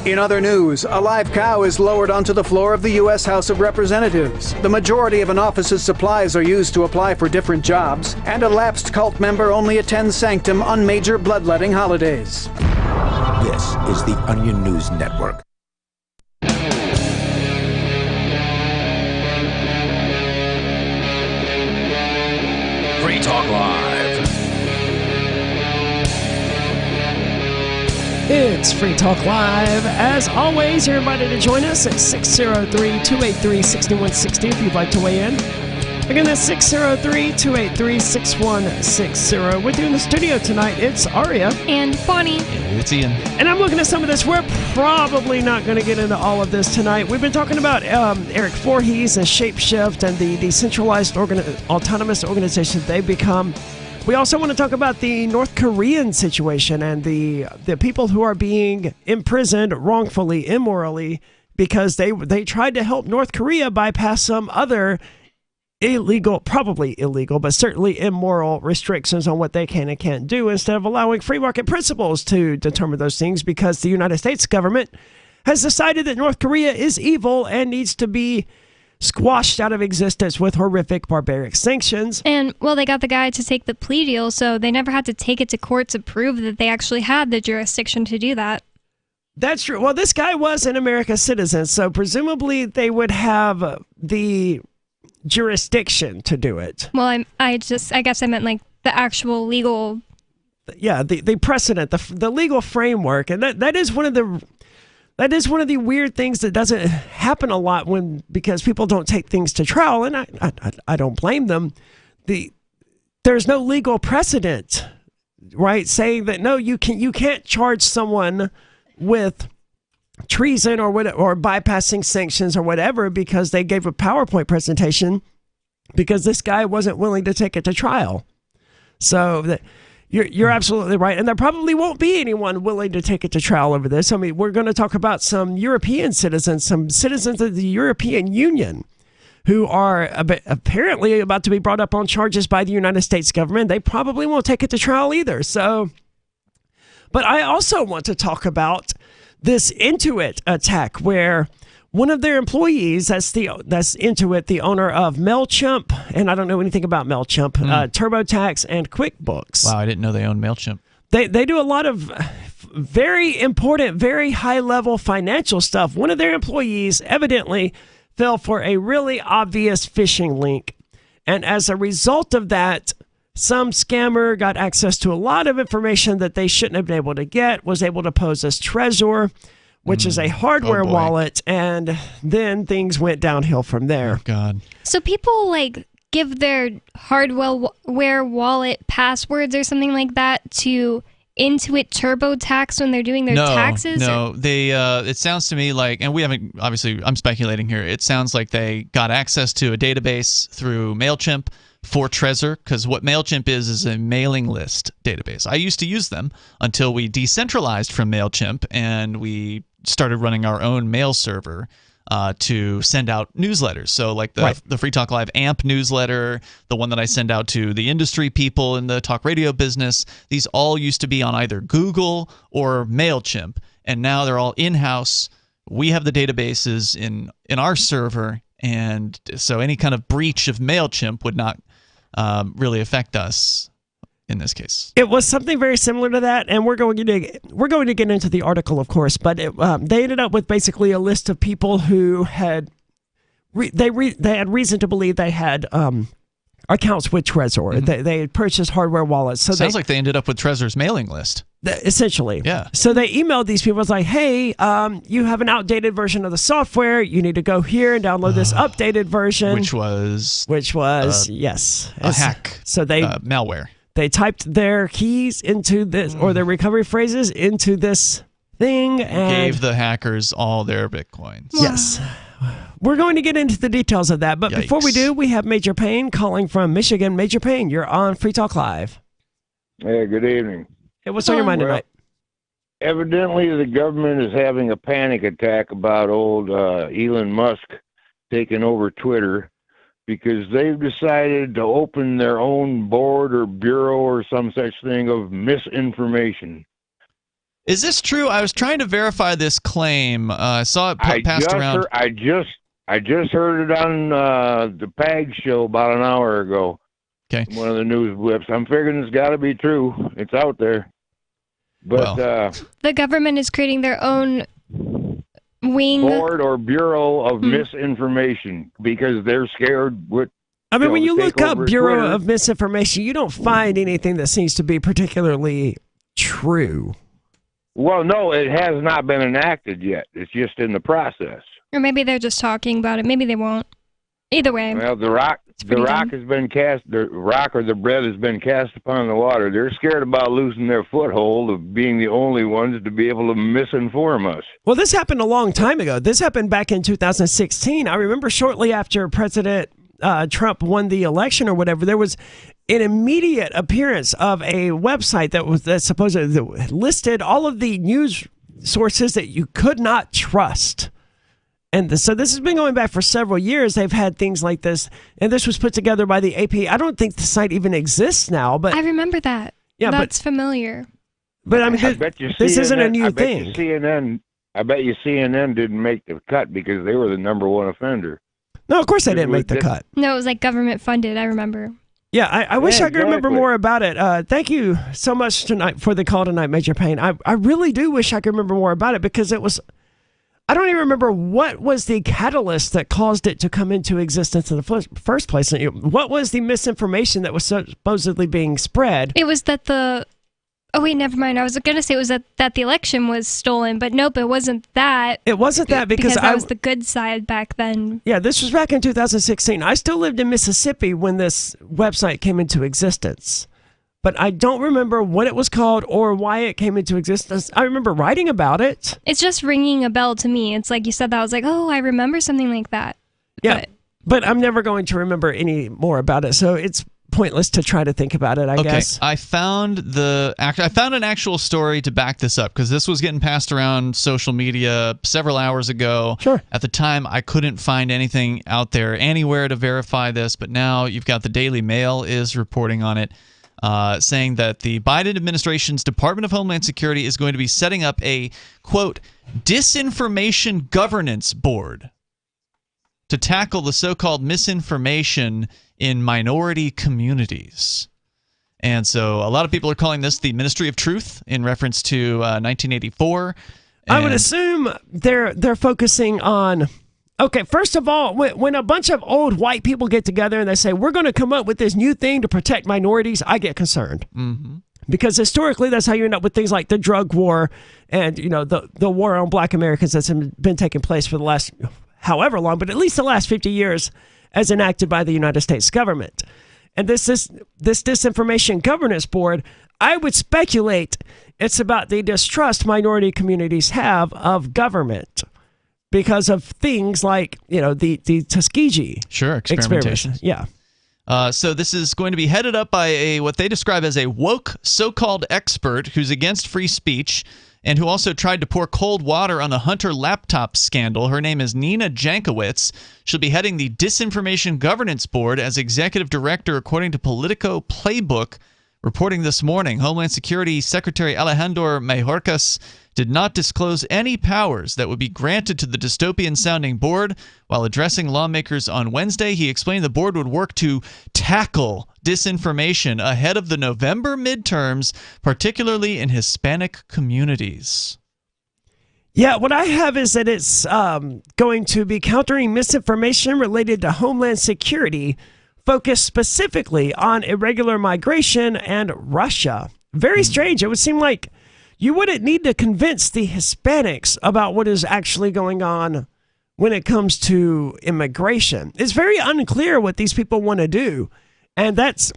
In other news, a live cow is lowered onto the floor of the U.S. House of Representatives. The majority of an office's supplies are used to apply for different jobs, and a lapsed cult member only attends sanctum on major bloodletting holidays. This is the Onion News Network. Free Talk Live. It's Free Talk Live. As always, you're invited to join us at 603-283-6160 if you'd like to weigh in. Again, that's 603-283-6160. With you in the studio tonight, it's Aria. And Bonnie. And it's Ian. And I'm looking at some of this. We're probably not going to get into all of this tonight. We've been talking about Eric Voorhees and Shapeshift and the decentralized autonomous organization they've become. We also want to talk about the North Korean situation and the people who are being imprisoned wrongfully, immorally, because they tried to help North Korea bypass some other illegal, probably illegal, but certainly immoral restrictions on what they can and can't do instead of allowing free market principles to determine those things, because the United States government has decided that North Korea is evil and needs to be squashed out of existence with horrific, barbaric sanctions. And, well, they got the guy to take the plea deal, so they never had to take it to court to prove that they actually had the jurisdiction to do that. That's true. Well, this guy was an American citizen, so presumably they would have the jurisdiction to do it. Well, I guess I meant like the actual legal. Yeah, the precedent, the legal framework, and that is one of the weird things that doesn't happen a lot because people don't take things to trial, and I don't blame them. There's no legal precedent, right, saying that no, you can't charge someone with treason or bypassing sanctions or whatever because they gave a PowerPoint presentation because this guy wasn't willing to take it to trial. So you're absolutely right, and there probably won't be anyone willing to take it to trial over this. I mean, we're going to talk about some European citizens, some citizens of the European Union who are apparently about to be brought up on charges by the United States government. They probably won't take it to trial either. So, but I also want to talk about this Intuit attack where one of their employees, that's Intuit, the owner of MailChimp, and I don't know anything about MailChimp, TurboTax and QuickBooks. Wow, I didn't know they owned MailChimp. They do a lot of very important, very high-level financial stuff. One of their employees evidently fell for a really obvious phishing link. And as a result of that, some scammer got access to a lot of information that they shouldn't have been able to get, was able to pose as Trezor, which is a hardware wallet, and then things went downhill from there. Oh, God. So people like give their hardware wallet passwords or something like that to Intuit TurboTax when they're doing their taxes? No, they. It sounds to me like, and we haven't, obviously, I'm speculating here. It sounds like they got access to a database through MailChimp for Trezor, because what MailChimp is a mailing list database. I used to use them until we decentralized from MailChimp and we started running our own mail server to send out newsletters. So like the Free Talk Live AMP newsletter, the one that I send out to the industry people in the talk radio business, these all used to be on either Google or MailChimp, and now they're all in-house. We have the databases in our server, and so any kind of breach of MailChimp would not really affect us in this case. It was something very similar to that, and we're going to get into the article, of course. But they ended up with basically a list of people who had they had reason to believe they had accounts with Trezor. Mm-hmm. They had purchased hardware wallets. So sounds like they ended up with Trezor's mailing list. Essentially, yeah. So they emailed these people. It's like, hey, you have an outdated version of the software. You need to go here and download this updated version, which was yes, a hack. So they malware. They typed their keys into this, or their recovery phrases into this thing, and gave the hackers all their Bitcoins. Yes. We're going to get into the details of that, but before we do, we have Major Payne calling from Michigan. Major Payne, you're on Free Talk Live. Hey, good evening. Hey, what's on your mind tonight? Evidently, the government is having a panic attack about old Elon Musk taking over Twitter, because they've decided to open their own board or bureau or some such thing of misinformation. Is this true? I was trying to verify this claim. I saw it passed around. I just heard it on the PAG show about an hour ago. Okay. One of the news blips. I'm figuring it's got to be true. It's out there. But the government is creating their own wing, board or bureau of misinformation, because they're scared what. I mean, when you look up Bureau Twitter of Misinformation, you don't find anything that seems to be particularly true. Well, no, it has not been enacted yet. It's just in the process. Or maybe they're just talking about it. Maybe they won't. Either way. Well, the rock has been cast. The rock or the bread has been cast upon the water. They're scared about losing their foothold of being the only ones to be able to misinform us. Well, this happened a long time ago. This happened back in 2016. I remember shortly after President Trump won the election or whatever, there was an immediate appearance of a website that supposedly listed all of the news sources that you could not trust. And so this has been going back for several years. They've had things like this, and this was put together by the AP. I don't think the site even exists now, but I remember that. Yeah, that's familiar. But I mean, this isn't a new thing. I bet you CNN didn't make the cut because they were the number one offender. No, of course they didn't make the cut. No, it was like government funded. I remember. Yeah, I wish I could remember more about it. Thank you so much tonight for the call tonight, Major Payne. I really do wish I could remember more about it, because it was. I don't even remember what was the catalyst that caused it to come into existence in the first place. What was the misinformation that was supposedly being spread? It was that oh wait, never mind. I was going to say it was that the election was stolen, but nope, it wasn't that. It wasn't that because that was the good side back then. Yeah, this was back in 2016. I still lived in Mississippi when this website came into existence. But I don't remember what it was called or why it came into existence. I remember writing about it. It's just ringing a bell to me. It's like you said that. I was like, oh, I remember something like that. Yeah, but I'm never going to remember any more about it. So it's pointless to try to think about it, I guess. I found an actual story to back this up, because this was getting passed around social media several hours ago. Sure. At the time, I couldn't find anything out there anywhere to verify this, but now you've got the Daily Mail is reporting on it. Saying that the Biden administration's Department of Homeland Security is going to be setting up a, quote, disinformation governance board to tackle the so-called misinformation in minority communities. And so a lot of people are calling this the Ministry of Truth in reference to 1984. I would assume they're focusing on. Okay, first of all, when a bunch of old white people get together and they say, we're going to come up with this new thing to protect minorities, I get concerned. Mm-hmm. Because historically, that's how you end up with things like the drug war and, the war on black Americans that's been taking place for the last however long, but at least the last 50 years as enacted by the United States government. And this Disinformation Governance Board, I would speculate it's about the distrust minority communities have of government. Because of things like, the Tuskegee experimentation. Yeah. So this is going to be headed up by what they describe as a woke so-called expert who's against free speech and who also tried to pour cold water on the Hunter laptop scandal. Her name is Nina Jankowicz. She'll be heading the Disinformation Governance Board as executive director, according to Politico Playbook. Reporting this morning, Homeland Security Secretary Alejandro Mayorkas did not disclose any powers that would be granted to the dystopian-sounding board. While addressing lawmakers on Wednesday, he explained the board would work to tackle disinformation ahead of the November midterms, particularly in Hispanic communities. Yeah, what I have is that it's going to be countering misinformation related to Homeland Security, focused specifically on irregular migration and Russia. Very strange. It would seem like you wouldn't need to convince the Hispanics about what is actually going on when it comes to immigration. It's very unclear what these people want to do, and that's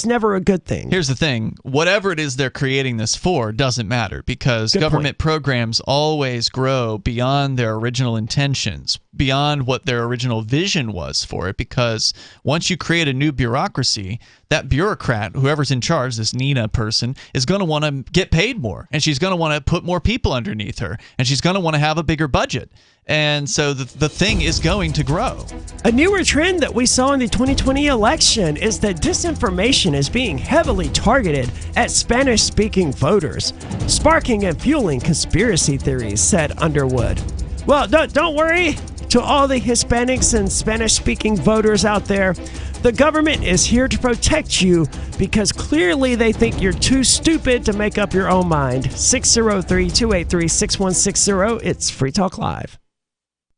never a good thing. Here's the thing. Whatever it is they're creating this for doesn't matter, because government programs always grow beyond their original intentions, beyond what their original vision was for it, because once you create a new bureaucracy, that bureaucrat, whoever's in charge, this Nina person, is going to want to get paid more, and she's going to want to put more people underneath her, and she's going to want to have a bigger budget. And so the thing is going to grow. A newer trend that we saw in the 2020 election is that disinformation is being heavily targeted at Spanish-speaking voters, sparking and fueling conspiracy theories, said Underwood. Well, don't worry. To all the Hispanics and Spanish-speaking voters out there, the government is here to protect you because clearly they think you're too stupid to make up your own mind. 603-283-6160. It's Free Talk Live.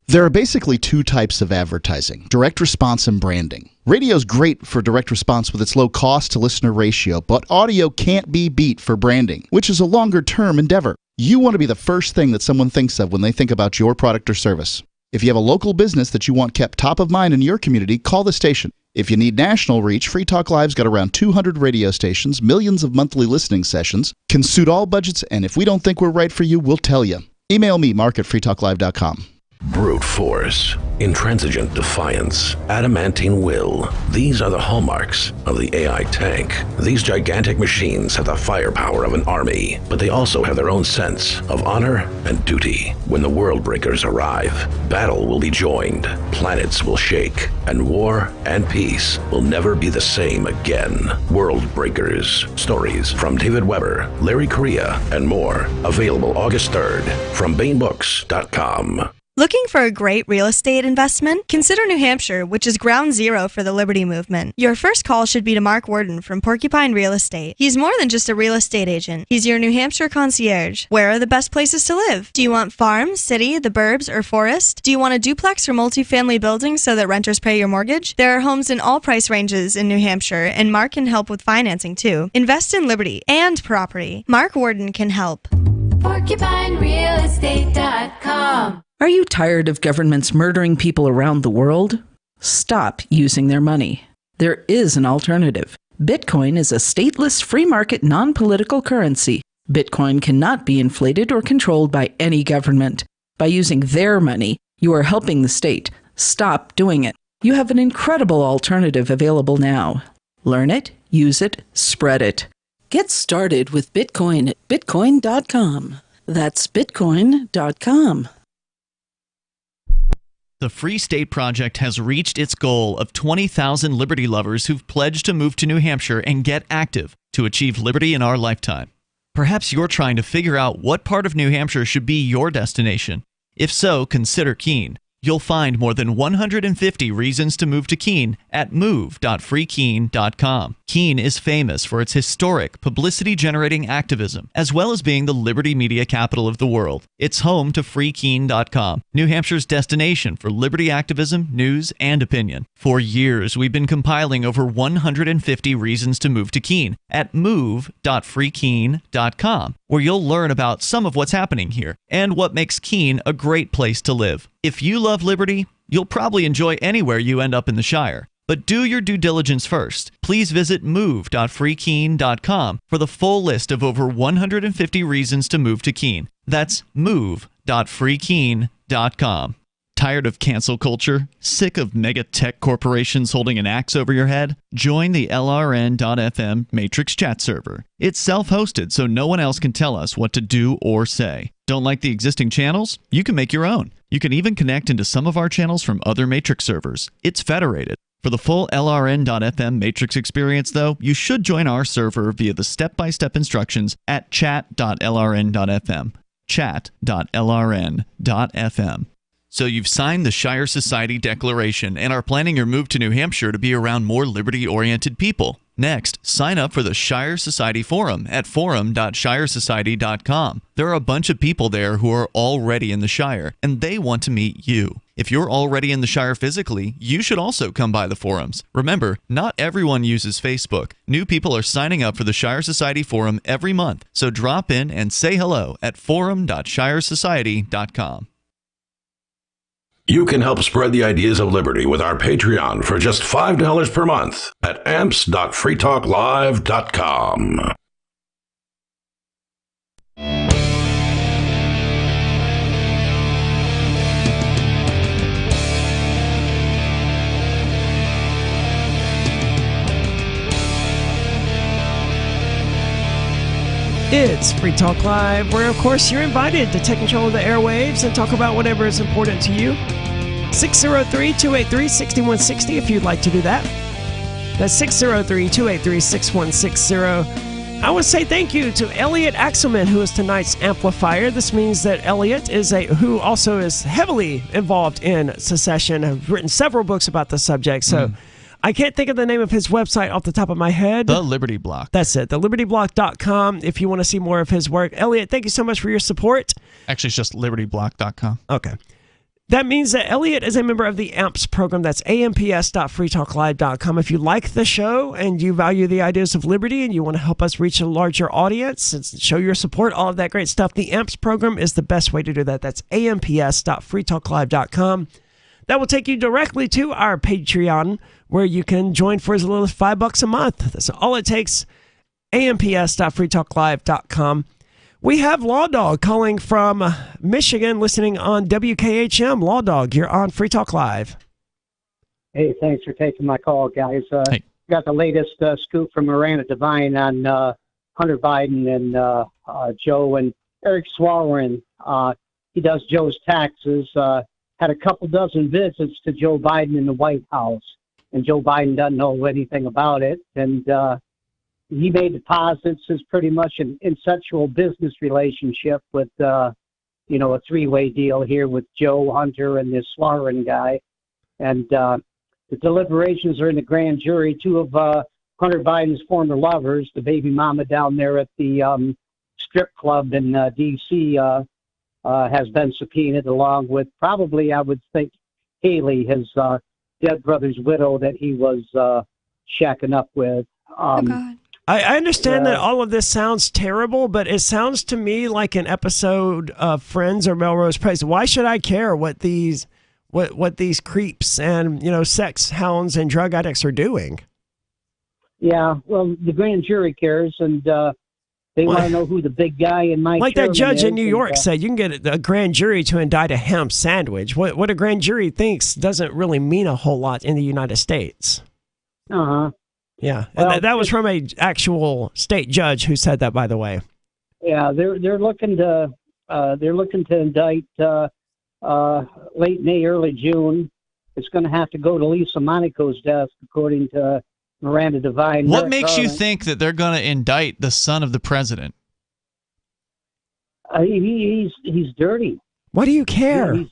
There are basically two types of advertising: direct response and branding. Radio's great for direct response with its low cost to listener ratio, but audio can't be beat for branding, which is a longer term endeavor. You want to be the first thing that someone thinks of when they think about your product or service. If you have a local business that you want kept top of mind in your community, call the station. If you need national reach, Free Talk Live's got around 200 radio stations, millions of monthly listening sessions, can suit all budgets, and if we don't think we're right for you, we'll tell you. Email me, mark@freetalklive.com. Brute force, intransigent defiance, adamantine will. These are the hallmarks of the AI tank. These gigantic machines have the firepower of an army, but they also have their own sense of honor and duty. When the world breakers arrive, battle will be joined, planets will shake, and war and peace will never be the same again. World Breakers. Stories from David Weber, Larry Correia, and more. Available August 3rd from BaneBooks.com. Looking for a great real estate investment? Consider New Hampshire, which is ground zero for the Liberty Movement. Your first call should be to Mark Worden from Porcupine Real Estate. He's more than just a real estate agent. He's your New Hampshire concierge. Where are the best places to live? Do you want farm, city, the burbs, or forest? Do you want a duplex or multifamily building so that renters pay your mortgage? There are homes in all price ranges in New Hampshire, and Mark can help with financing too. Invest in liberty and property. Mark Worden can help. PorcupineRealEstate.com. Are you tired of governments murdering people around the world? Stop using their money. There is an alternative. Bitcoin is a stateless, free market, non-political currency. Bitcoin cannot be inflated or controlled by any government. By using their money, you are helping the state. Stop doing it. You have an incredible alternative available now. Learn it, use it, spread it. Get started with Bitcoin at Bitcoin.com. That's Bitcoin.com. The Free State Project has reached its goal of 20,000 liberty lovers who've pledged to move to New Hampshire and get active to achieve liberty in our lifetime. Perhaps you're trying to figure out what part of New Hampshire should be your destination. If so, consider Keene. You'll find more than 150 reasons to move to Keene at move.freekeene.com. Keene is famous for its historic, publicity-generating activism, as well as being the liberty media capital of the world. It's home to freekeene.com, New Hampshire's destination for liberty activism, news, and opinion. For years, we've been compiling over 150 reasons to move to Keene at move.freekeene.com, where you'll learn about some of what's happening here and what makes Keene a great place to live. If you love liberty, you'll probably enjoy anywhere you end up in the Shire. But do your due diligence first. Please visit move.freekeene.com for the full list of over 150 reasons to move to Keene. That's move.freekeene.com. Tired of cancel culture? Sick of mega tech corporations holding an axe over your head? Join the LRN.FM Matrix chat server. It's self-hosted, so no one else can tell us what to do or say. Don't like the existing channels? You can make your own. You can even connect into some of our channels from other Matrix servers. It's federated. For the full LRN.FM Matrix experience, though, you should join our server via the step-by-step instructions at chat.lrn.fm. Chat.lrn.fm. So you've signed the Shire Society Declaration and are planning your move to New Hampshire to be around more liberty-oriented people. Next, sign up for the Shire Society Forum at forum.shiresociety.com. There are a bunch of people there who are already in the Shire, and they want to meet you. If you're already in the Shire physically, you should also come by the forums. Remember, not everyone uses Facebook. New people are signing up for the Shire Society Forum every month, so drop in and say hello at forum.shiresociety.com. You can help spread the ideas of liberty with our Patreon for just $5 per month at amps.freetalklive.com. It's Free Talk Live, where, of course, you're invited to take control of the airwaves and talk about whatever is important to you. 603-283-6160 if you'd like to do that. That's 603-283-6160. I would say thank you to Elliot Axelman, who is tonight's amplifier. This means that Elliot who also is heavily involved in secession, has written several books about the subject, so... I can't think of the name of his website off the top of my head. The Liberty Block. That's it, thelibertyblock.com if you want to see more of his work. Elliot, thank you so much for your support. Actually, it's just libertyblock.com. Okay. That means that Elliot is a member of the AMPS program. That's amps.freetalklive.com. If you like the show and you value the ideas of liberty and you want to help us reach a larger audience and show your support, all of that great stuff, the AMPS program is the best way to do that. That's amps.freetalklive.com. That will take you directly to our Patreon, where you can join for as little as $5 a month. That's all it takes. amps.freetalklive.com. We have Law Dog calling from Michigan, listening on WKHM. Law Dog, you're on Free Talk Live. Hey, thanks for taking my call, guys. Got the latest scoop from Miranda Devine on Hunter Biden and Joe and Eric Swalwell. He does Joe's taxes. Had a couple dozen visits to Joe Biden in the White House, and Joe Biden doesn't know anything about it. And he made deposits as pretty much an incestual business relationship with, a three-way deal here with Joe, Hunter, and this Swalwell guy. And the deliberations are in the grand jury. Two of Hunter Biden's former lovers, the baby mama down there at the strip club in D.C., has been subpoenaed, along with probably, I would think, Haley, his dead brother's widow that he was shacking up with. I understand that all of this sounds terrible, but it sounds to me like an episode of Friends or Melrose Place. Why should I care what these creeps and sex hounds and drug addicts are doing? Yeah, well, the grand jury cares, and they want to know who the big guy in my like that judge in New York said, you can get a grand jury to indict a ham sandwich. What a grand jury thinks doesn't really mean a whole lot in the United States. Uh-huh. Yeah, and that was from a actual state judge who said that, by the way. Yeah, they're looking to indict late May, early June. It's going to have to go to Lisa Monaco's desk, according to Miranda Devine. What makes you think that they're going to indict the son of the president? He's dirty. Why do you care?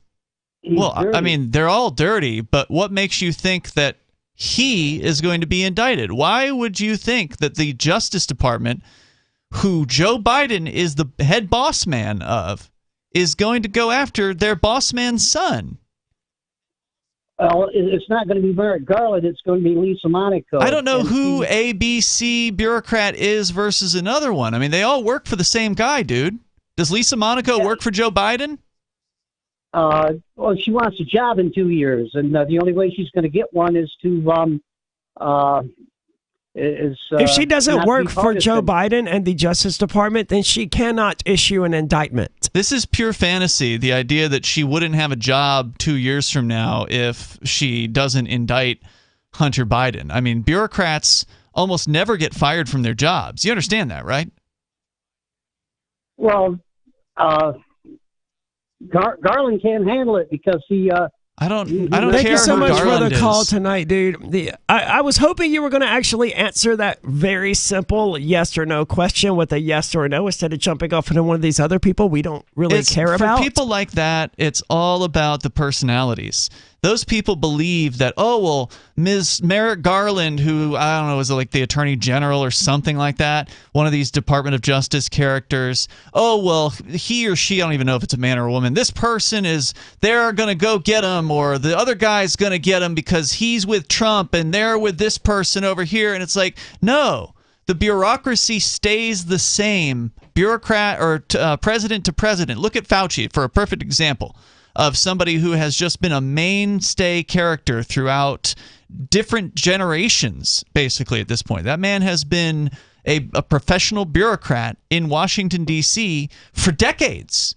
Well, I mean, they're all dirty, but what makes you think that he is going to be indicted? Why would you think that the Justice Department, who Joe Biden is the head boss man of, is going to go after their boss man's son? Well, it's not going to be Merrick Garland. It's going to be Lisa Monaco. I don't know who ABC bureaucrat is versus another one. I mean, they all work for the same guy, dude. Does Lisa Monaco work for Joe Biden? Well, she wants a job in 2 years, and the only way she's going to get one is to if she doesn't work for Joe Biden and the Justice Department, then she cannot issue an indictment. This is pure fantasy, the idea that she wouldn't have a job 2 years from now if she doesn't indict Hunter Biden. I mean, bureaucrats almost never get fired from their jobs. You understand that, right? Well, Garland can't handle it because he... I don't Thank care you so who much Garland for the call is. tonight, dude. I was hoping you were going to actually answer that very simple yes or no question with a yes or no instead of jumping off into one of these other people we don't really care about. For people like that, it's all about the personalities. Those people believe that, oh, well, Ms. Merrick Garland, who, I don't know, is like the Attorney General or something like that, one of these Department of Justice characters, oh, well, he or she, I don't even know if it's a man or a woman, this person is, they're going to go get him, or the other guy's going to get him because he's with Trump and they're with this person over here. And it's like, no, the bureaucracy stays the same, bureaucrat or president to president. Look at Fauci for a perfect example of somebody who has just been a mainstay character throughout different generations, basically, at this point. That man has been a professional bureaucrat in Washington, D.C. for decades,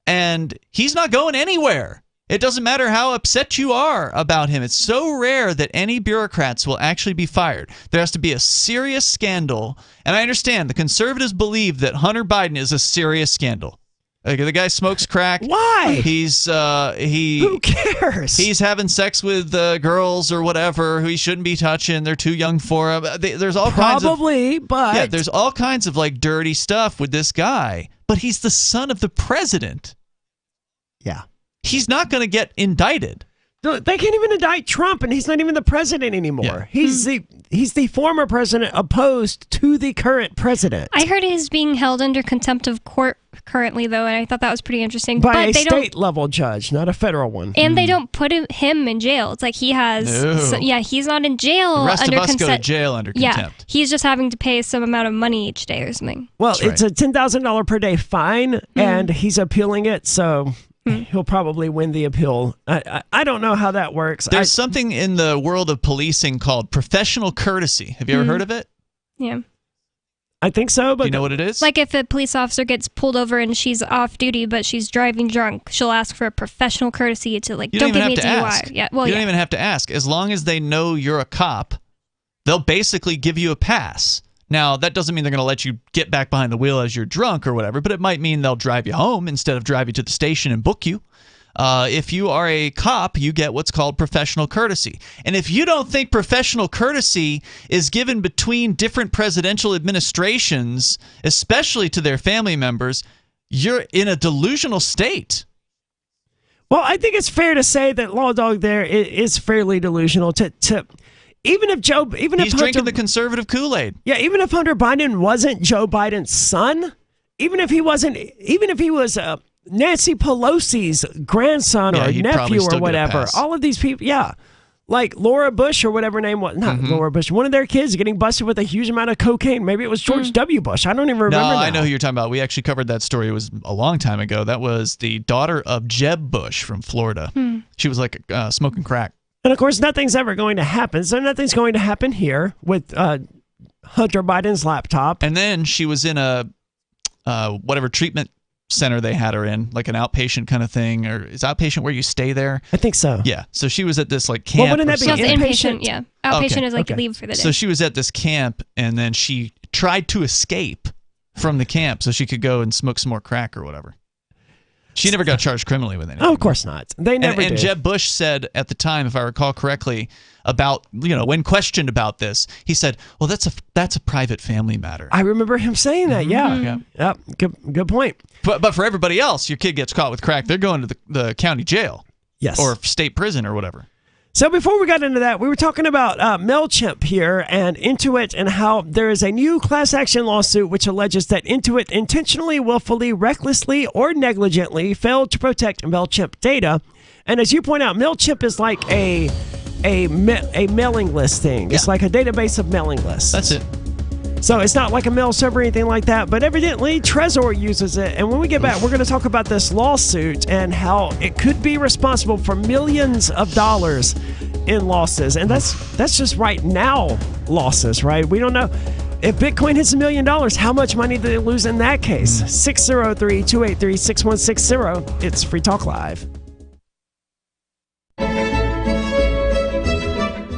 and he's not going anywhere. It doesn't matter how upset you are about him. It's so rare that any bureaucrats will actually be fired. There has to be a serious scandal, and I understand the conservatives believe that Hunter Biden is a serious scandal. The guy smokes crack. Why? Who cares? He's having sex with girls or whatever who he shouldn't be touching. They're too young for him. There's all kinds of but there's all kinds of like dirty stuff with this guy. But he's the son of the president. Yeah, he's not going to get indicted. They can't even indict Trump, and he's not even the president anymore. Yeah. He's the former president opposed to the current president. I heard he's being held under contempt of court currently, though, and I thought that was pretty interesting. By a state-level judge, not a federal one. And they don't put him in jail. It's like he has... No. So, he's not in jail the rest under of us consent. go to jail under contempt. Yeah, he's just having to pay some amount of money each day or something. Well, it's a $10,000 per day fine, and he's appealing it, so... He'll probably win the appeal. I don't know how that works. There's something in the world of policing called professional courtesy. Have you ever heard of it? Yeah. I think so, but... Do you know what it is? Like if a police officer gets pulled over and she's off duty, but she's driving drunk, she'll ask for a professional courtesy to like, don't give me a DUI. Yeah, well, you don't even have to ask. As long as they know you're a cop, they'll basically give you a pass. Now, that doesn't mean they're going to let you get back behind the wheel as you're drunk or whatever, but it might mean they'll drive you home instead of drive you to the station and book you. If you are a cop, you get what's called professional courtesy. And if you don't think professional courtesy is given between different presidential administrations, especially to their family members, you're in a delusional state. Well, I think it's fair to say that Law Dog there is fairly delusional to even if he's drinking the conservative Kool-Aid. Yeah, even if Hunter Biden wasn't Joe Biden's son, even if he was Nancy Pelosi's grandson or nephew or whatever, all of these people, like Laura Bush or whatever her name was, not Laura Bush, one of their kids getting busted with a huge amount of cocaine. Maybe it was George W. Bush. I don't even remember. No, I know who you're talking about. We actually covered that story. It was a long time ago. That was the daughter of Jeb Bush from Florida. She was like smoking crack. And of course, nothing's ever going to happen. So nothing's going to happen here with Hunter Biden's laptop. And then she was in a whatever treatment center they had her in, like an outpatient kind of thing, or is outpatient where you stay there? I think so. Yeah. So she was at this like camp. Well, wouldn't that be inpatient? Yeah. Outpatient is like leave for the day. So she was at this camp, and then she tried to escape from the camp so she could go and smoke some more crack or whatever. She never got charged criminally with anything. Oh, of course not. They never did. And Jeb Bush said at the time, if I recall correctly, about, when questioned about this, he said, well, that's a private family matter. I remember him saying that, yeah. Good point. But for everybody else, your kid gets caught with crack, they're going to the county jail. Yes. Or state prison or whatever. So before we got into that, we were talking about MailChimp here and Intuit and how there is a new class action lawsuit which alleges that Intuit intentionally, willfully, recklessly, or negligently failed to protect MailChimp data. And as you point out, MailChimp is like a mailing list thing. It's like a database of mailing lists. That's it. So it's not like a mail server or anything like that, but evidently Trezor uses it. And when we get back, we're going to talk about this lawsuit and how it could be responsible for millions of dollars in losses. And that's just right now losses, right? We don't know. If Bitcoin hits $1 million, how much money do they lose in that case? 603-283-6160. It's Free Talk Live.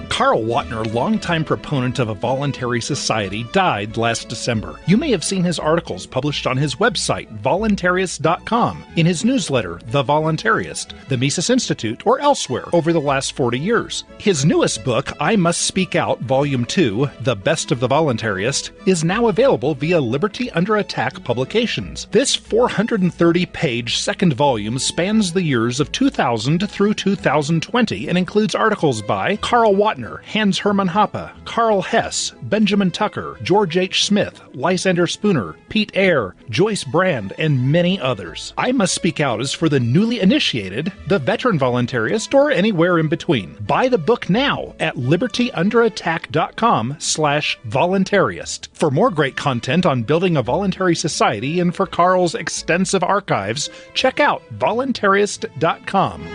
Carl Watner, longtime proponent of a voluntary society, died last December. You may have seen his articles published on his website, voluntarist.com, in his newsletter, The Voluntarist, the Mises Institute, or elsewhere over the last 40 years. His newest book, I Must Speak Out, Volume 2, The Best of the Voluntarist, is now available via Liberty Under Attack Publications. This 430-page second volume spans the years of 2000 through 2020 and includes articles by Carl Watner, Hans Hermann Hoppe, Carl Hess, Benjamin Tucker, George H. Smith, Lysander Spooner, Pete Eyre, Joyce Brand, and many others. I Must Speak Out is for the newly initiated, the veteran voluntarist, or anywhere in between. Buy the book now at libertyunderattack.com/voluntarist. For more great content on building a voluntary society and for Carl's extensive archives, check out voluntarist.com.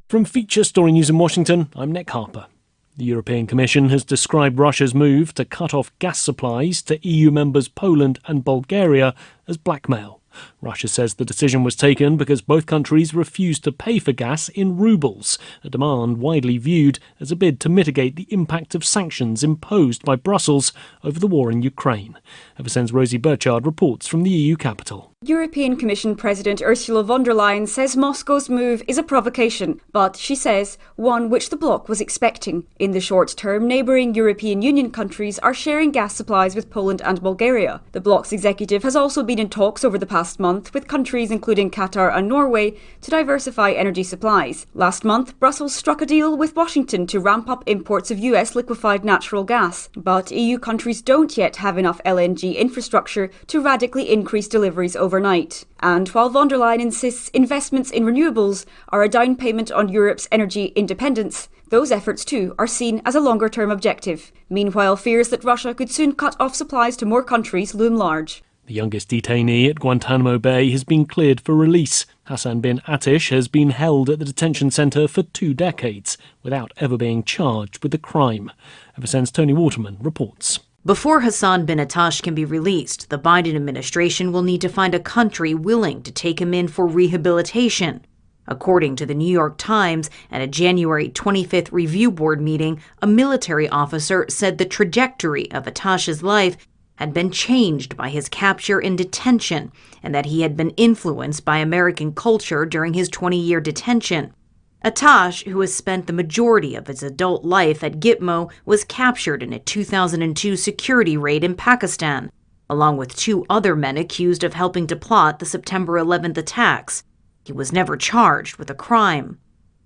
From Feature Story News in Washington, I'm Nick Harper. The European Commission has described Russia's move to cut off gas supplies to EU members Poland and Bulgaria as blackmail. Russia says the decision was taken because both countries refused to pay for gas in rubles, a demand widely viewed as a bid to mitigate the impact of sanctions imposed by Brussels over the war in Ukraine. FSN's Rosie Burchard reports from the EU capital. European Commission President Ursula von der Leyen says Moscow's move is a provocation, but she says one which the bloc was expecting. In the short term, neighbouring European Union countries are sharing gas supplies with Poland and Bulgaria. The bloc's executive has also been in talks over the past month with countries including Qatar and Norway to diversify energy supplies. Last month, Brussels struck a deal with Washington to ramp up imports of US liquefied natural gas, but EU countries don't yet have enough LNG infrastructure to radically increase deliveries overnight. And while von der Leyen insists investments in renewables are a down payment on Europe's energy independence, those efforts too are seen as a longer-term objective. Meanwhile, fears that Russia could soon cut off supplies to more countries loom large. The youngest detainee at Guantanamo Bay has been cleared for release. Hassan bin Atish has been held at the detention centre for 2 decades without ever being charged with a crime. FSN's Tony Waterman reports. Before Hassan bin Atish can be released, the Biden administration will need to find a country willing to take him in for rehabilitation. According to the New York Times, at a January 25th review board meeting, a military officer said the trajectory of Atish's life had been changed by his capture and detention, and that he had been influenced by American culture during his 20-year detention. Atish, who has spent the majority of his adult life at Gitmo, was captured in a 2002 security raid in Pakistan, along with 2 other men accused of helping to plot the September 11th attacks. He was never charged with a crime.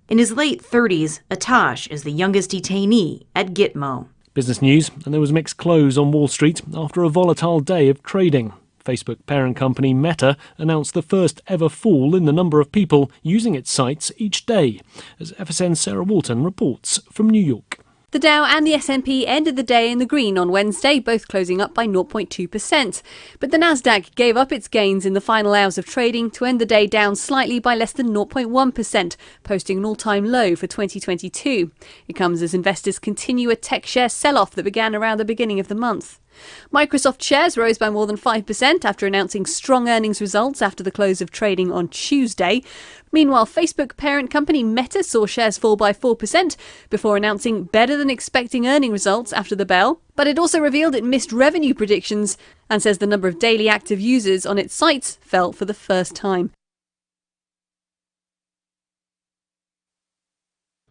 In his late 30s, Atish is the youngest detainee at Gitmo. Business news, and there was mixed close on Wall Street after a volatile day of trading. Facebook parent company Meta announced the first ever fall in the number of people using its sites each day, as FSN's Sarah Walton reports from New York. The Dow and the S&P ended the day in the green on Wednesday, both closing up by 0.2%. But the Nasdaq gave up its gains in the final hours of trading to end the day down slightly by less than 0.1%, posting an all-time low for 2022. It comes as investors continue a tech share sell-off that began around the beginning of the month. Microsoft shares rose by more than 5% after announcing strong earnings results after the close of trading on Tuesday. Meanwhile, Facebook parent company Meta saw shares fall by 4% before announcing better than expecting earning results after the bell. But it also revealed it missed revenue predictions and says the number of daily active users on its sites fell for the first time.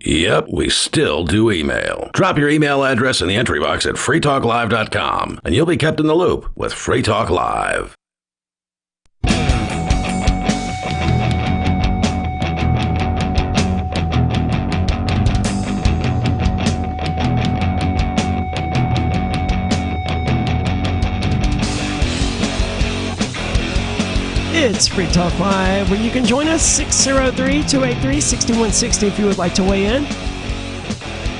Yep, we still do email. Drop your email address in the entry box at freetalklive.com, and you'll be kept in the loop with Free Talk Live. It's Free Talk Live, where you can join us, 603-283-6160 if you would like to weigh in.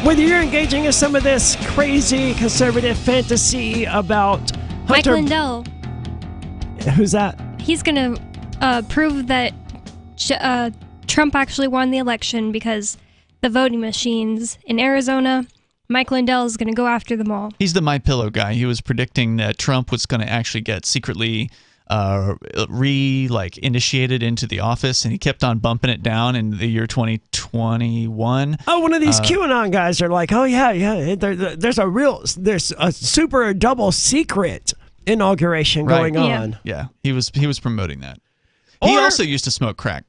Whether you're engaging in some of this crazy conservative fantasy about Mike Hunter... Lindell. Who's that? He's going to prove that Trump actually won the election because the voting machines in Arizona, Mike Lindell is going to go after them all. He's the MyPillow guy. He was predicting that Trump was going to actually get secretly initiated into the office, and he kept on bumping it down in the year 2021. Oh, one of these QAnon guys are like, oh yeah, there's a super double secret inauguration going on. Yeah, he was promoting that. He also used to smoke crack.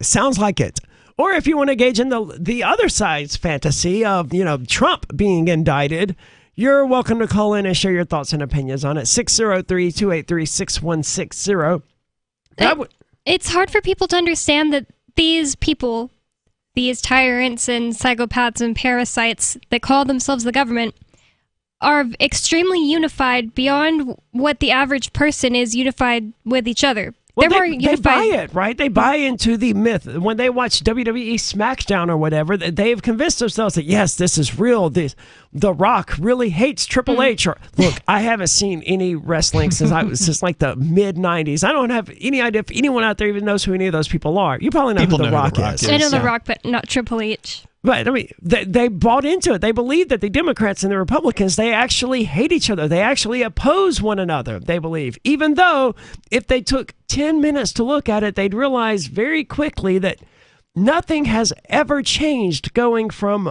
Sounds like it. Or if you want to engage in the other side's fantasy of, Trump being indicted, you're welcome to call in and share your thoughts and opinions on it. 603-283-6160. It's hard for people to understand that these people, these tyrants and psychopaths and parasites that call themselves the government, are extremely unified beyond what the average person is unified with each other. Well, they buy it, right? They buy into the myth. When they watch WWE SmackDown or whatever, they've convinced themselves that, yes, this is real. The Rock really hates Triple H. Or, look, I haven't seen any wrestling since like the mid-'90s. I don't have any idea if anyone out there even knows who any of those people are. You probably know who The Rock is. I know The Rock, but not Triple H. But, I mean, they bought into it. They believe that the Democrats and the Republicans, they actually hate each other. They actually oppose one another, they believe. Even though, if they took 10 minutes to look at it, they'd realize very quickly that nothing has ever changed going from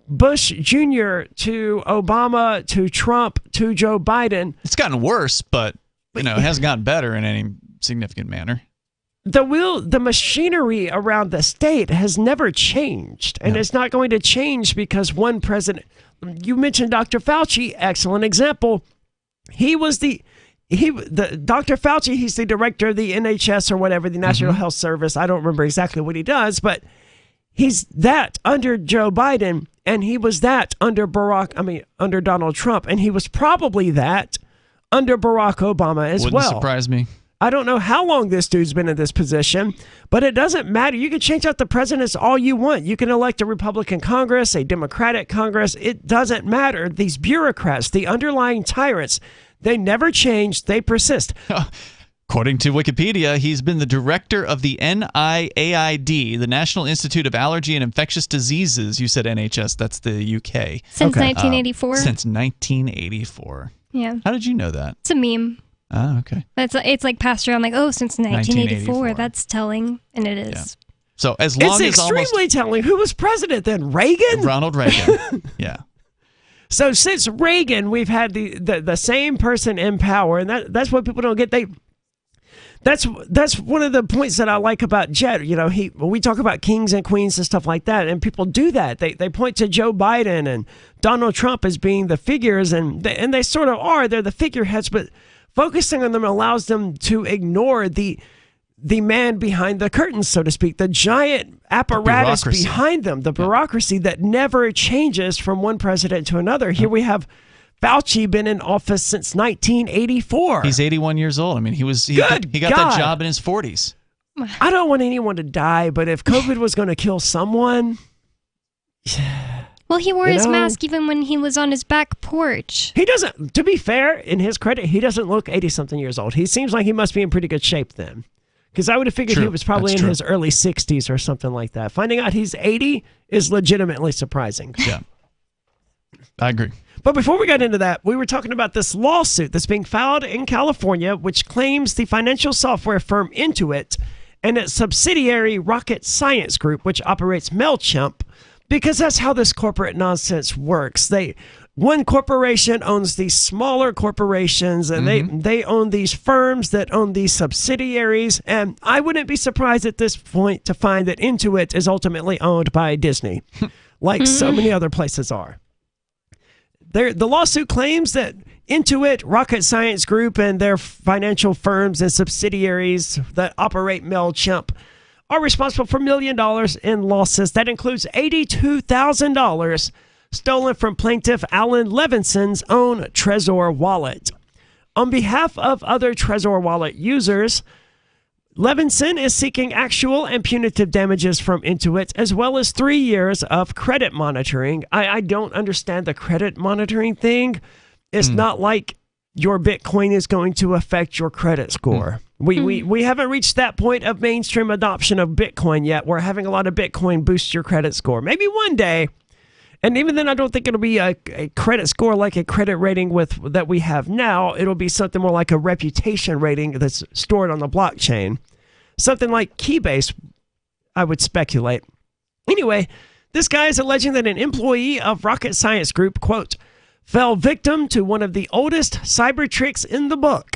Bush Jr. to Obama to Trump to Joe Biden. It's gotten worse, but, it hasn't gotten better in any significant manner. The machinery around the state has never changed, and it's not going to change because one president. You mentioned Dr. Fauci, excellent example. Dr. Fauci, he's the director of the NHS or whatever, the National Health Service. I don't remember exactly what he does, but he's that under Joe Biden, and he was that under under Donald Trump, and he was probably that under Barack Obama as well. Wouldn't surprise me. I don't know how long this dude's been in this position, but it doesn't matter. You can change out the presidents all you want. You can elect a Republican Congress, a Democratic Congress. It doesn't matter. These bureaucrats, the underlying tyrants, they never change. They persist. According to Wikipedia, he's been the director of the NIAID, the National Institute of Allergy and Infectious Diseases. You said NHS. That's the UK. Since 1984? Since 1984. Yeah. How did you know that? It's a meme. Oh, okay. It's like passed around like, since 1984. That's telling, and it is. Yeah. So as long it's extremely telling. Who was president then? Reagan? Ronald Reagan. Yeah. So since Reagan, we've had the same person in power, and that's what people don't get. That's one of the points that I like about Jet. When we talk about kings and queens and stuff like that, and people do that. They point to Joe Biden and Donald Trump as being the figures, and they sort of are. They're the figureheads, but focusing on them allows them to ignore the man behind the curtain, so to speak, the giant apparatus behind them, the bureaucracy that never changes from one president to another. Here we have Fauci been in office since 1984. He's 81 years old. I mean, he got that job in his 40s. I don't want anyone to die, but if COVID was going to kill someone... Well, he wore his mask even when he was on his back porch. He doesn't, to be fair, in his credit, he doesn't look 80-something years old. He seems like he must be in pretty good shape then. Because I would have figured he was probably in his early 60s or something like that. Finding out he's 80 is legitimately surprising. Yeah. I agree. But before we got into that, we were talking about this lawsuit that's being filed in California, which claims the financial software firm Intuit and its subsidiary Rocket Science Group, which operates MailChimp, because that's how this corporate nonsense works. One corporation owns these smaller corporations, and they own these firms that own these subsidiaries. And I wouldn't be surprised at this point to find that Intuit is ultimately owned by Disney, like so many other places are. The lawsuit claims that Intuit, Rocket Science Group, and their financial firms and subsidiaries that operate MailChimp are responsible for $1 million in losses. That includes $82,000 stolen from plaintiff Alan Levinson's own Trezor wallet. On behalf of other Trezor wallet users, Levinson is seeking actual and punitive damages from Intuit, as well as 3 years of credit monitoring. I don't understand the credit monitoring thing. It's not like your Bitcoin is going to affect your credit score. We haven't reached that point of mainstream adoption of Bitcoin yet, where having a lot of Bitcoin boosts your credit score. Maybe one day. And even then, I don't think it'll be a credit score like a credit rating that we have now. It'll be something more like a reputation rating that's stored on the blockchain. Something like Keybase, I would speculate. Anyway, this guy is alleging that an employee of Rocket Science Group, quote, fell victim to one of the oldest cyber tricks in the book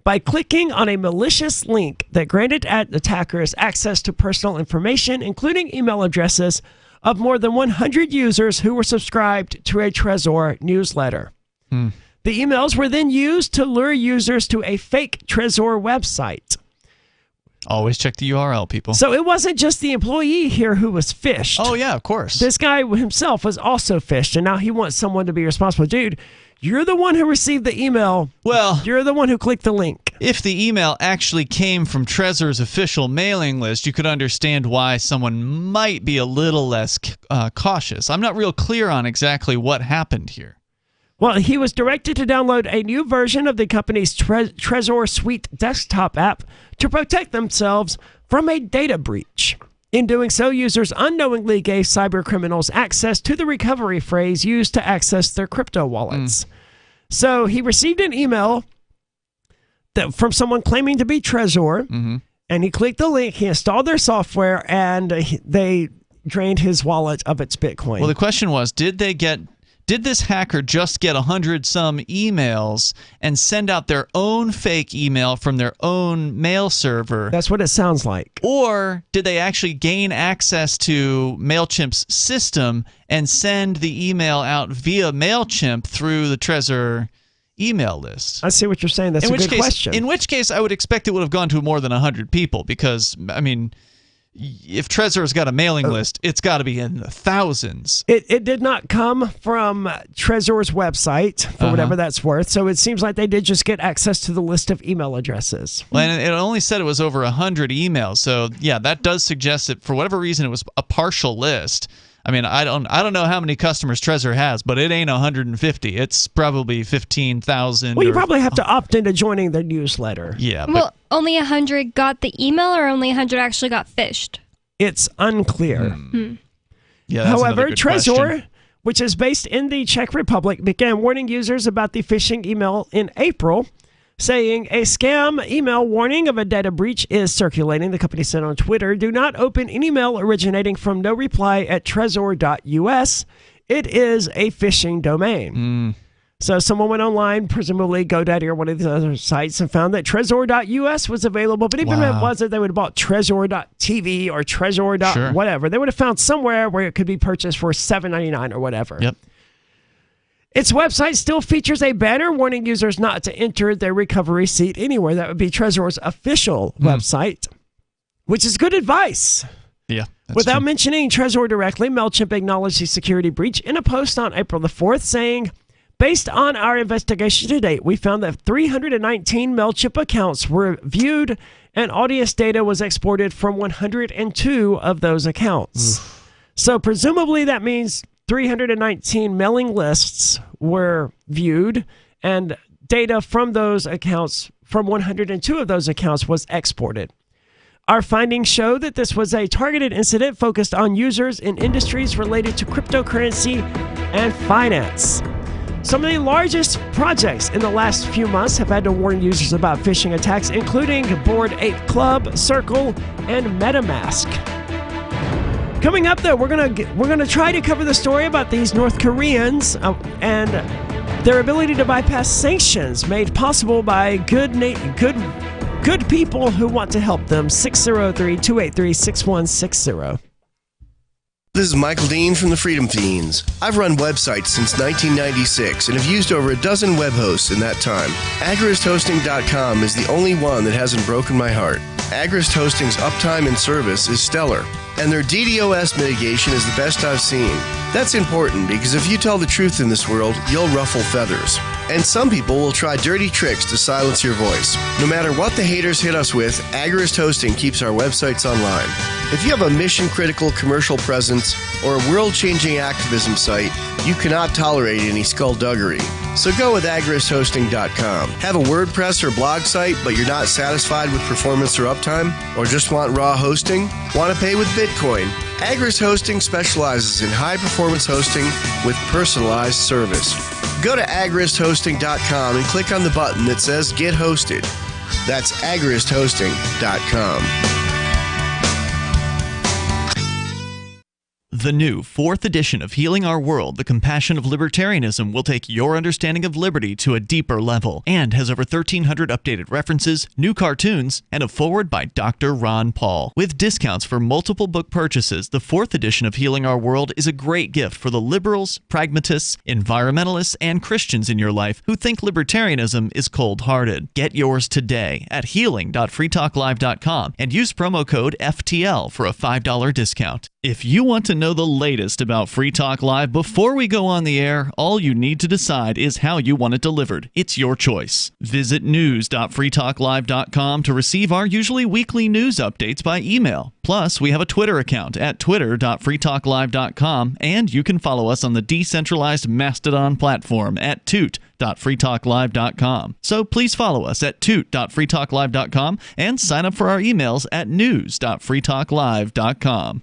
by clicking on a malicious link that granted attackers access to personal information, including email addresses, of more than 100 users who were subscribed to a Trezor newsletter. The emails were then used to lure users to a fake Trezor website. Always check the URL, people. So it wasn't just the employee here who was phished. Oh, yeah, of course. This guy himself was also phished, and now he wants someone to be responsible. Dude, you're the one who received the email. Well, you're the one who clicked the link. If the email actually came from Trezor's official mailing list, you could understand why someone might be a little less cautious. I'm not real clear on exactly what happened here. Well, he was directed to download a new version of the company's Trezor Suite desktop app to protect themselves from a data breach. In doing so, users unknowingly gave cyber criminals access to the recovery phrase used to access their crypto wallets. So he received an email from someone claiming to be Trezor, and he clicked the link, he installed their software, and they drained his wallet of its Bitcoin. Well, the question was, did this hacker just get 100-some emails and send out their own fake email from their own mail server? That's what it sounds like. Or did they actually gain access to MailChimp's system and send the email out via MailChimp through the Trezor email list? I see what you're saying. That's a good question. In which case, I would expect it would have gone to more than 100 people because, I mean, if Trezor's got a mailing list, it's got to be in the thousands. It did not come from Trezor's website, for whatever that's worth, so it seems like they did just get access to the list of email addresses. Well, and it only said it was over 100 emails, so yeah, that does suggest that for whatever reason it was a partial list. I mean, I don't know how many customers Trezor has, but it ain't 150. It's probably 15,000. Well, you probably have to opt into joining their newsletter. Yeah. Well, only 100 got the email, or only 100 actually got phished? It's unclear. Yeah. That's However, good Trezor, question. which is based in the Czech Republic, began warning users about the phishing email in April, saying a scam email warning of a data breach is circulating. The company said on Twitter, do not open an email originating from no reply at trezor.us. It is a phishing domain. So someone went online, presumably GoDaddy or one of the other sites, and found that trezor.us was available. But even if it wasn't, they would have bought trezor.tv or trezor. Whatever. They would have found somewhere where it could be purchased for $7.99 or whatever. Yep. Its website still features a banner warning users not to enter their recovery seat anywhere. That would be Trezor's official website, which is good advice. Yeah. Without mentioning Trezor directly, MailChimp acknowledged the security breach in a post on April the 4th, saying, based on our investigation to date, we found that 319 MailChimp accounts were viewed and audience data was exported from 102 of those accounts. So presumably that means 319 mailing lists were viewed, and data from those accounts, from 102 of those accounts, was exported. Our findings show that this was a targeted incident focused on users in industries related to cryptocurrency and finance. Some of the largest projects in the last few months have had to warn users about phishing attacks, including Bored Ape Club, Circle, and MetaMask. Coming up, though, we're gonna try to cover the story about these North Koreans and their ability to bypass sanctions made possible by good people who want to help them. 603-283-6160. This is Michael Dean from the Freedom Fiends. I've run websites since 1996 and have used over a dozen web hosts in that time. AgristHosting.com is the only one that hasn't broken my heart. Agrist Hosting's uptime and service is stellar, and their DDoS mitigation is the best I've seen. That's important because if you tell the truth in this world, you'll ruffle feathers. And some people will try dirty tricks to silence your voice. No matter what the haters hit us with, Agrist Hosting keeps our websites online. If you have a mission-critical commercial presence or a world-changing activism site, you cannot tolerate any skullduggery. So go with agristhosting.com. Have a WordPress or blog site, but you're not satisfied with performance or uptime? Or just want raw hosting? Want to pay with Bitcoin? Agrist Hosting specializes in high-performance hosting with personalized service. Go to agristhosting.com and click on the button that says Get Hosted. That's agristhosting.com. The new 4th edition of Healing Our World, The Compassion of Libertarianism will take your understanding of liberty to a deeper level and has over 1,300 updated references, new cartoons, and a foreword by Dr. Ron Paul. With discounts for multiple book purchases, the 4th edition of Healing Our World is a great gift for the liberals, pragmatists, environmentalists, and Christians in your life who think libertarianism is cold-hearted. Get yours today at healing.freetalklive.com and use promo code FTL for a $5 discount. If you want to know the latest about Free Talk Live before we go on the air, all you need to decide is how you want it delivered. It's your choice. Visit news.freetalklive.com to receive our usually weekly news updates by email. Plus, we have a Twitter account at twitter.freetalklive.com, and you can follow us on the decentralized Mastodon platform at toot.freetalklive.com. So please follow us at toot.freetalklive.com and sign up for our emails at news.freetalklive.com.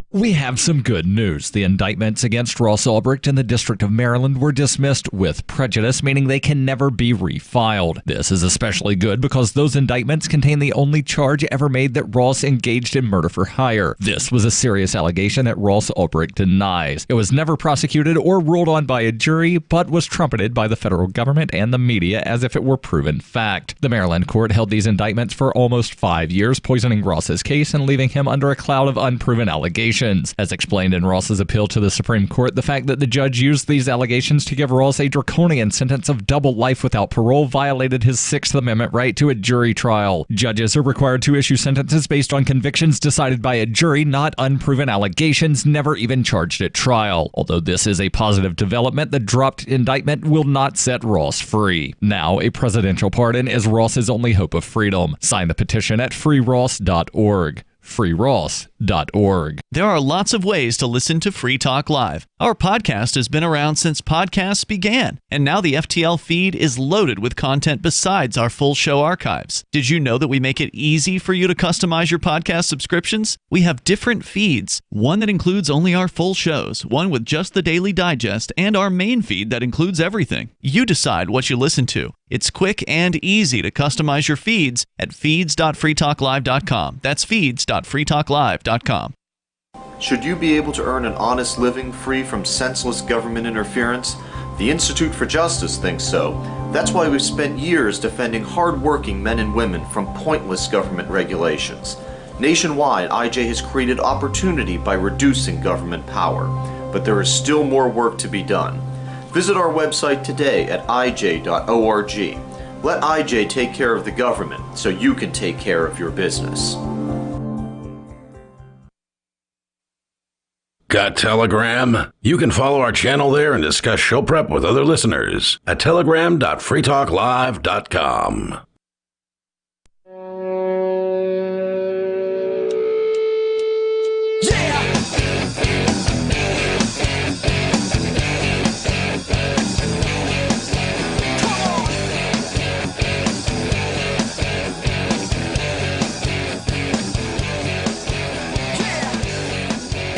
We have some good news. The indictments against Ross Ulbricht in the District of Maryland were dismissed with prejudice, meaning they can never be refiled. This is especially good because those indictments contain the only charge ever made that Ross engaged in murder for hire. This was a serious allegation that Ross Ulbricht denies. It was never prosecuted or ruled on by a jury, but was trumpeted by the federal government and the media as if it were proven fact. The Maryland court held these indictments for almost 5 years, poisoning Ross's case and leaving him under a cloud of unproven allegations. As explained in Ross's appeal to the Supreme Court, the fact that the judge used these allegations to give Ross a draconian sentence of double life without parole violated his Sixth Amendment right to a jury trial. Judges are required to issue sentences based on convictions decided by a jury, not unproven allegations never even charged at trial. Although this is a positive development, the dropped indictment will not set Ross free. Now, a presidential pardon is Ross's only hope of freedom. Sign the petition at freeross.org. freeross.org. There are lots of ways to listen to Free Talk Live. Our podcast has been around since podcasts began, and now the FTL feed is loaded with content besides our full show archives. Did you know that we make it easy for you to customize your podcast subscriptions? We have different feeds, one that includes only our full shows, one with just the Daily Digest, and our main feed that includes everything. You decide what you listen to. It's quick and easy to customize your feeds at feeds.freetalklive.com. That's feeds.freetalklive.com. Should you be able to earn an honest living free from senseless government interference? The Institute for Justice thinks so. That's why we've spent years defending hard-working men and women from pointless government regulations. Nationwide, IJ has created opportunity by reducing government power. But there is still more work to be done. Visit our website today at ij.org. Let IJ take care of the government so you can take care of your business. Got Telegram? You can follow our channel there and discuss show prep with other listeners at telegram.freetalklive.com.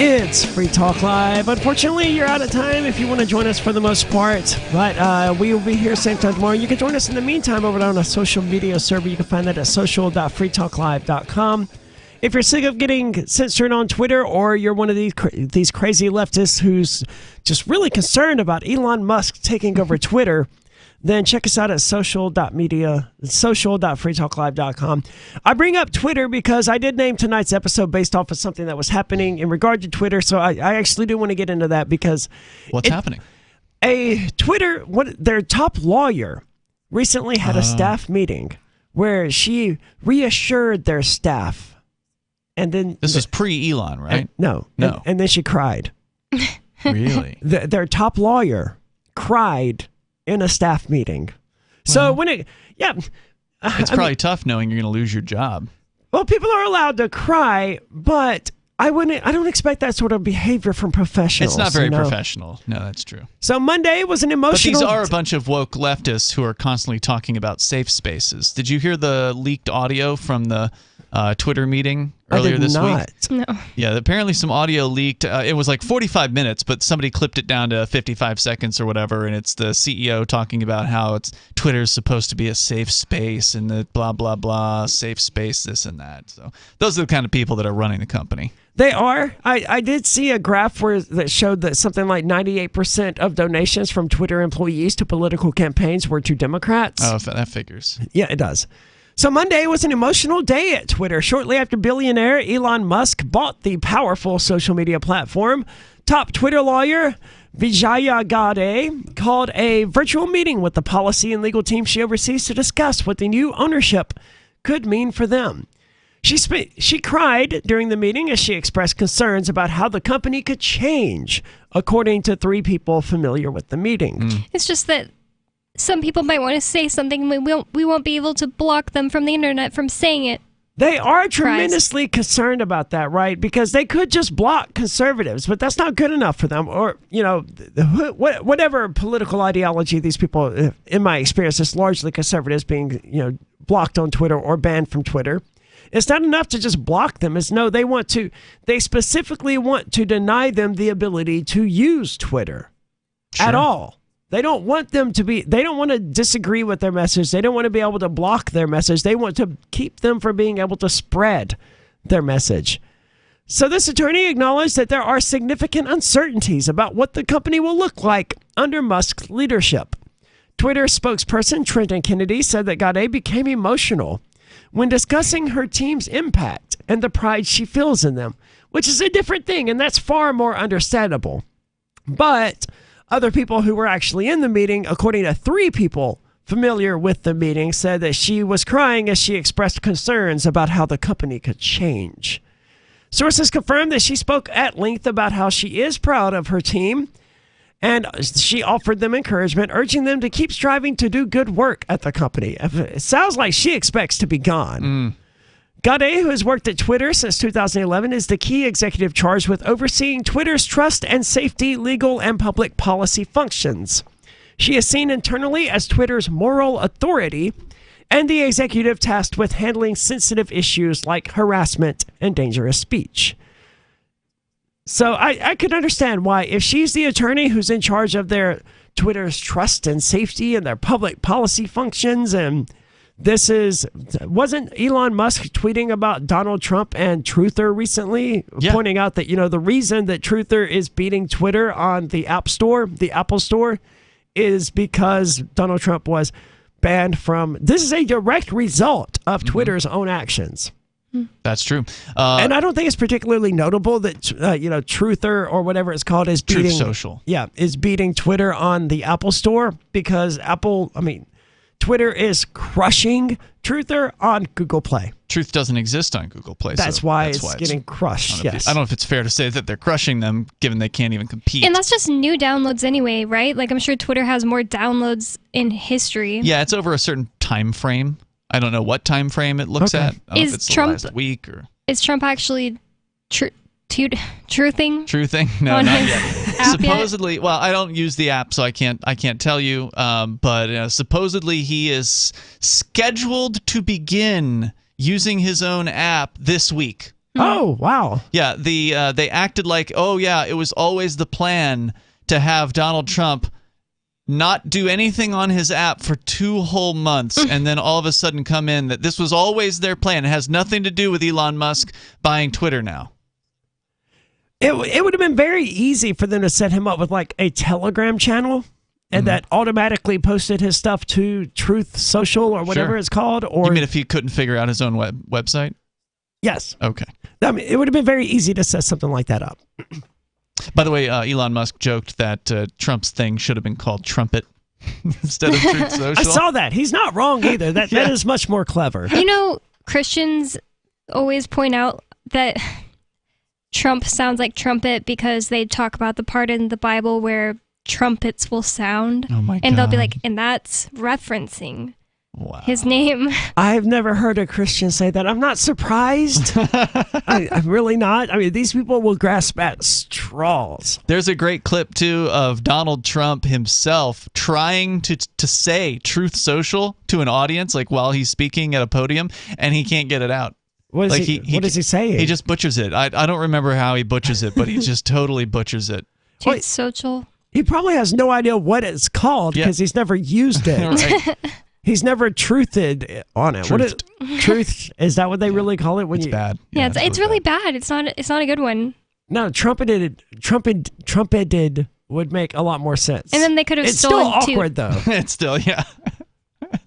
It's Free Talk Live. Unfortunately, you're out of time if you want to join us for the most part. But we will be here same time tomorrow. You can join us in the meantime over on a social media server. You can find that at social.freetalklive.com. If you're sick of getting censored on Twitter, or you're one of these crazy leftists who's just really concerned about Elon Musk taking over Twitter, then check us out at social.freetalklive.com. I bring up Twitter because I did name tonight's episode based off of something that was happening in regard to Twitter. So I actually do want to get into that because... What's happening? Their top lawyer recently had a staff meeting where she reassured their staff. And then this was pre-Elon, right? No. And then she cried. Really? Their top lawyer cried in a staff meeting. So it's probably tough knowing you're going to lose your job. Well, people are allowed to cry, but I don't expect that sort of behavior from professionals. It's not very professional. No, that's true. So Monday was an emotional... But these are a bunch of woke leftists who are constantly talking about safe spaces. Did you hear the leaked audio from the Twitter meeting earlier this week? No. Yeah, apparently some audio leaked. It was like 45 minutes, but somebody clipped it down to 55 seconds or whatever, and it's the CEO talking about how Twitter's supposed to be a safe space and the blah, blah, blah, safe space, this and that. So those are the kind of people that are running the company. They are. I did see a graph that showed that something like 98% of donations from Twitter employees to political campaigns were to Democrats. Oh, that figures. Yeah, it does. So Monday was an emotional day at Twitter. Shortly after billionaire Elon Musk bought the powerful social media platform, top Twitter lawyer Vijaya Gadde called a virtual meeting with the policy and legal team she oversees to discuss what the new ownership could mean for them. She cried during the meeting as she expressed concerns about how the company could change, according to 3 people familiar with the meeting. It's just that some people might want to say something, and we won't be able to block them from the internet from saying it. They are tremendously concerned about that, right? Because they could just block conservatives, but that's not good enough for them. Or, whatever political ideology these people, in my experience, is largely conservatives being, blocked on Twitter or banned from Twitter. It's not enough to just block them. They specifically want to deny them the ability to use Twitter at all. They don't want they don't want to disagree with their message. They don't want to be able to block their message. They want to keep them from being able to spread their message. So this attorney acknowledged that there are significant uncertainties about what the company will look like under Musk's leadership. Twitter spokesperson Trenton Kennedy said that Gadde became emotional when discussing her team's impact and the pride she feels in them, which is a different thing, and that's far more understandable. But other people who were actually in the meeting, according to 3 people familiar with the meeting, said that she was crying as she expressed concerns about how the company could change. Sources confirmed that she spoke at length about how she is proud of her team, and she offered them encouragement, urging them to keep striving to do good work at the company. It sounds like she expects to be gone. Gadde, who has worked at Twitter since 2011, is the key executive charged with overseeing Twitter's trust and safety, legal, and public policy functions. She is seen internally as Twitter's moral authority and the executive tasked with handling sensitive issues like harassment and dangerous speech. So I could understand why, if she's the attorney who's in charge of their Twitter's trust and safety and their public policy functions, and wasn't Elon Musk tweeting about Donald Trump and Truther recently, pointing out that, the reason that Truther is beating Twitter on the Apple Store, is because Donald Trump was banned from. This is a direct result of Twitter's own actions. That's true. And I don't think it's particularly notable that, Truther or whatever it's called is beating. Truth Social. Yeah, is beating Twitter on the Apple Store because Twitter is crushing Truther on Google Play. Truth doesn't exist on Google Play. That's why it's getting crushed. I don't know if it's fair to say that they're crushing them, given they can't even compete. And that's just new downloads anyway, right? Like, I'm sure Twitter has more downloads in history. Yeah, it's over a certain time frame. I don't know what time frame it looks at. I don't know if it's Trump, the last week or... Is Trump actually truthing? Truthing? No, not yet. Supposedly, well, I don't use the app, so I can't tell you. But supposedly he is scheduled to begin using his own app this week. Oh, wow. Yeah, they acted like, it was always the plan to have Donald Trump not do anything on his app for 2 whole months, and then all of a sudden come in that this was always their plan. It has nothing to do with Elon Musk buying Twitter now. It would have been very easy for them to set him up with like a Telegram channel and that automatically posted his stuff to Truth Social or whatever it's called. Or you mean if he couldn't figure out his own website? Yes. Okay. It would have been very easy to set something like that up. By the way, Elon Musk joked that Trump's thing should have been called Trumpet. instead of Truth Social. I saw that. He's not wrong either. That is much more clever. You know, Christians always point out that Trump sounds like trumpet because they talk about the part in the Bible where trumpets will sound. Oh my God. And they'll be like, and that's referencing his name. I've never heard a Christian say that. I'm not surprised. I'm really not. I mean, these people will grasp at straws. There's a great clip, too, of Donald Trump himself trying to say Truth Social to an audience, like while he's speaking at a podium, and he can't get it out. What is what is he saying? He just butchers it. I don't remember how he butchers it, but he just totally butchers it. Truth Social. He probably has no idea what it's called because he's never used it. Right. He's never truthed on it. What is truth? Is that what they really call it? When It's bad. Yeah, it's really bad. It's not a good one. No, trumpeted would make a lot more sense. And then they could have stolen It's still awkward though. It's still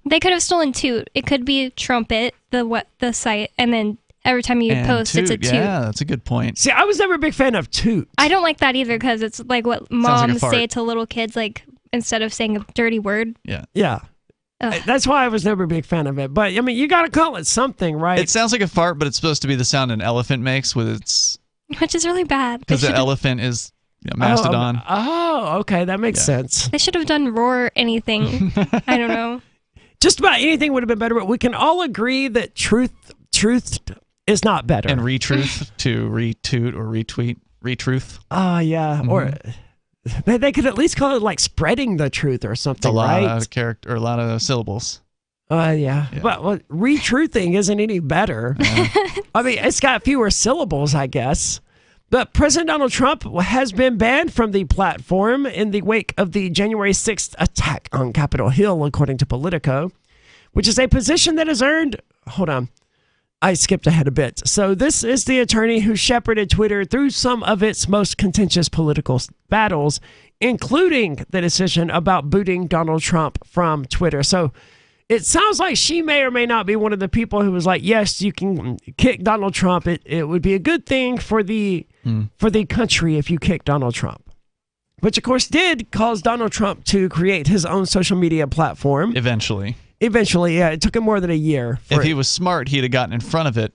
They could have stolen toot. It could be trumpet, the site, and then every time you post, it's a toot. Yeah, that's a good point. See, I was never a big fan of toot. I don't like that either because it's like what moms say to little kids, like instead of saying a dirty word. Yeah. That's why I was never a big fan of it. But I mean, you got to call it something, right? It sounds like a fart, but it's supposed to be the sound an elephant makes with its. Which is really bad. Because the elephant is mastodon. Oh, okay, that makes sense. They should have done roar anything. I don't know. Just about anything would have been better, but we can all agree that truth is not better. And retruth to retoot or retweet. Retruth. Yeah. Mm-hmm. Or they could at least call it like spreading the truth or something, a lot right? of character, or a lot of syllables. Yeah. Well, retruthing isn't any better. I mean, it's got fewer syllables, I guess. But President Donald Trump has been banned from the platform in the wake of the January 6th attack on Capitol Hill, according to Politico, which is a position that has earned... Hold on. I skipped ahead a bit. So this is the attorney who shepherded Twitter through some of its most contentious political battles, including the decision about booting Donald Trump from Twitter. So it sounds like she may or may not be one of the people who was like, yes, you can kick Donald Trump. It would be a good thing for the country if you kick Donald Trump. Which, of course, did cause Donald Trump to create his own social media platform. Eventually, yeah. It took him more than a year. If he was smart, he'd have gotten in front of it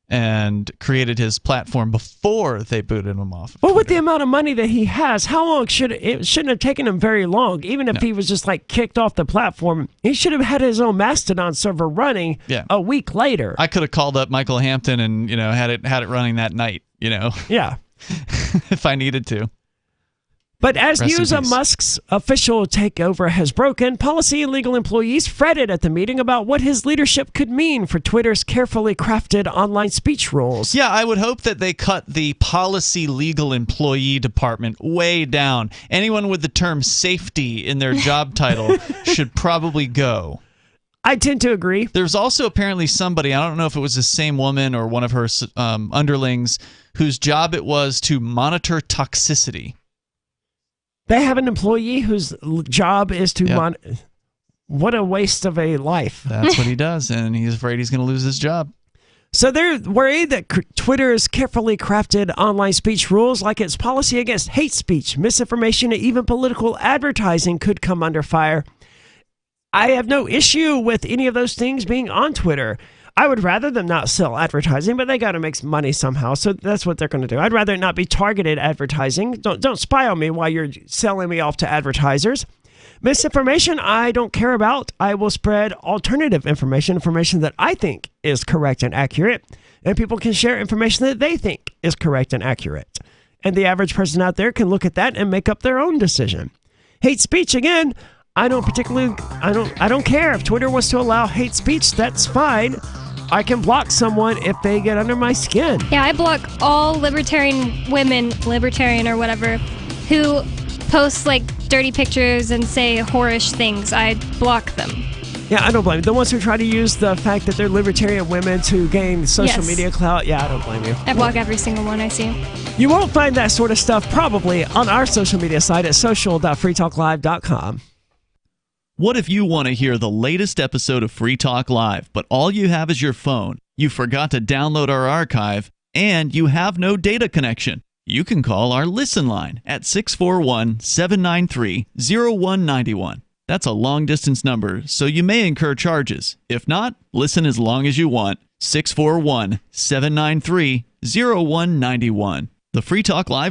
and created his platform before they booted him off. Well, with the amount of money that he has, how long it shouldn't have taken him very long. Even if he was just like kicked off the platform, he should have had his own Mastodon server running a week later. I could have called up Michael Hampton and had it running that night. Yeah, if I needed to. But as news of Musk's official takeover has broken, policy and legal employees fretted at the meeting about what his leadership could mean for Twitter's carefully crafted online speech rules. Yeah, I would hope that they cut the policy legal employee department way down. Anyone with the term safety in their job title should probably go. I tend to agree. There's also apparently somebody, I don't know if it was the same woman or one of her underlings, whose job it was to monitor toxicity. They have an employee whose job is to What a waste of a life. That's what he does, and he's afraid he's going to lose his job. So they're worried that Twitter's carefully crafted online speech rules, like its policy against hate speech, misinformation, and even political advertising, could come under fire. I have no issue with any of those things being on Twitter. I would rather them not sell advertising, but they got to make some money somehow, so that's what they're going to do. I'd rather it not be targeted advertising. Don't spy on me while you're selling me off to advertisers. Misinformation, I don't care about. I will spread alternative information that I think is correct and accurate, and people can share information that they think is correct and accurate. And the average person out there can look at that and make up their own decision. Hate speech, again, I don't care. If Twitter wants to allow hate speech, that's fine. I can block someone if they get under my skin. Yeah, I block all libertarian women, libertarian or whatever, who post like dirty pictures and say whorish things. I block them. Yeah, I don't blame you. The ones who try to use the fact that they're libertarian women to gain social media clout, I don't blame you. I block every single one I see. You won't find that sort of stuff probably on our social media site at social.freetalklive.com. What if you want to hear the latest episode of Free Talk Live, but all you have is your phone, you forgot to download our archive, and you have no data connection? You can call our Listen line at 641-793-0191. That's a long-distance number, so you may incur charges. If not, listen as long as you want. 641-793-0191. The Free Talk Live